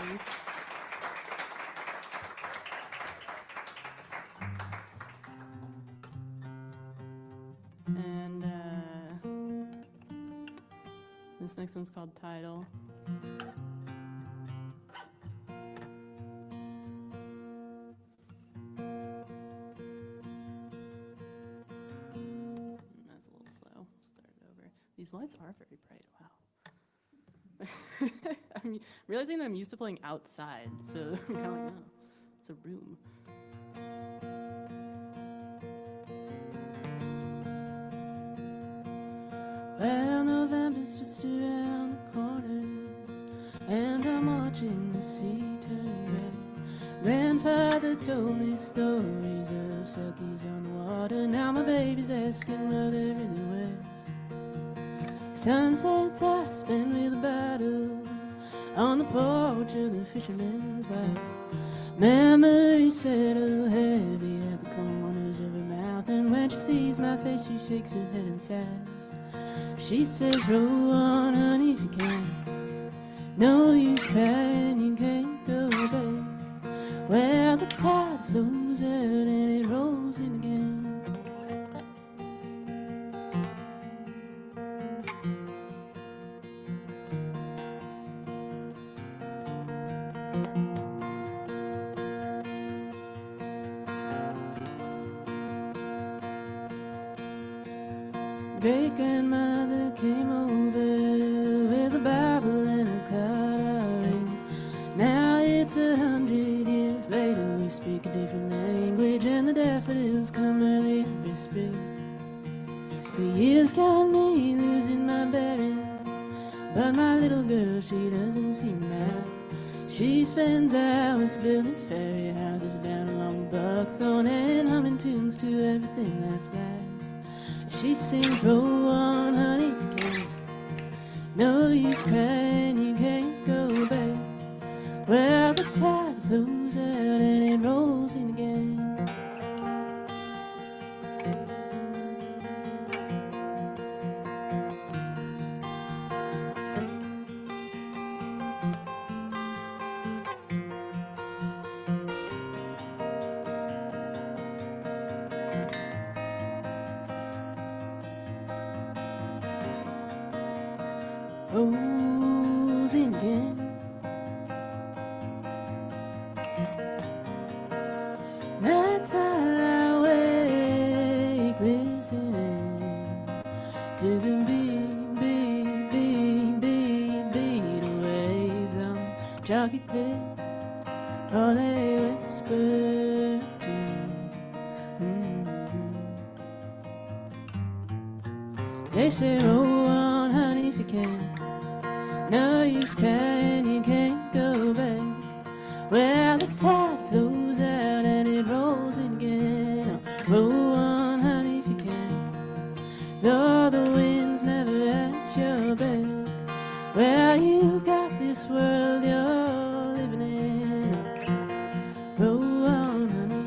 Speaker 17: Thanks. This next one's called Tidal. That's a little slow. Start it over. These lights are very bright. Wow. I'm realizing that I'm used to playing outside, so I'm kind of like, oh, it's a room. Well, November's just around the corner, and I'm watching the sea turn red. Grandfather told me stories of suckies on the water. Now my baby's asking where they really was. Sunsets I spend with a bottle on the porch of the fisherman's wife. Memories settle heavy at the corners of her mouth, and when she sees my face, she shakes her head and sighs. She says, roll on, honey, if you can. No use crying, you can't go back. Well, the tide flows out and it rolls in again. Great-grandmother came over with a Bible and a cutout ring. Now it's 100 years later, we speak a different language, and the daffodils come early every spring. The years got me losing my bearings, but my little girl, she doesn't seem right. She spends hours building fairy houses down along Buckthorn and humming tunes to everything that flies. She sings, roll on, honey, if you can. No use crying, you can't go back. Well, the tide flows out and it rolls in again. Rolls in again. Nights I lie awake listening to the beat, beat, beat, beat, beat of waves on chalky cliffs. Oh, they whisper to They say, roll on, honey, if you can. No use crying, you can't go back. Well, the tide flows out and it rolls in again. Oh, roll on, honey, if you can. Though the wind's never at your back. Well, you got this world you're living in. Oh, roll on, honey.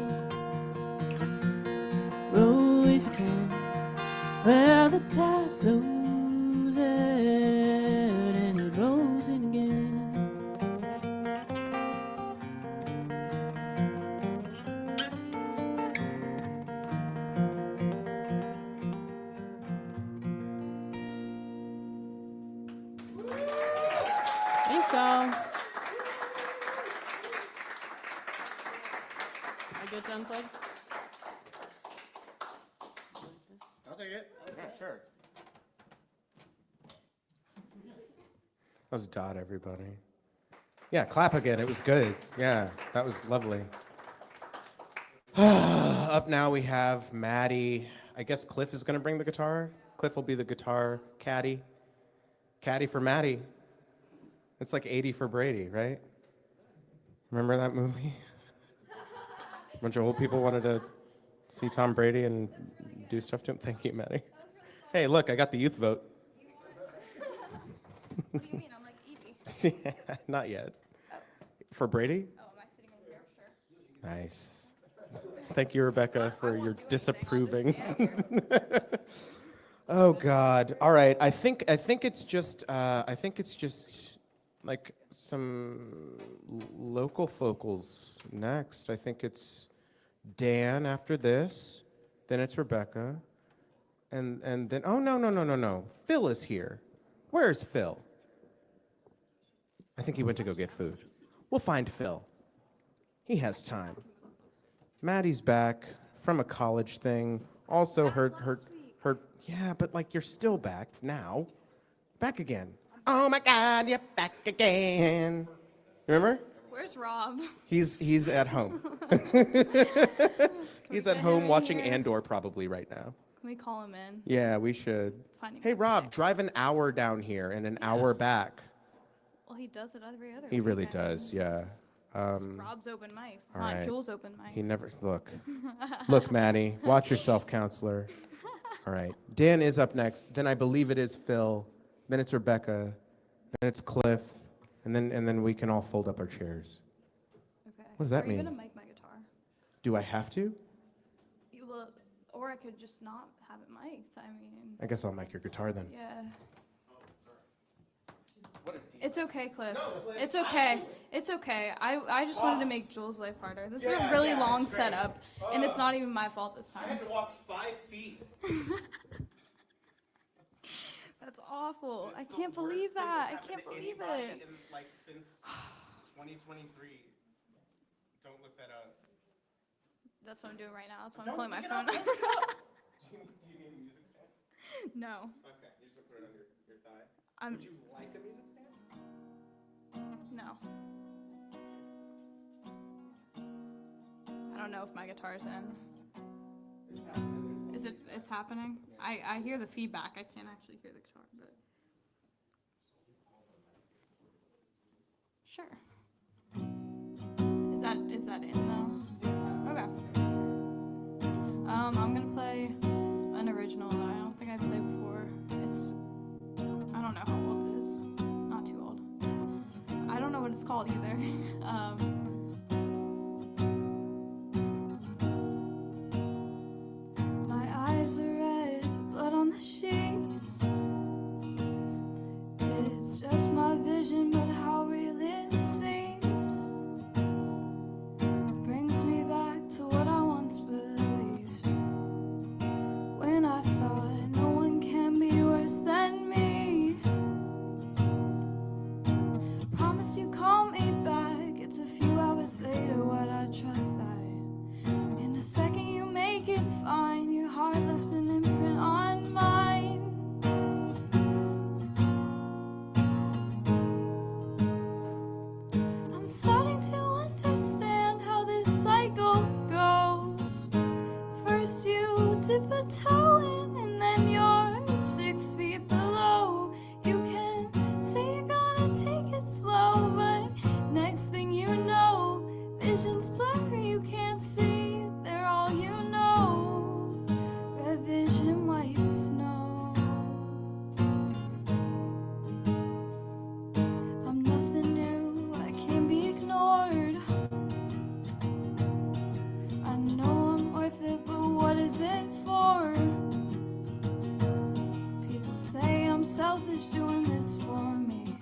Speaker 17: Roll if you can. Well, the tide flows out and it rolls in again. Thanks, all. I get to unplug?
Speaker 1: I'll take it. Yeah, sure. That was Dot, everybody. Yeah, clap again. It was good. Yeah, that was lovely. Up now we have Maddie. I guess Cliff is going to bring the guitar. Cliff will be the guitar caddy. Caddy for Maddie. It's like 80 for Brady, right? Remember that movie? A bunch of old people wanted to see Tom Brady and do stuff to him. Thank you, Maddie. Hey, look, I got the youth vote.
Speaker 11: What do you mean? I'm like 80.
Speaker 1: Not yet. For Brady?
Speaker 11: Oh, am I sitting over here? Sure.
Speaker 1: Nice. Thank you, Rebecca, for your disapproving. Oh God! All right, I think it's just like some local vocals next. I think it's Dan after this, then it's Rebecca, and then oh no. Phil is here. Where's Phil? I think he went to go get food. We'll find Phil. He has time. Maddie's back from a college thing. Also, her. Yeah, but like you're still back now. Back again. Oh my God, you're back again. Remember?
Speaker 18: Where's Rob?
Speaker 1: He's at home. He's at home watching Andor probably right now.
Speaker 18: Can we call him in?
Speaker 1: Yeah, we should.
Speaker 18: Finding
Speaker 1: Hey
Speaker 18: out
Speaker 1: Rob,
Speaker 18: today.
Speaker 1: drive an hour down here and an hour back.
Speaker 18: Well, he does it every other
Speaker 1: He really
Speaker 18: weekend.
Speaker 1: does, yeah.
Speaker 18: Rob's open mics,
Speaker 1: all
Speaker 18: not
Speaker 1: right.
Speaker 18: Jules' open mics.
Speaker 1: He never look. Look, Maddie, watch yourself, counselor. All right. Dan is up next. Then I believe it is Phil. Then it's Rebecca. Then it's Cliff. And then we can all fold up our chairs.
Speaker 18: Okay.
Speaker 1: What does that
Speaker 18: Are you
Speaker 1: mean?
Speaker 18: gonna mic my guitar?
Speaker 1: Do I have to?
Speaker 18: You will, or I could just not have it mic'd. I mean.
Speaker 1: I guess I'll mic your guitar then.
Speaker 18: Yeah. It's okay, Cliff. It's okay. It's okay. I just wanted to make Jules' life harder. This is a really long setup, and it's not even my fault this time.
Speaker 1: to walk 5 feet.
Speaker 18: That's awful. I can't believe that. I can't believe it.
Speaker 1: Since 2023. Don't look that up.
Speaker 18: That's what I'm doing right now. That's why I'm pulling my phone.
Speaker 1: Do you need a music stand?
Speaker 18: No.
Speaker 1: Okay, you're just gonna put it on your thigh.
Speaker 18: I'm.
Speaker 1: Would you like a music stand?
Speaker 18: No. I don't know if my guitar's in. Is it? It's happening. I hear the feedback. I can't actually hear the guitar, but. Sure. Is that in though? Okay. I'm gonna play an original that I don't think I've played before. It's. I don't know how old it is. Not too old. I don't know what it's called either. My eyes are red, blood on the sheets. It's just my vision, but how real it seems. Brings me back to what I once believed. When I thought no one can be worse than me. Promise you call me back. It's a few hours later, what I trust that. In a second you make it fine. Your heart left an imprint on mine. I'm starting to understand how this cycle goes. First you dip a toe in, and then you're 6 feet below. You can say you're gonna take it slow, but next thing you know, vision's blurry, you can't see, they're all you know. Red vision, white snow. I'm nothing new, I can't be ignored. I know I'm worth it, but what is it for? People say I'm selfish doing this for me.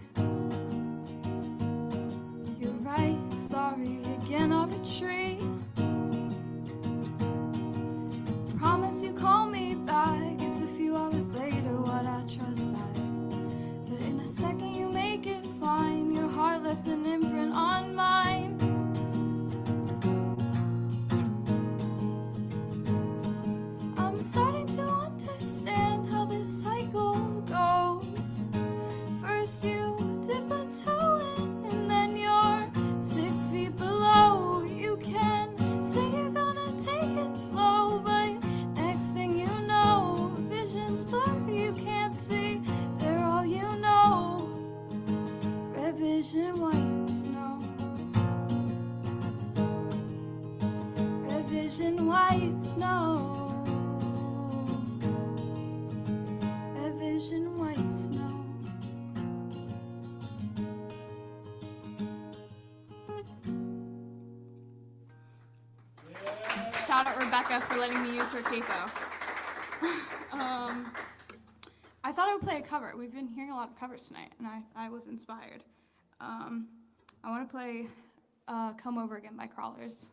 Speaker 18: You're right, sorry, again I retreat. Promise you call me back. It's a few hours later, what I trust that. But in a second you make it fine. Your heart left an imprint on mine. I'm starting to understand how this cycle goes. First you dip a toe in, and then you're 6 feet below. You can say you're gonna take it slow, but next thing you know, vision's blurry, you can't see, they're all you know. Red vision, white snow. Red vision, white snow. Red vision, white snow. Shout out Rebecca for letting me use her capo. I thought I would play a cover. We've been hearing a lot of covers tonight, and I was inspired. I want to play Come Over Again by Crawlers.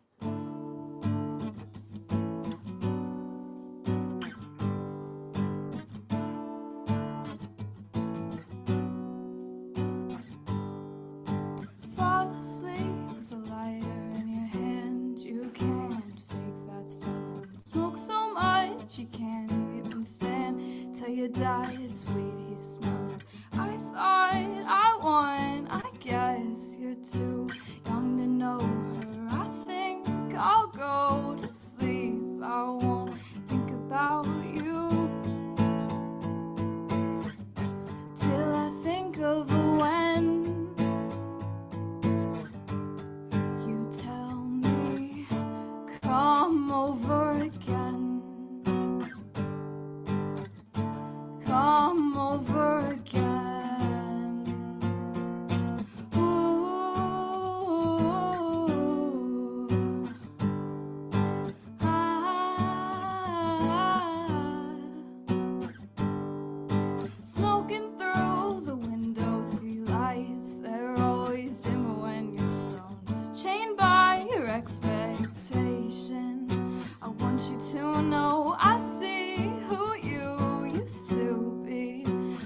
Speaker 18: expectation. I want you to know I see who you used to be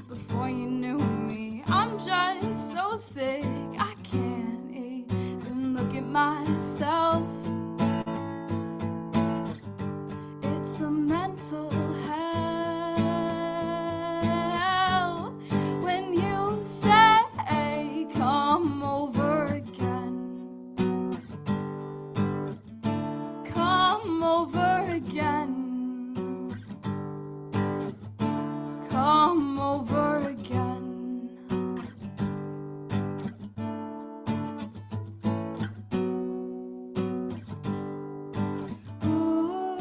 Speaker 18: before you knew me. I'm just so sick, I can't even look at myself. It's a mental hell when you say come over again. Come over again. Come over again. Ooh.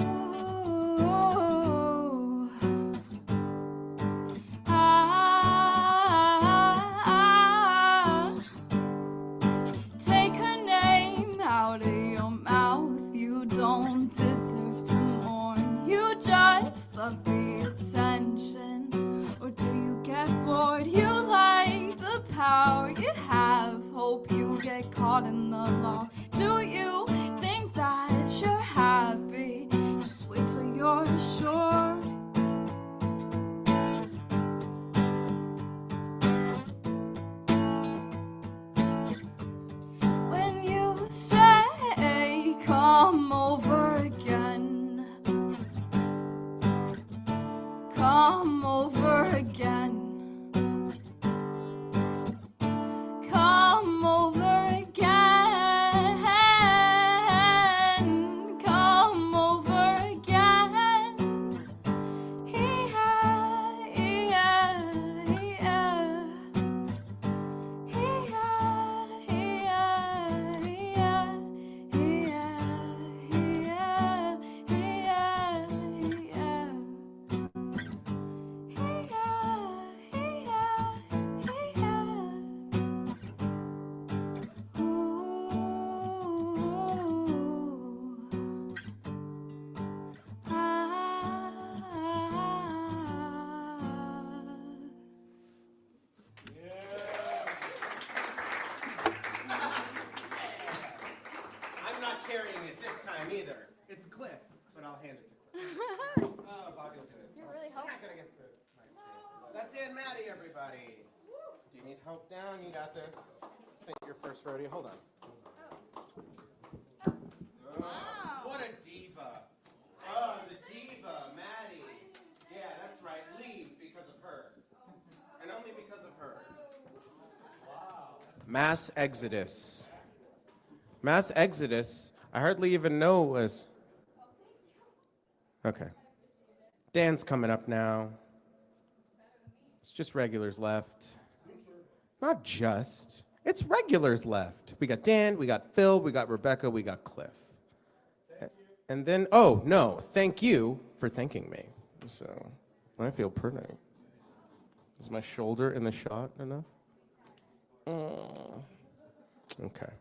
Speaker 18: Take her name out of your mouth. You don't deserve to mourn. You just love the attention. Or do you get bored? You like the power you have. Hope you get caught in the law. Do you think that you're happy? Just wait till you're sure. When you say come over again, come over again, come over again, come over again. Yeah, yeah, yeah.
Speaker 1: I'm not carrying it this time either. It's Cliff, but I'll hand it to Cliff. Oh, Bobby will do it.
Speaker 11: You're really
Speaker 1: Smack it against the nightstand. That's Aunt Maddie, everybody. Do you need help down? You got this. This ain't your first rodeo. Hold on. What a diva. Oh, the diva, Maddie. Yeah, that's right. Leave because of her. And only because of her. Mass exodus. Mass exodus, I hardly even know was. Okay. Dan's coming up now. It's just regulars left. Not just. It's regulars left. We got Dan, we got Phil, we got Rebecca, we got Cliff. And then, oh, no, thank you for thanking me. So, I feel pretty. Is my shoulder in the shot enough? Okay.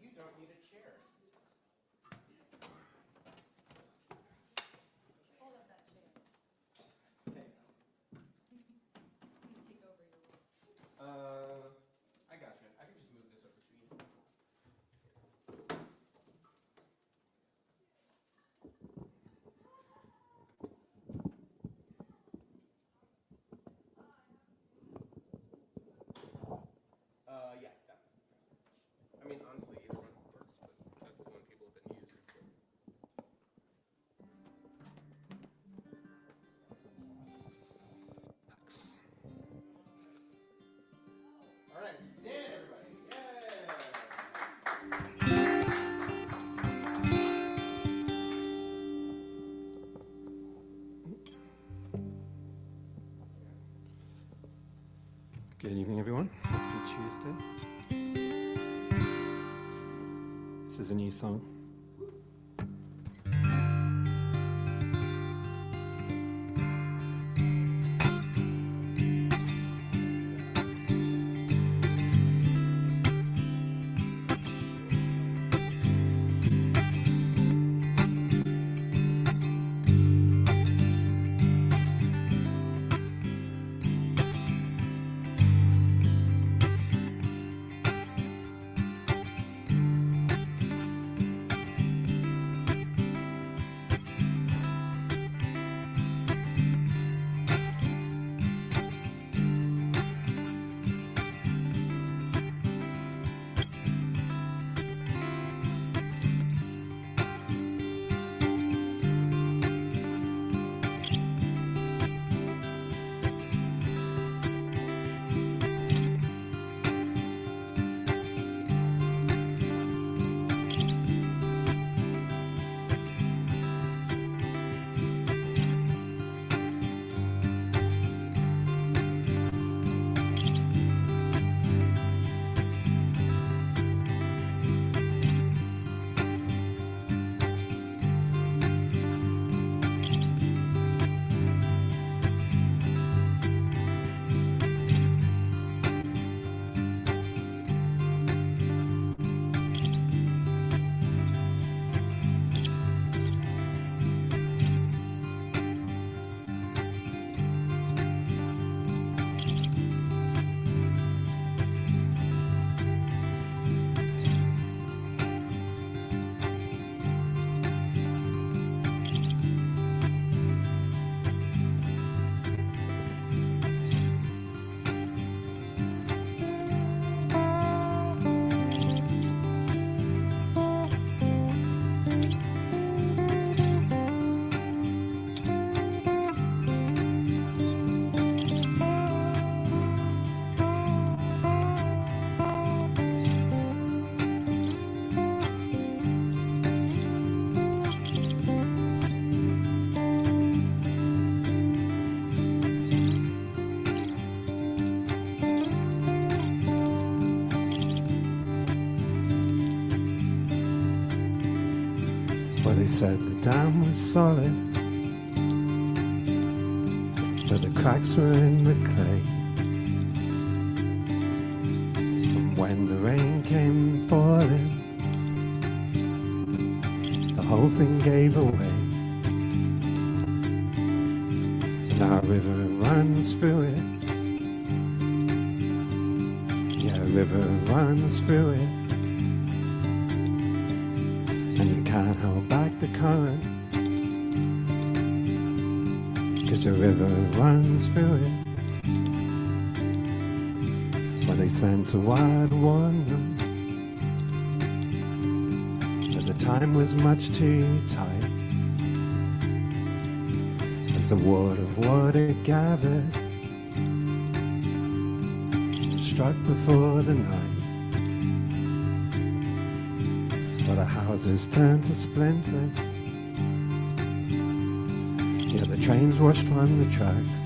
Speaker 1: You don't need a chair.
Speaker 18: Hold up that chair.
Speaker 1: Okay.
Speaker 18: Take over your role.
Speaker 1: I got you. I can just move this over to you. Yeah, that. I mean, honestly, either one works, but that's the one people have been using. So. All right, it's Dan, everybody.
Speaker 19: Good evening, everyone. Happy Tuesday. This is a new song. Well, they said the dam was solid, but the cracks were in the clay. And when the rain came falling, the whole thing gave away. And our river runs through it. Yeah, a river runs through it. And you can't hold back the current, 'cause a river runs through it. Well, they sent a wire to warn them, but the time was much too tight, as the word of water gathered and struck before the night. Well, the houses turned to splinters. Yeah, the trains washed from the tracks.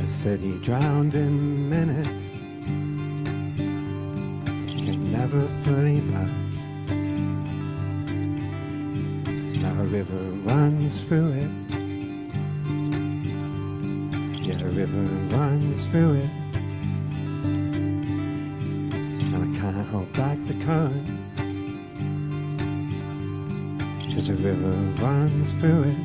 Speaker 19: A city drowned in minutes, came never fully back. Now a river runs through it. Yeah, a river runs through it. Can't hold back the current, 'cause a river runs through it.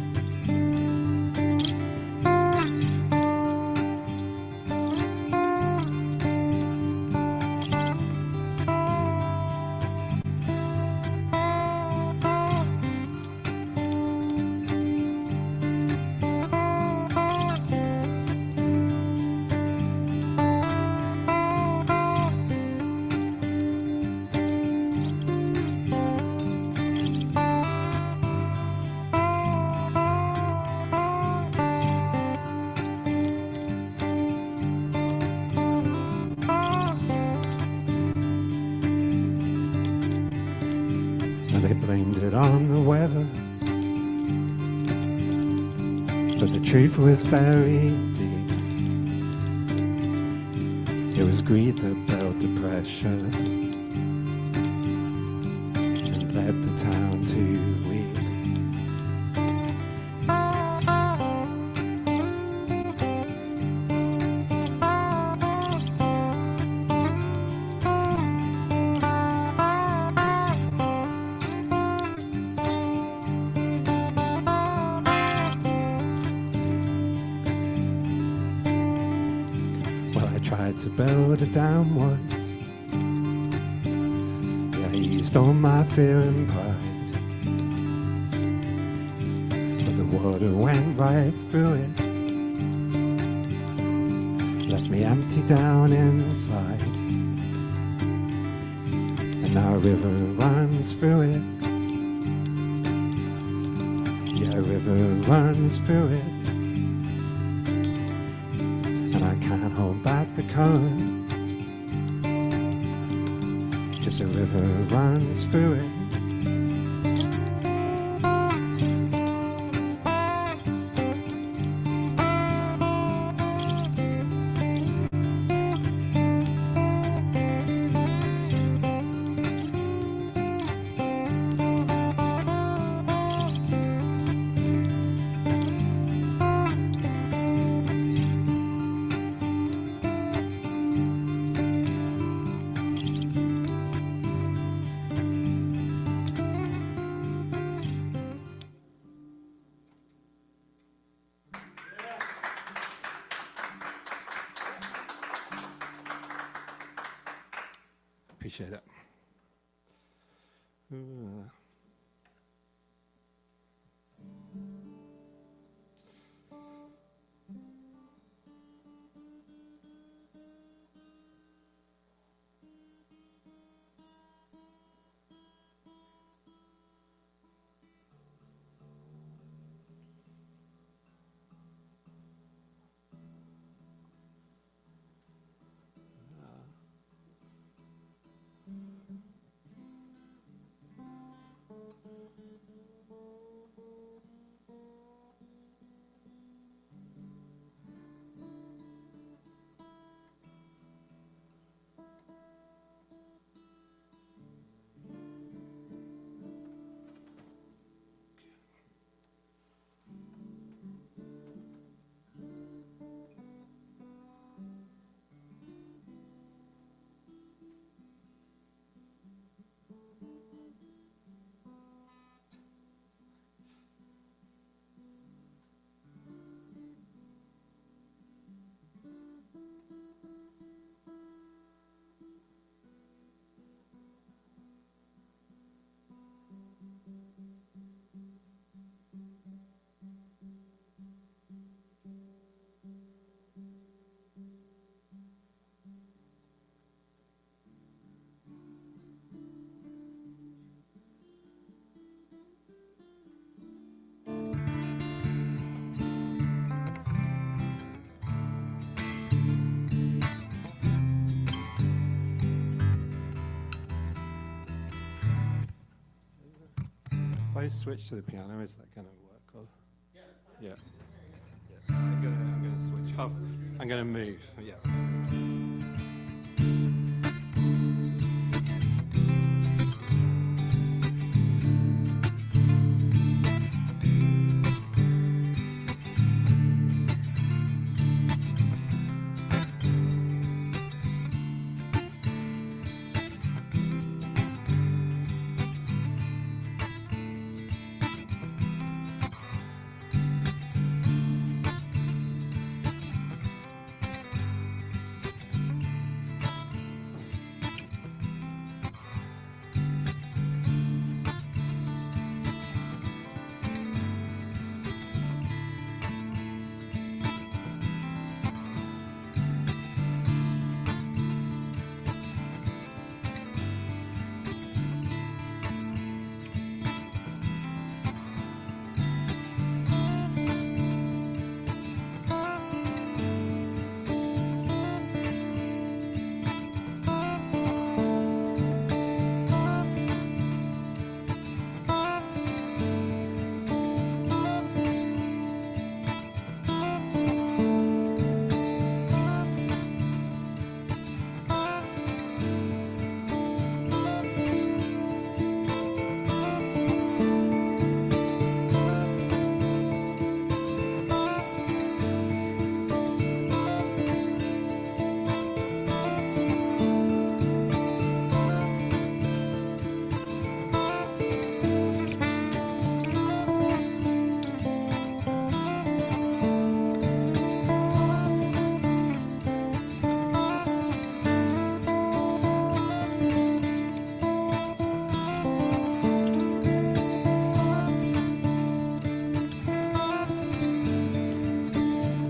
Speaker 19: They blamed it on the weather, but the truth was buried deep. It was greed that built the pressure and led the town to weep. Tried to build a dam once. Yeah, I used all my fear and pride, but the water went right through it, left me empty down inside. And now a river runs through it. Yeah, a river runs through it. Can't hold back the current, 'cause a river runs through it. Appreciate it. if I switch to the piano, is that going to work? Or? Yeah. I'm gonna switch off. I'm gonna move. Yeah.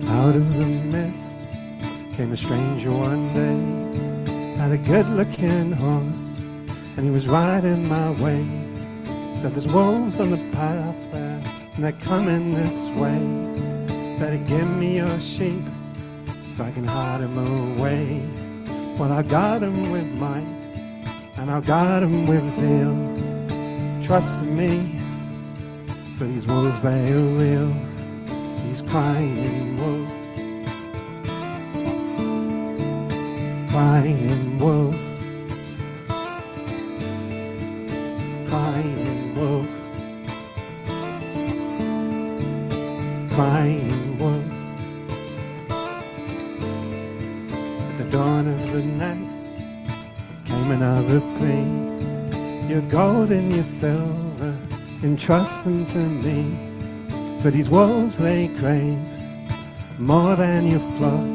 Speaker 19: Out of the mist came a stranger one day, had a good-looking horse, and he was riding my way. Said there's wolves on the path there, and they're coming this way. Better give me your sheep, so I can hide 'em away. Well, I got 'em with might, and I got 'em with zeal. Trust in me, for these wolves, they are real. He's crying wolf, crying wolf, crying wolf, crying wolf. At the dawn of the next came another plea. Your gold and your silver, entrust them to me. For these wolves they crave more than your flock,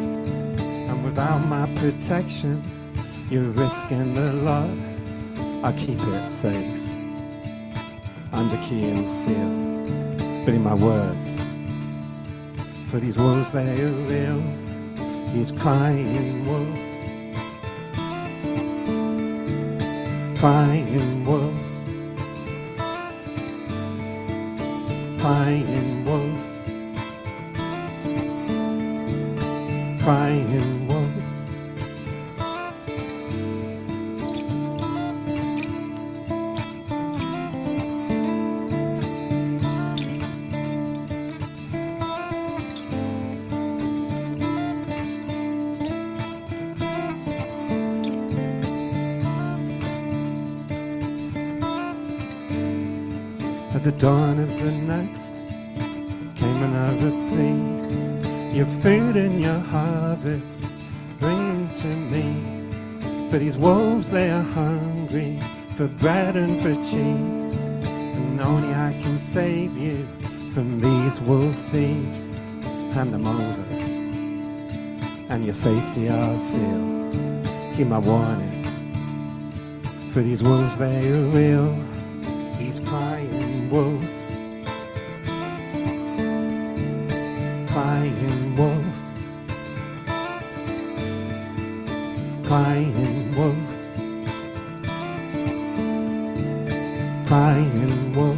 Speaker 19: and without my protection you're risking a lot. I'll keep it safe under key and seal, but in my words, for these wolves they are real. He's crying wolf, crying wolf, crying wolf, crying wolf. At the dawn of the next came another plea. Your food and your harvest, bring them to me. For these wolves, they are hungry for bread and for cheese, and only I can save you from these wolf thieves. Hand them over, and your safety I'll seal. Heed my warning, for these wolves, they are real. He's crying wolf, crying wolf, crying wolf, crying wolf.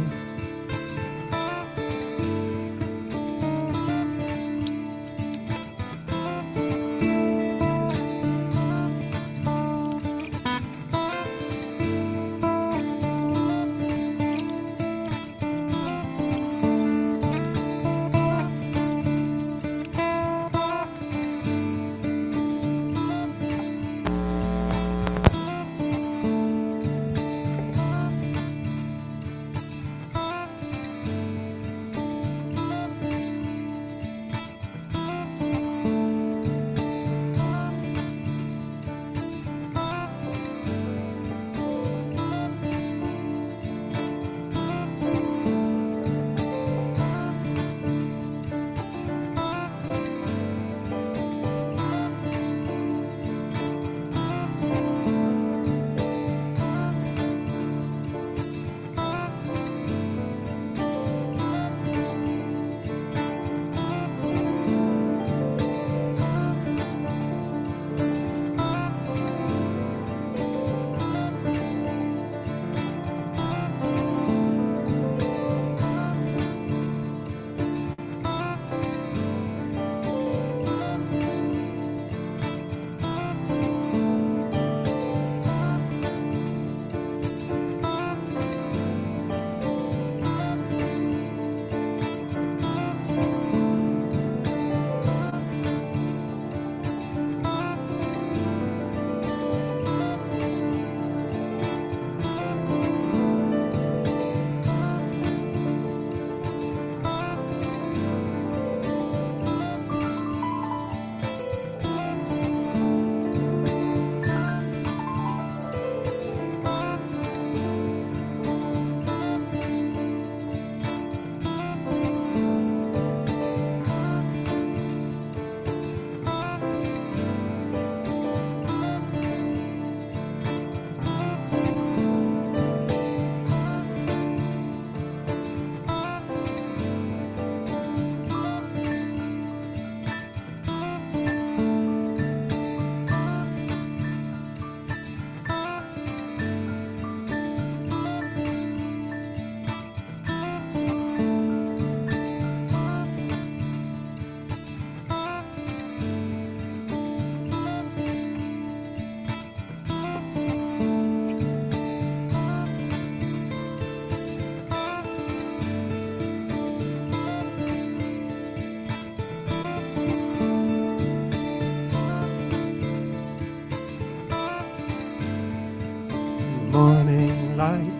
Speaker 19: morning light,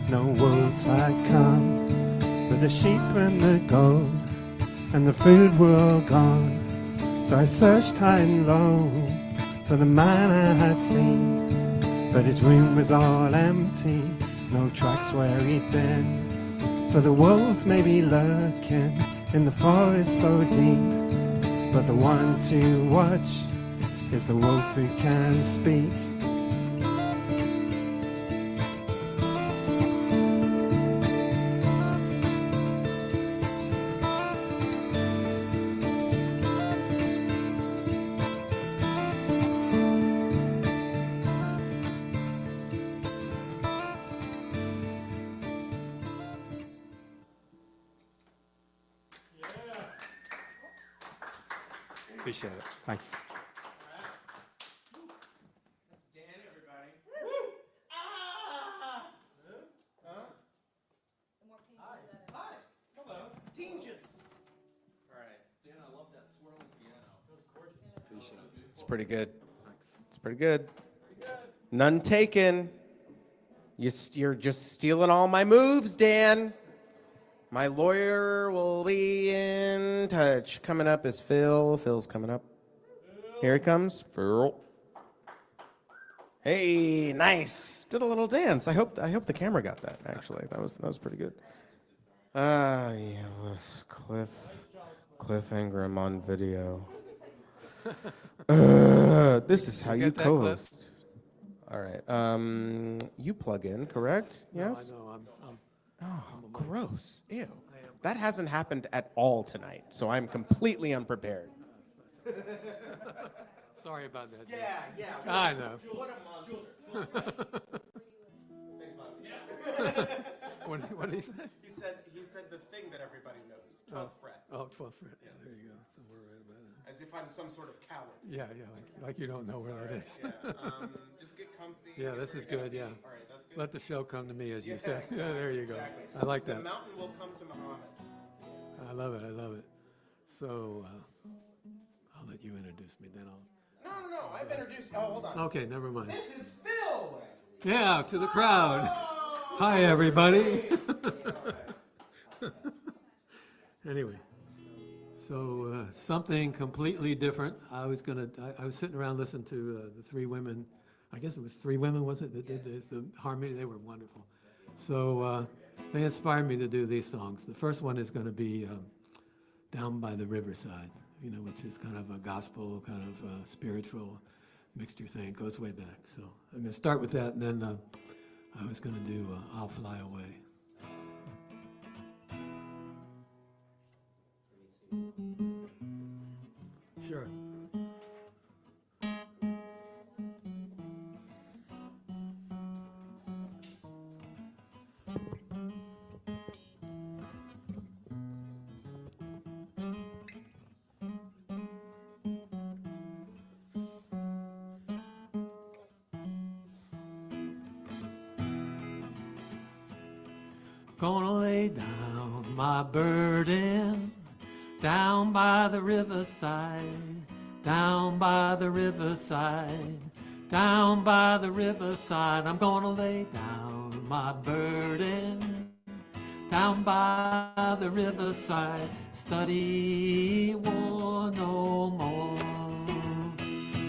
Speaker 19: no wolves had come, but the sheep and the goat and the food were all gone. So I searched high and low for the man I had seen, but his room was all empty, no tracks where he'd been. For the wolves may be lurking in the forest so deep, but the one to watch is the wolf who can speak.
Speaker 2: Appreciate it. Thanks.
Speaker 1: That's Dan, everybody. Hi. Hello. Tingus. All right.
Speaker 3: Dan, I love that swirling piano. That's gorgeous.
Speaker 2: Appreciate it.
Speaker 1: It's pretty good. It's pretty good. None taken. You're just stealing all my moves, Dan. My lawyer will be in touch. Coming up is Phil. Phil's coming up. Here he comes. Phil. Hey, nice. Did a little dance. I hope the camera got that. Actually, that was pretty good. Yeah, with Cliff Ingram on video. This is how you
Speaker 3: get that,
Speaker 1: co-host. All right. You plug in, correct? Yes.
Speaker 3: No, I know.
Speaker 1: Oh, gross. Ew. That hasn't happened at all tonight, so I'm completely unprepared.
Speaker 3: Sorry about that.
Speaker 1: Yeah.
Speaker 3: I know. What did he say?
Speaker 1: He said the thing that everybody knows, 12th fret.
Speaker 3: Oh, 12th fret. Yes. There you go. Somewhere right about it.
Speaker 1: As if I'm some sort of coward.
Speaker 3: Yeah, like you don't know where that is.
Speaker 1: Just get comfy.
Speaker 3: Yeah, this is good, yeah.
Speaker 1: All right, that's good.
Speaker 3: Let the show come to me, as you said.
Speaker 1: Exactly,
Speaker 3: Yeah, there you go.
Speaker 1: exactly.
Speaker 3: I like
Speaker 1: The
Speaker 3: that.
Speaker 1: mountain will come to Muhammad.
Speaker 3: I love it. So, I'll let you introduce me, then I'll...
Speaker 1: No. I've introduced. Oh, hold on.
Speaker 3: Okay, never mind.
Speaker 1: This is Phil.
Speaker 3: Yeah, to the crowd. Hi, everybody. Anyway, so something completely different. I was sitting around listening to the three women. I guess it was three women, was it? That did the harmony. They were wonderful. So they inspired me to do these songs. The first one is going to be Down by the Riverside, which is kind of a gospel, kind of spiritual mixture thing. It goes way back. So I'm going to start with that, and then I was going to do I'll Fly Away. Sure. Gonna lay down my burden down by the riverside, down by the riverside, down by the riverside. I'm gonna lay down my burden down by the riverside. Study war no more.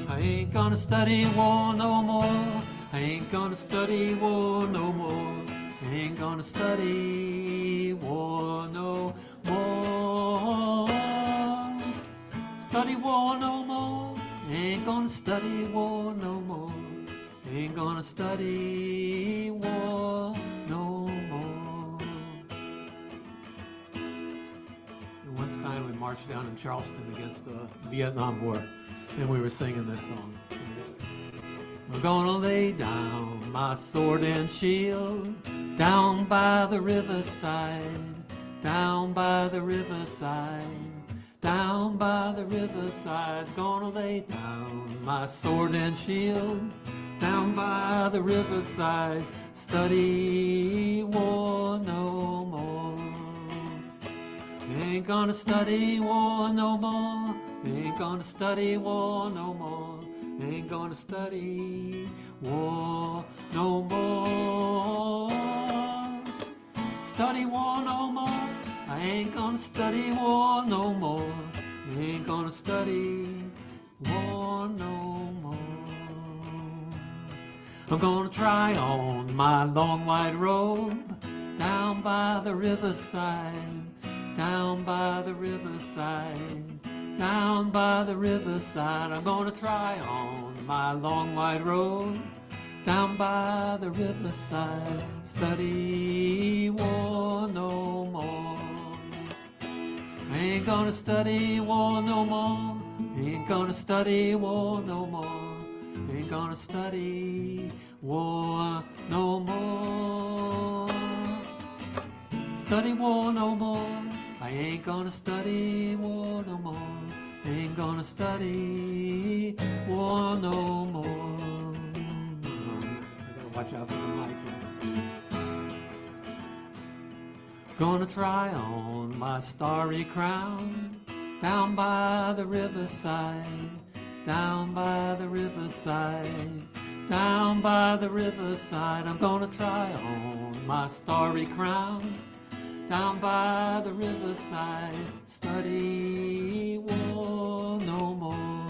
Speaker 3: I ain't gonna study war no more. I ain't gonna study war no more. I ain't gonna study war no more. Study war no more. Ain't gonna study war no more. Ain't gonna study war no more. And one time we marched down in Charleston against the Vietnam War, and we were singing this song. We're gonna lay down my sword and shield down by the riverside, down by the riverside, down by the riverside. Gonna lay down my sword and shield down by the riverside. Study war no more. Ain't gonna study war no more. Ain't gonna study war no more. Ain't gonna study war no more.
Speaker 8: study war no more. I'm gonna try on my long white robe down by the riverside, down by the riverside, down by the riverside. I'm gonna try on my long white robe down by the riverside, study war no more. I ain't gonna study war no more. Ain't gonna study war no more. Ain't gonna study war no more. Study war no more. I ain't gonna study war no more. Ain't gonna study war no more. I gotta watch out for the mic. Gonna try on my starry crown down by the riverside, down by the riverside, down by the riverside. I'm gonna try on my starry crown down by the riverside, study war no more.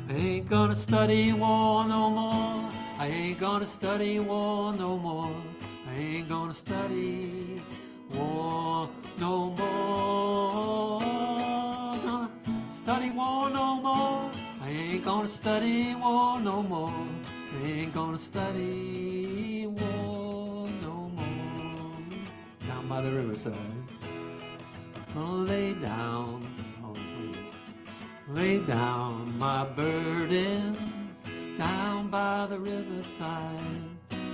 Speaker 8: I ain't gonna study war no more. I ain't gonna study war no more. I ain't gonna study war no more. Gonna study war no more. I ain't gonna study war no more. I ain't gonna study war no more. Down by the riverside, gonna lay down, lay down my burden down by the riverside,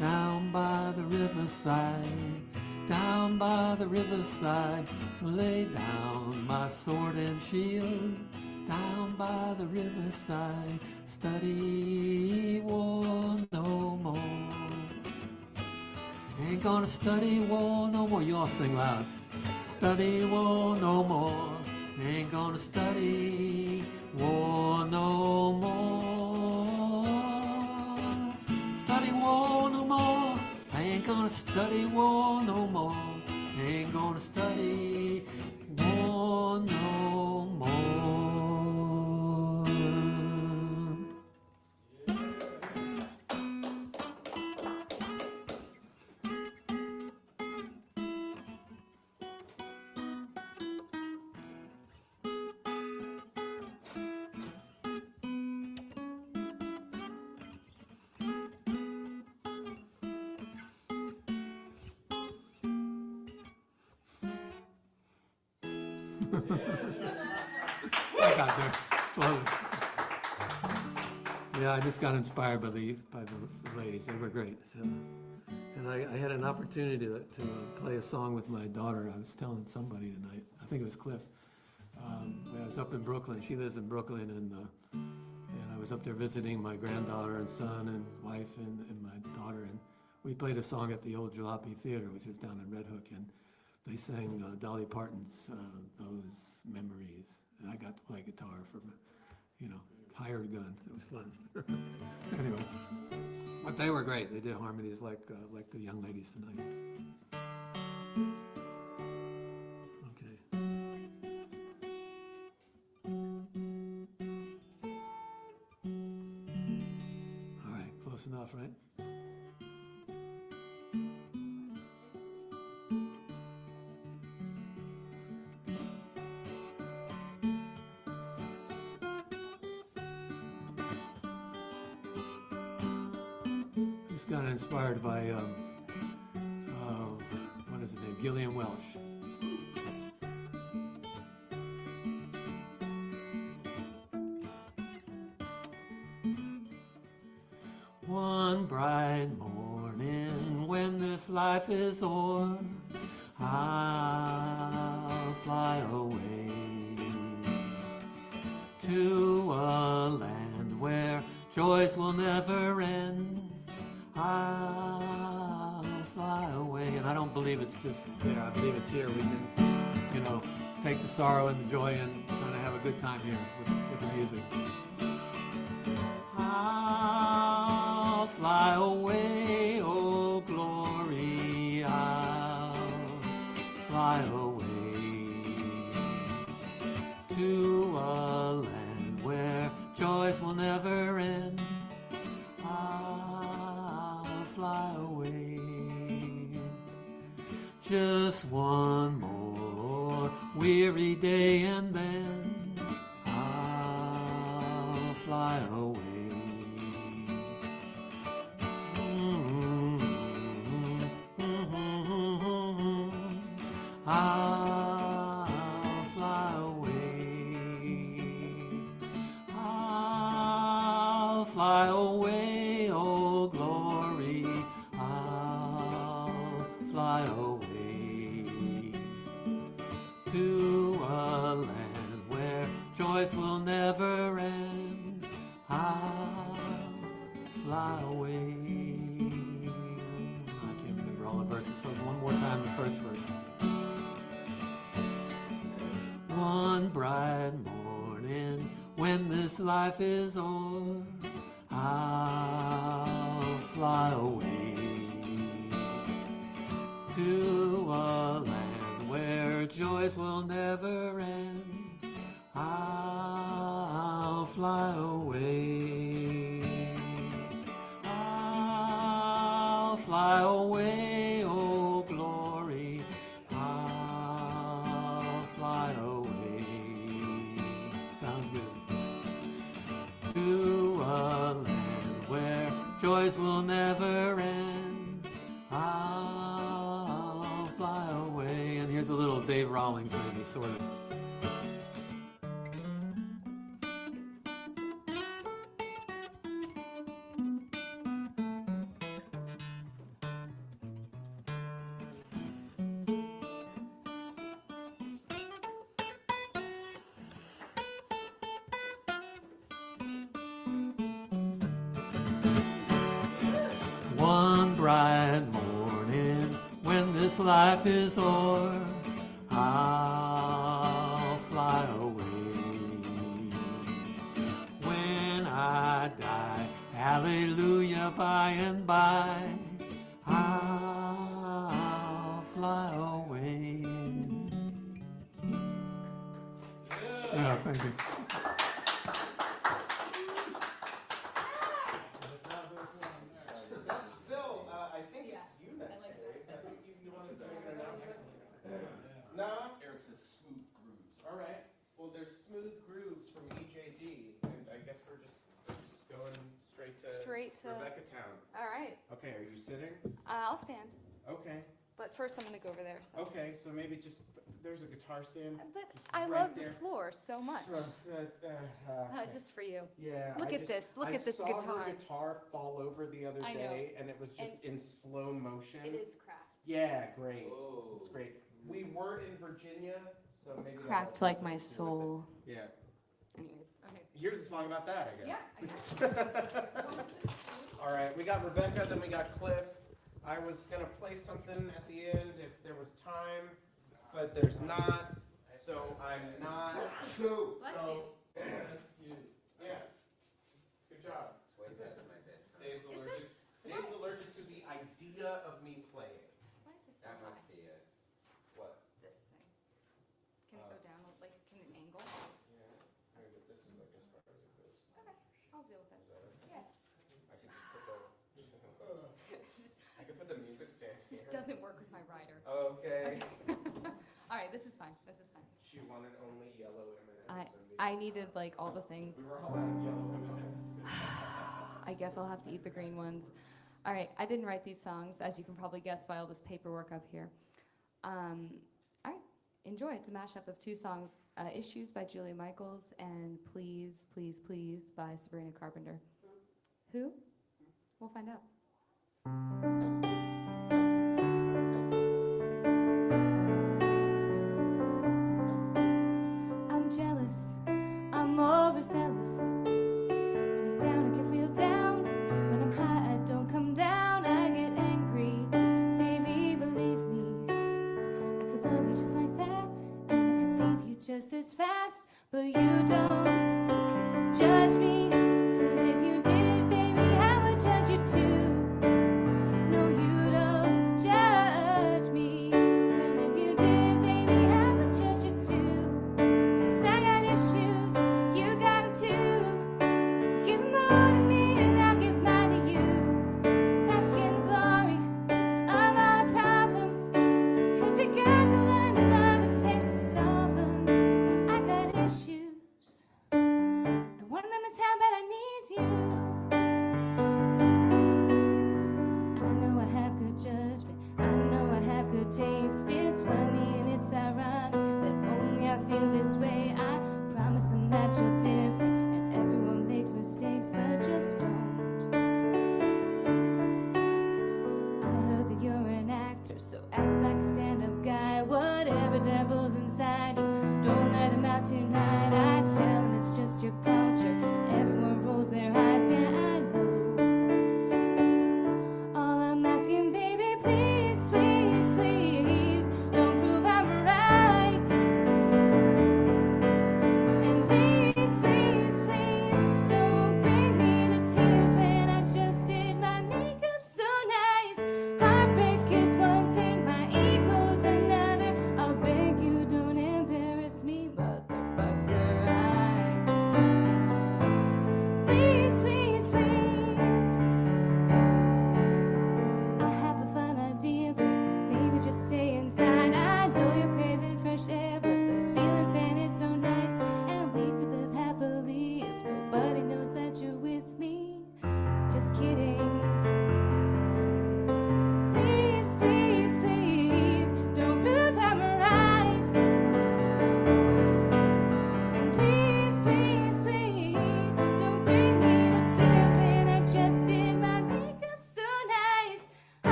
Speaker 8: down by the riverside, down by the riverside. Lay down my sword and shield down by the riverside, study war no more. Ain't gonna study war no more. You all sing loud. Study war no more. Ain't gonna study war no more. Study war no more. I ain't gonna study war no more. Ain't gonna study war no more. I got there slowly. Yeah, I just got inspired by the ladies. They were great. So, and I had an opportunity to play a song with my daughter. I was telling somebody tonight. I think it was Cliff. I was up in Brooklyn. She lives in Brooklyn, and I was up there visiting my granddaughter and son and wife and my daughter, and we played a song at the old Jalopy Theater, which is down in Red Hook, and they sang Dolly Parton's Those Memories. And I got to play guitar for, hired gun. It was fun. Anyway, but they were great. They did harmonies like the young ladies tonight. Okay. All right, close enough, right? Got inspired by, what is his name, Gillian Welch. One bright morning when this life is o'er, I'll fly away to a land where joys will never end. I'll fly away. And I don't believe it's just there. I believe it's here. We can, take the sorrow and the joy and kind of have a good time here with the music. I'll fly away, oh glory. I'll fly away to fly away. Just one more weary day and then I'll fly away. I'll fly away. I'll fly away, oh glory. I'll fly away to a land where joys will never end. I'll fly away. I can't remember all the verses, so one more time the first verse. One bright morning when this life is o'er, I'll fly away to a land where joys will never end. I'll fly away. I'll fly away, oh glory. I'll fly away. Sounds good. To a land where joys will never end. I'll fly away. And here's a little Dave Rawlings, maybe, sort of. One bright morning when this life is o'er, I'll fly away. When I die, hallelujah, by and by, I'll fly away. Yeah, thank you.
Speaker 1: That's Phil. I think it's you next, Dave. I think you wanted to make an announcement. No?
Speaker 20: Eric says smooth grooves.
Speaker 1: All right. Well, there's smooth grooves from EJD, and I guess we're just going straight to Rebecca Town.
Speaker 21: All right.
Speaker 1: Okay, are you sitting?
Speaker 21: I'll stand.
Speaker 1: Okay.
Speaker 21: But first, I'm gonna go over there. So.
Speaker 1: Okay, so maybe just there's a guitar stand.
Speaker 21: But
Speaker 1: just
Speaker 21: I
Speaker 1: right
Speaker 21: love
Speaker 1: there.
Speaker 21: the floor so much.
Speaker 1: Okay.
Speaker 21: Just for you.
Speaker 1: Yeah.
Speaker 21: Look at this. Look at this
Speaker 1: I saw
Speaker 21: guitar.
Speaker 1: her guitar fall over the other
Speaker 21: I know.
Speaker 1: day, and it was just in slow motion.
Speaker 21: It is cracked.
Speaker 1: Yeah, great. It's great. We were in Virginia, so maybe that
Speaker 21: Cracked
Speaker 1: has
Speaker 21: like
Speaker 1: something
Speaker 21: my
Speaker 1: to do with it.
Speaker 21: soul.
Speaker 1: Yeah.
Speaker 21: Anyways, okay.
Speaker 1: Here's a song about that, I guess.
Speaker 21: Yeah, I guess.
Speaker 1: All right, we got Rebecca, then we got Cliff. I was gonna play something at the end if there was time, but there's not, so I'm not. So, yeah. Good job. Dave's allergic. Dave's allergic to the idea of me playing.
Speaker 21: Why is this so
Speaker 1: That
Speaker 21: high?
Speaker 1: must be it. What?
Speaker 21: This thing. Can it go down? Like, can it angle?
Speaker 1: Yeah. Maybe this is like as far as it goes.
Speaker 21: Okay, I'll deal with it. Yeah.
Speaker 1: I can just put the. I can put the music stand here.
Speaker 21: This doesn't work with my rider.
Speaker 1: Okay.
Speaker 21: All right, this is fine. This is fine.
Speaker 1: She wanted only yellow M&Ms.
Speaker 21: I needed like all the things.
Speaker 1: We were all out of yellow M&Ms.
Speaker 21: I guess I'll have to eat the green ones. All right, I didn't write these songs, as you can probably guess by all this paperwork up here. All right, enjoy. It's a mashup of two songs, Issues by Julia Michaels and Please, Please, Please by Sabrina Carpenter. Who? We'll find out. I'm jealous, I'm overzealous. When I'm down, I can feel down. When I'm high, I don't come down. I get angry, baby, believe me. I could love you just like that, and I could leave you just this fast. But you don't judge me, 'cause if you did, baby, I would judge you too. No, you don't judge me, 'cause if you did, baby, I would judge you too. 'Cause I got issues, you got them too. Give more to me and I'll give mine to you. Bask in the glow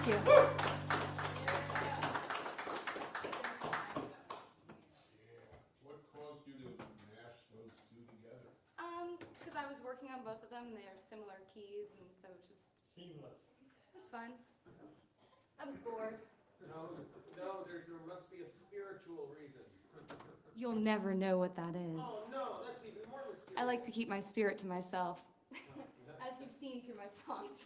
Speaker 18: Thank you.
Speaker 20: What caused you to mash those two together?
Speaker 18: Because I was working on both of them, they are similar keys, and so it was just seamless. It was fun. I was bored.
Speaker 1: No, there must be a spiritual reason.
Speaker 18: You'll never know what that is.
Speaker 1: Oh, no, that's even more mysterious.
Speaker 18: I like to keep my spirit to myself, as you've seen through my songs.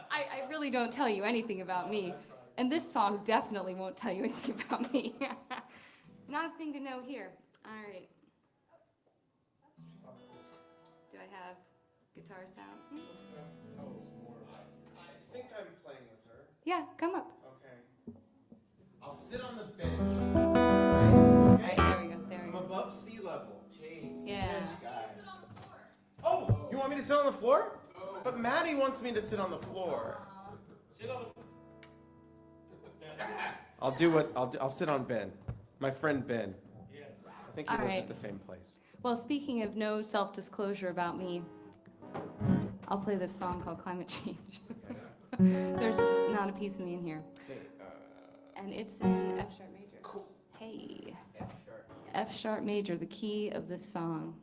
Speaker 18: I really don't tell you anything about me, and this song definitely won't tell you anything about me. Not a thing to know here. All right. Do I have guitar sound?
Speaker 1: I think I'm playing with her.
Speaker 18: Yeah, come up.
Speaker 1: Okay. I'll sit on the bench.
Speaker 18: All right, there we go.
Speaker 1: I'm above sea level. Jeez.
Speaker 18: Yeah.
Speaker 1: This guy. Oh, you want me to sit on the floor? But Maddie wants me to sit on the floor. Sit on the. I'll sit on Ben. My friend Ben. Yes. I think he
Speaker 18: All
Speaker 1: lives
Speaker 18: right.
Speaker 1: at the same place.
Speaker 18: Well, speaking of no self-disclosure about me, I'll play this song called Climate Change. There's not a piece of me in here. And it's in F sharp major. Cool. Hey. F sharp major, the key of this song.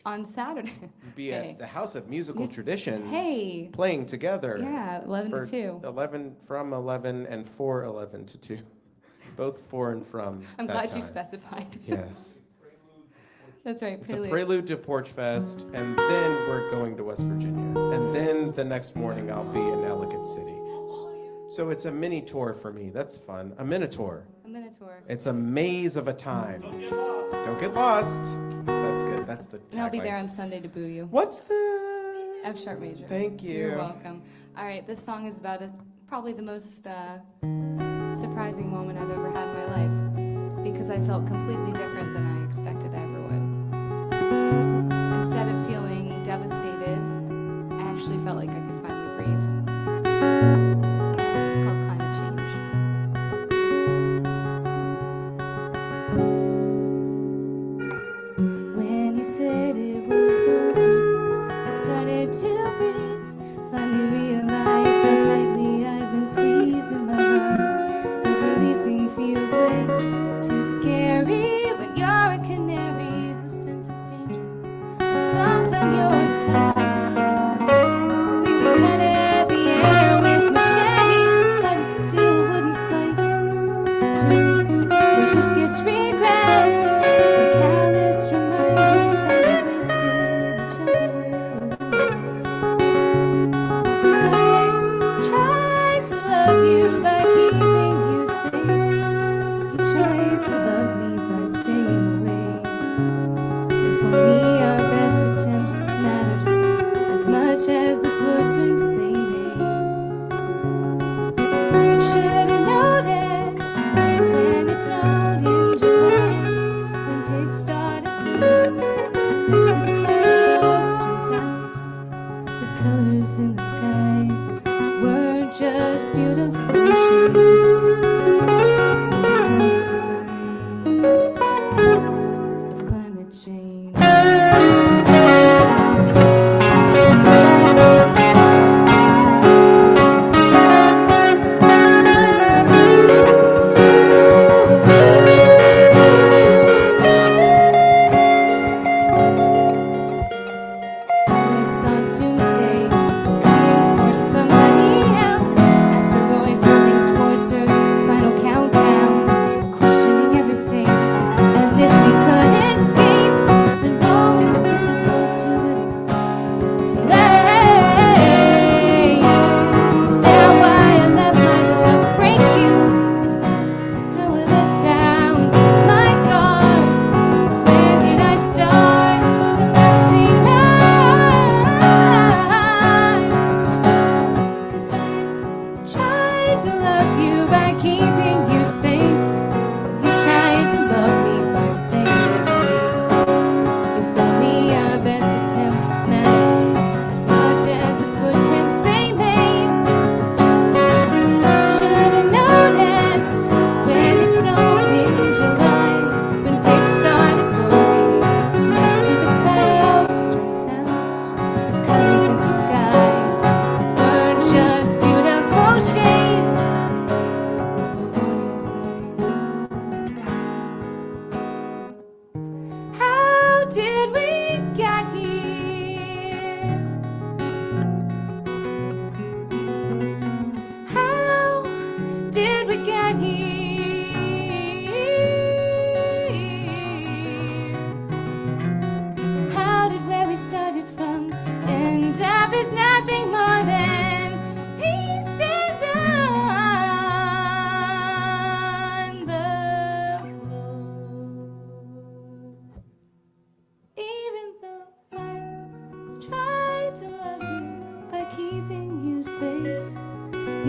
Speaker 18: On Saturday.
Speaker 1: Be
Speaker 18: Hey.
Speaker 1: at the House of Musical Traditions.
Speaker 18: Hey.
Speaker 1: Playing together.
Speaker 18: Yeah, 11 to
Speaker 1: for
Speaker 18: 2.
Speaker 1: 11 from 11 and for 11 to 2. Both for and from.
Speaker 18: I'm
Speaker 1: that
Speaker 18: glad
Speaker 1: time.
Speaker 18: you specified.
Speaker 1: Yes.
Speaker 18: That's right,
Speaker 1: It's a
Speaker 18: prelude.
Speaker 1: prelude to Porch Fest, and then we're going to West Virginia. And then the next morning I'll be in Ellicott City. So it's a mini tour for me. That's fun. A minotaur.
Speaker 18: A minotaur.
Speaker 1: It's a maze of a time. Don't get lost. That's good. That's the
Speaker 18: And I'll be
Speaker 1: tagline.
Speaker 18: there on Sunday to boo you.
Speaker 1: What's the
Speaker 18: F sharp major?
Speaker 1: Thank you.
Speaker 18: You're welcome. All right, this song is about probably the most surprising moment I've ever had in my life, because I felt completely different than I expected I ever would. Instead of feeling devastated, I actually felt like I could finally breathe. It's called Climate Change.
Speaker 21: When you said it was over, I started to breathe. Finally realized how tightly I've been squeezing my lungs. 'Cause releasing feels way too scary when you're a canary who senses danger. The sun's on your tongue. We can cut at the air with machetes, but it still wouldn't slice through the viscous regret. Callous reminders that we wasted each other. Cause I tried to love you by keeping you safe. You tried to love me by staying away. If only our best attempts mattered as much as the footprints they made. Should've noticed when it snowed in July, when pigs started cooling next to the clouds. Turns out the colors in the sky were just beautiful shades. Warning signs of climate change. Always thought doomsday was coming for somebody else. Asteroids hurling towards Earth, final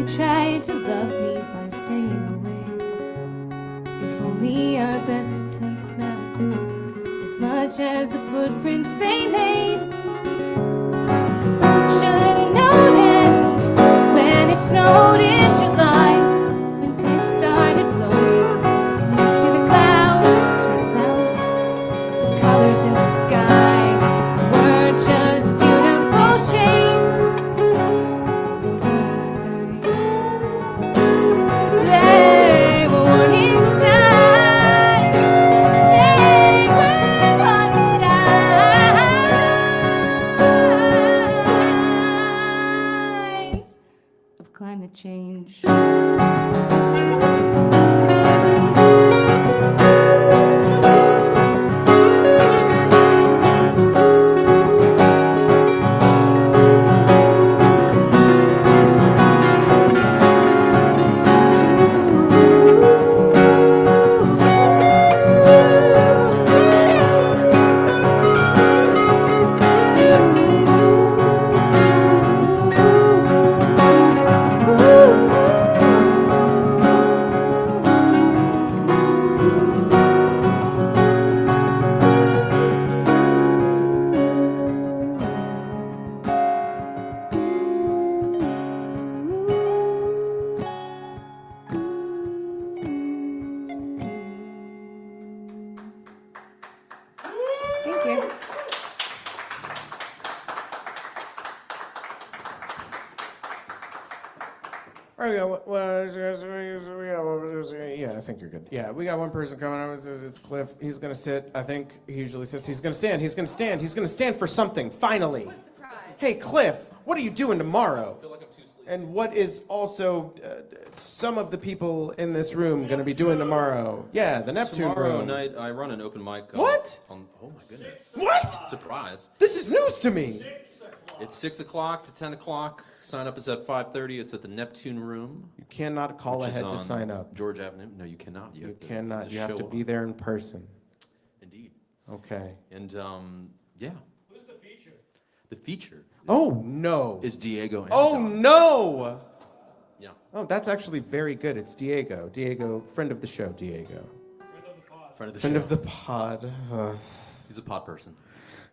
Speaker 21: You tried to love me by staying away. If only our best attempts mattered as much as the footprints they made. Should've noticed when it snowed in July, when pigs started floating next to the clouds. Turns out the colors in the sky were just beautiful shades. They were warning signs. They were warning signs of climate change. Thank you.
Speaker 1: All right, yeah, I think you're good. Yeah, we got one person coming up. It's Cliff. He's gonna sit. I think he usually sits. He's gonna stand. He's gonna stand. He's gonna stand for something. Finally. Hey, Cliff, what are you doing tomorrow? I feel like I'm too sleepy. And what is also some of the people in this room gonna be doing tomorrow? Yeah, the Neptune
Speaker 6: Tomorrow
Speaker 1: room.
Speaker 6: night, I run an open mic.
Speaker 1: What?
Speaker 6: Oh my goodness.
Speaker 1: What?
Speaker 6: Surprise.
Speaker 1: This is news to me.
Speaker 6: It's 6 o'clock to 10 o'clock. Sign up is at 5:30. It's at the Neptune Room.
Speaker 1: You cannot call
Speaker 6: which is
Speaker 1: ahead to
Speaker 6: on
Speaker 1: sign up.
Speaker 6: George Avenue. No, you cannot.
Speaker 1: You cannot. You have to be there in person.
Speaker 6: Indeed.
Speaker 1: Okay.
Speaker 6: And yeah. Who's the feature? The feature.
Speaker 1: Oh no.
Speaker 6: Is Diego. And
Speaker 1: Oh
Speaker 6: Don.
Speaker 1: no.
Speaker 6: Yeah.
Speaker 1: Oh, that's actually very good. It's Diego. Diego, friend of the show, Diego.
Speaker 6: Friend of the
Speaker 1: Friend
Speaker 6: show.
Speaker 1: of the pod.
Speaker 6: He's a pod person.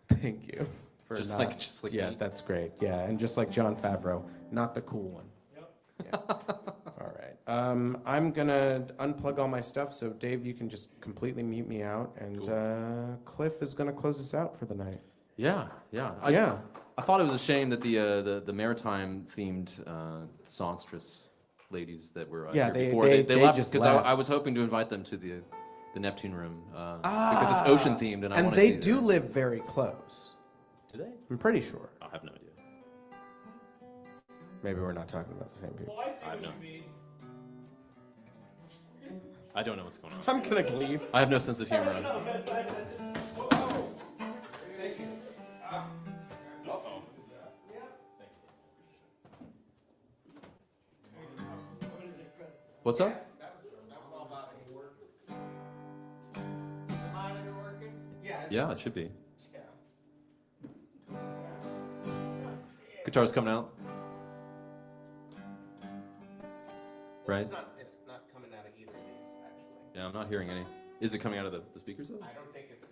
Speaker 1: Thank you. for
Speaker 6: Just
Speaker 1: not-
Speaker 6: like
Speaker 1: yeah,
Speaker 6: me.
Speaker 1: that's great. Yeah, and just like Jon Favreau, not the cool one. Yep. Yeah. All right. I'm gonna unplug all my stuff, so Dave, you can just completely mute me out, and Cliff is gonna close us out for the night.
Speaker 6: Yeah. I thought it was a shame that the maritime themed songstress ladies that were
Speaker 1: Yeah,
Speaker 6: here
Speaker 1: they-
Speaker 6: before
Speaker 1: they
Speaker 6: left
Speaker 1: just
Speaker 6: because
Speaker 1: left.
Speaker 6: I was hoping to invite them to the Neptune Room because it's ocean themed and I want to
Speaker 1: they
Speaker 6: see
Speaker 1: do
Speaker 6: them.
Speaker 1: live very close.
Speaker 6: Do they?
Speaker 1: I'm pretty sure.
Speaker 6: I have no idea.
Speaker 1: Maybe we're not talking about the same people.
Speaker 12: Well, I see
Speaker 6: I
Speaker 12: what
Speaker 6: know.
Speaker 12: you mean.
Speaker 6: I don't know what's going on.
Speaker 1: I'm gonna leave.
Speaker 6: I have no sense of humor. What's up? Yeah, it should be. Guitar's coming out. Right?
Speaker 1: It's not coming out of either of these, actually.
Speaker 6: Yeah, I'm not hearing any. Is it coming out of the speakers though?
Speaker 1: I think it's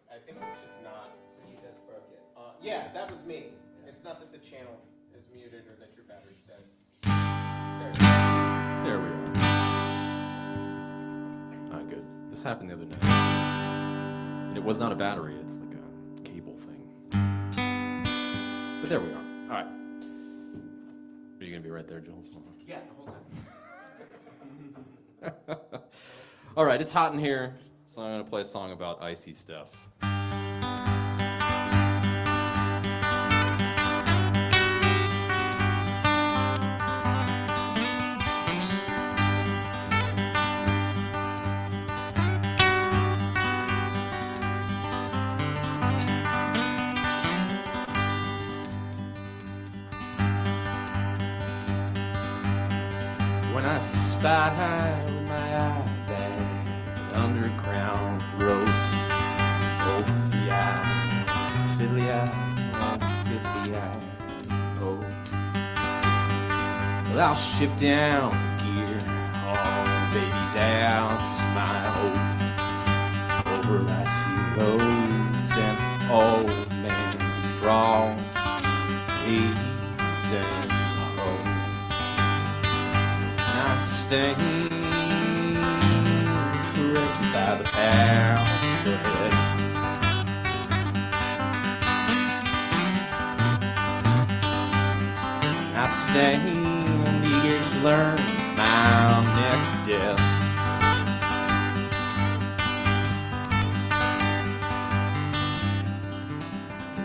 Speaker 1: just not. You just broke it. Yeah, that was me. It's not that the channel is muted or that your battery's dead.
Speaker 6: There we are. Ah, good. This happened the other night. And it was not a battery, it's like a cable thing. But there we are. All right. Are you going to be right there, Jules?
Speaker 1: Yeah, the whole time.
Speaker 6: All right, it's hot in here, so I'm going to play a song about icy stuff. When I spy high with my eye that underground growth. Oh, yeah, fiddly eye, oh, fiddly eye, oh. Well, I'll shift down gear. Oh, baby, that's my oath. Over icy roads and old man frost, he's and hope. And I stay corrected by the path ahead. I stand eager to learn my next death.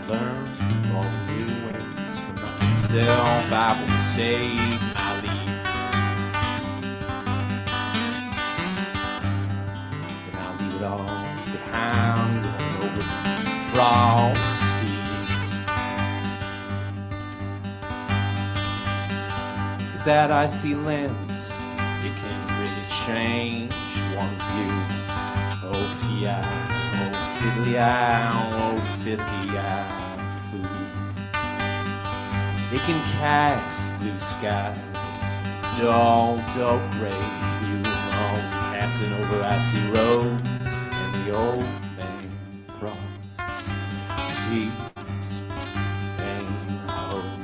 Speaker 6: Learn all the new ways for myself. I will save my leaf. Then I'll leave it all behind, going over frost heaves. Cause that icy lens, it can really change one's view. Oh, fia, oh, fiddly-ow, oh, fiddly-ow, food. It can cast blue skies, dull gray hue, oh, passing over icy roads, and the old man frost keeps paying home.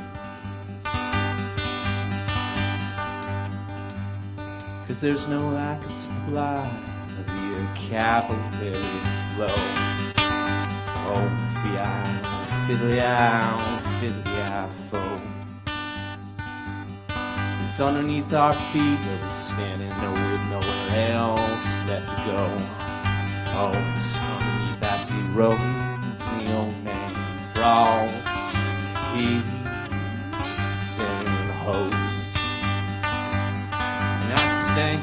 Speaker 6: Cause there's no lack of supply of your capillary flow. Oh, fiddly-ow, fiddly-ow, foe. It's underneath our feet where we're standing, with nowhere else left to go. Oh, it's underneath icy roads, the old man frost, he's and hoes. And I stand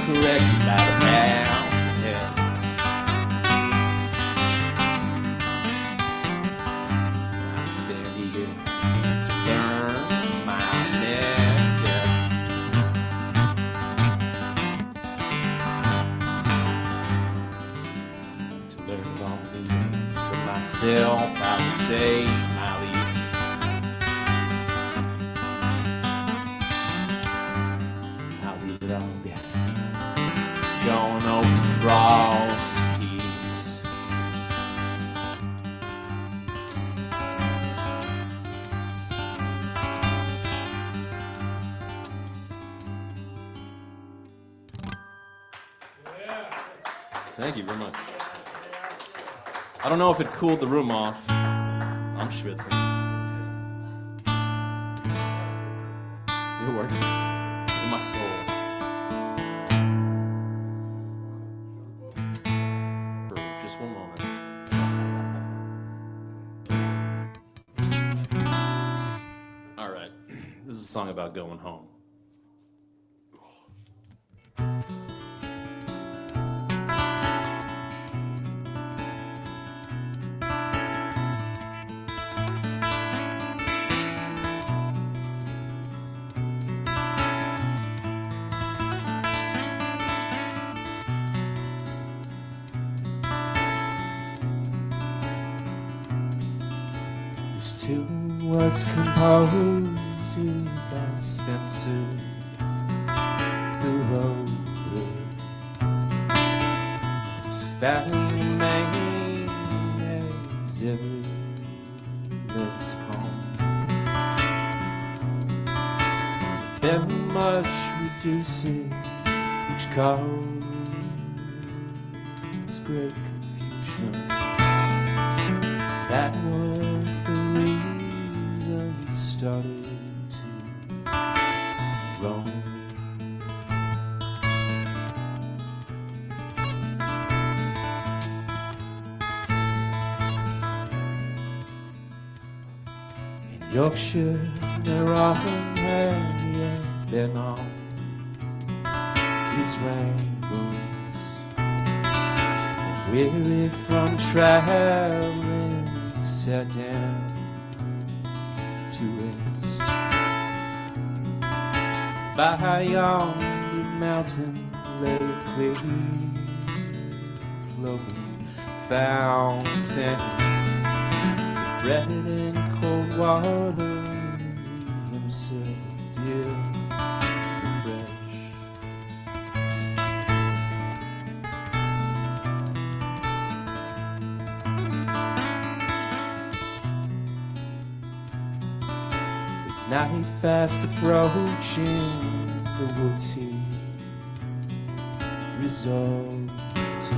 Speaker 6: corrected by the pound, yeah. I stand eager to learn my next death. To learn all the ways for myself, I would say my leave. I'll leave it all behind, going over frost heaves. Thank you very much. I don't know if it cooled the room off. I'm schwitzing. It worked. In my soul. For just one moment. All right. This is a song about going home. This tune was composed by Spencer, who wrote this valley man has ever left home. Been much reducing, which caused great confusion. That was the reason he started to roam. In Yorkshire, there often had yet been on his rambles, weary from traveling, sat down to rest by yonder mountain, lay a clear flowing fountain, bread and cold water serve, dear, refresh. With night fast approaching, the woods he resolved to.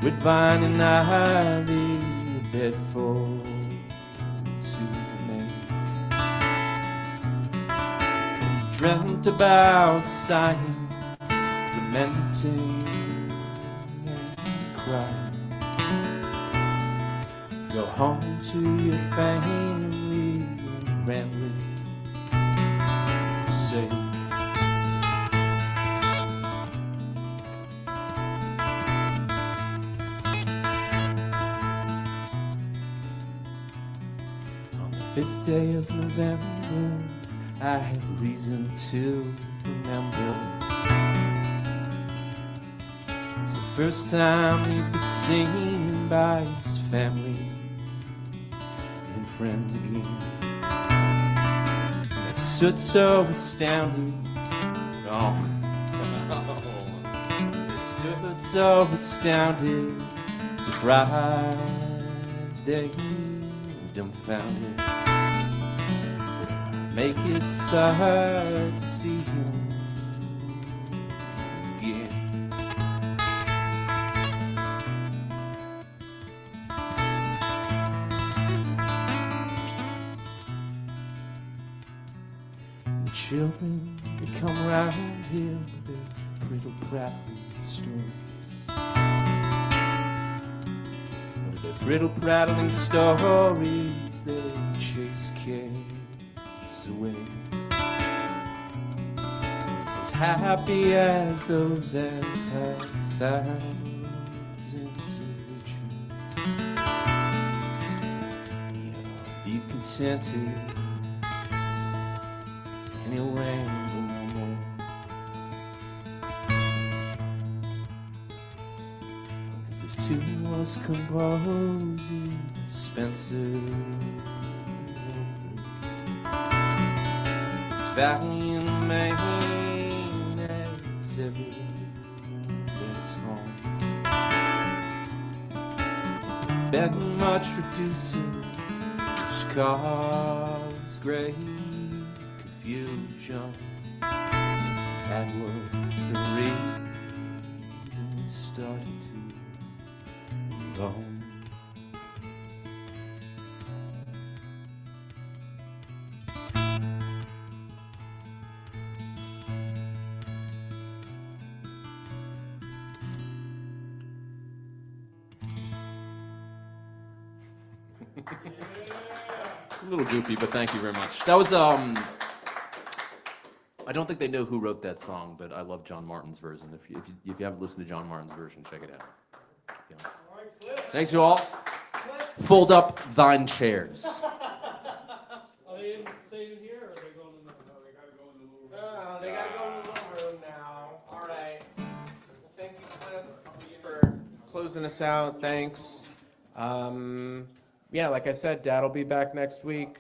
Speaker 6: With vine and ivy, a bed for to make. Dreamt about sighing, lamenting and crying. Go home to your family and grandly forsake. On the 5th day of November, I have reason to remember. It's the first time he'd been seen by his family and friends again. And it stood so astounded. Oh. It stood so astounded, surprised, dumbfounded. Make it so hard to see him again. The children, they come round here with their brittle, prattling stories. With their brittle, prattling stories, they chase cares away. It's as happy as those as have thousands of riches. Yet I'll be contented, and he'll ramble no more. Because this tune was composed in Spencer. It's valley in Maine as ever that's home. Begging much reducing, which caused great confusion. That was the reason we started to roam. A little goofy, but thank you very much. That was, I don't think they know who wrote that song, but I love John Martin's version. If you haven't listened to John Martin's version, check it out. Yeah. Thanks, you all. Fold up thine chairs.
Speaker 12: Are they staying in here, or are they going in the... No, they gotta go in the little room.
Speaker 1: Oh, they gotta go in the little room now. All right. Thank you, Cliff, for closing us out. Thanks. Yeah, like I said, Dad'll be back next week.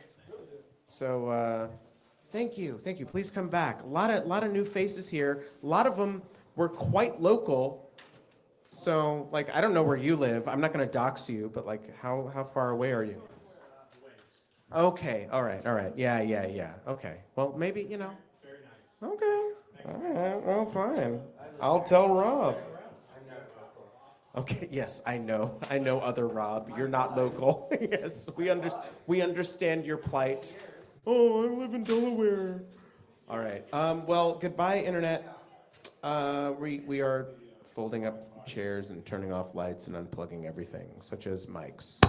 Speaker 1: So thank you. Please come back. A lot of new faces here. A lot of them were quite local. So, like, I don't know where you live. I'm not going to dox you, but, like, how far away are you? Okay, all right. Yeah. Okay. Well, maybe, you know. Okay. All right, well, fine. I'll tell Rob. Okay, yes, I know other Rob. You're not local. Yes, we understand your plight. Oh, I live in Delaware. All right. Well, goodbye, Internet. We are folding up chairs and turning off lights and unplugging everything, such as mics.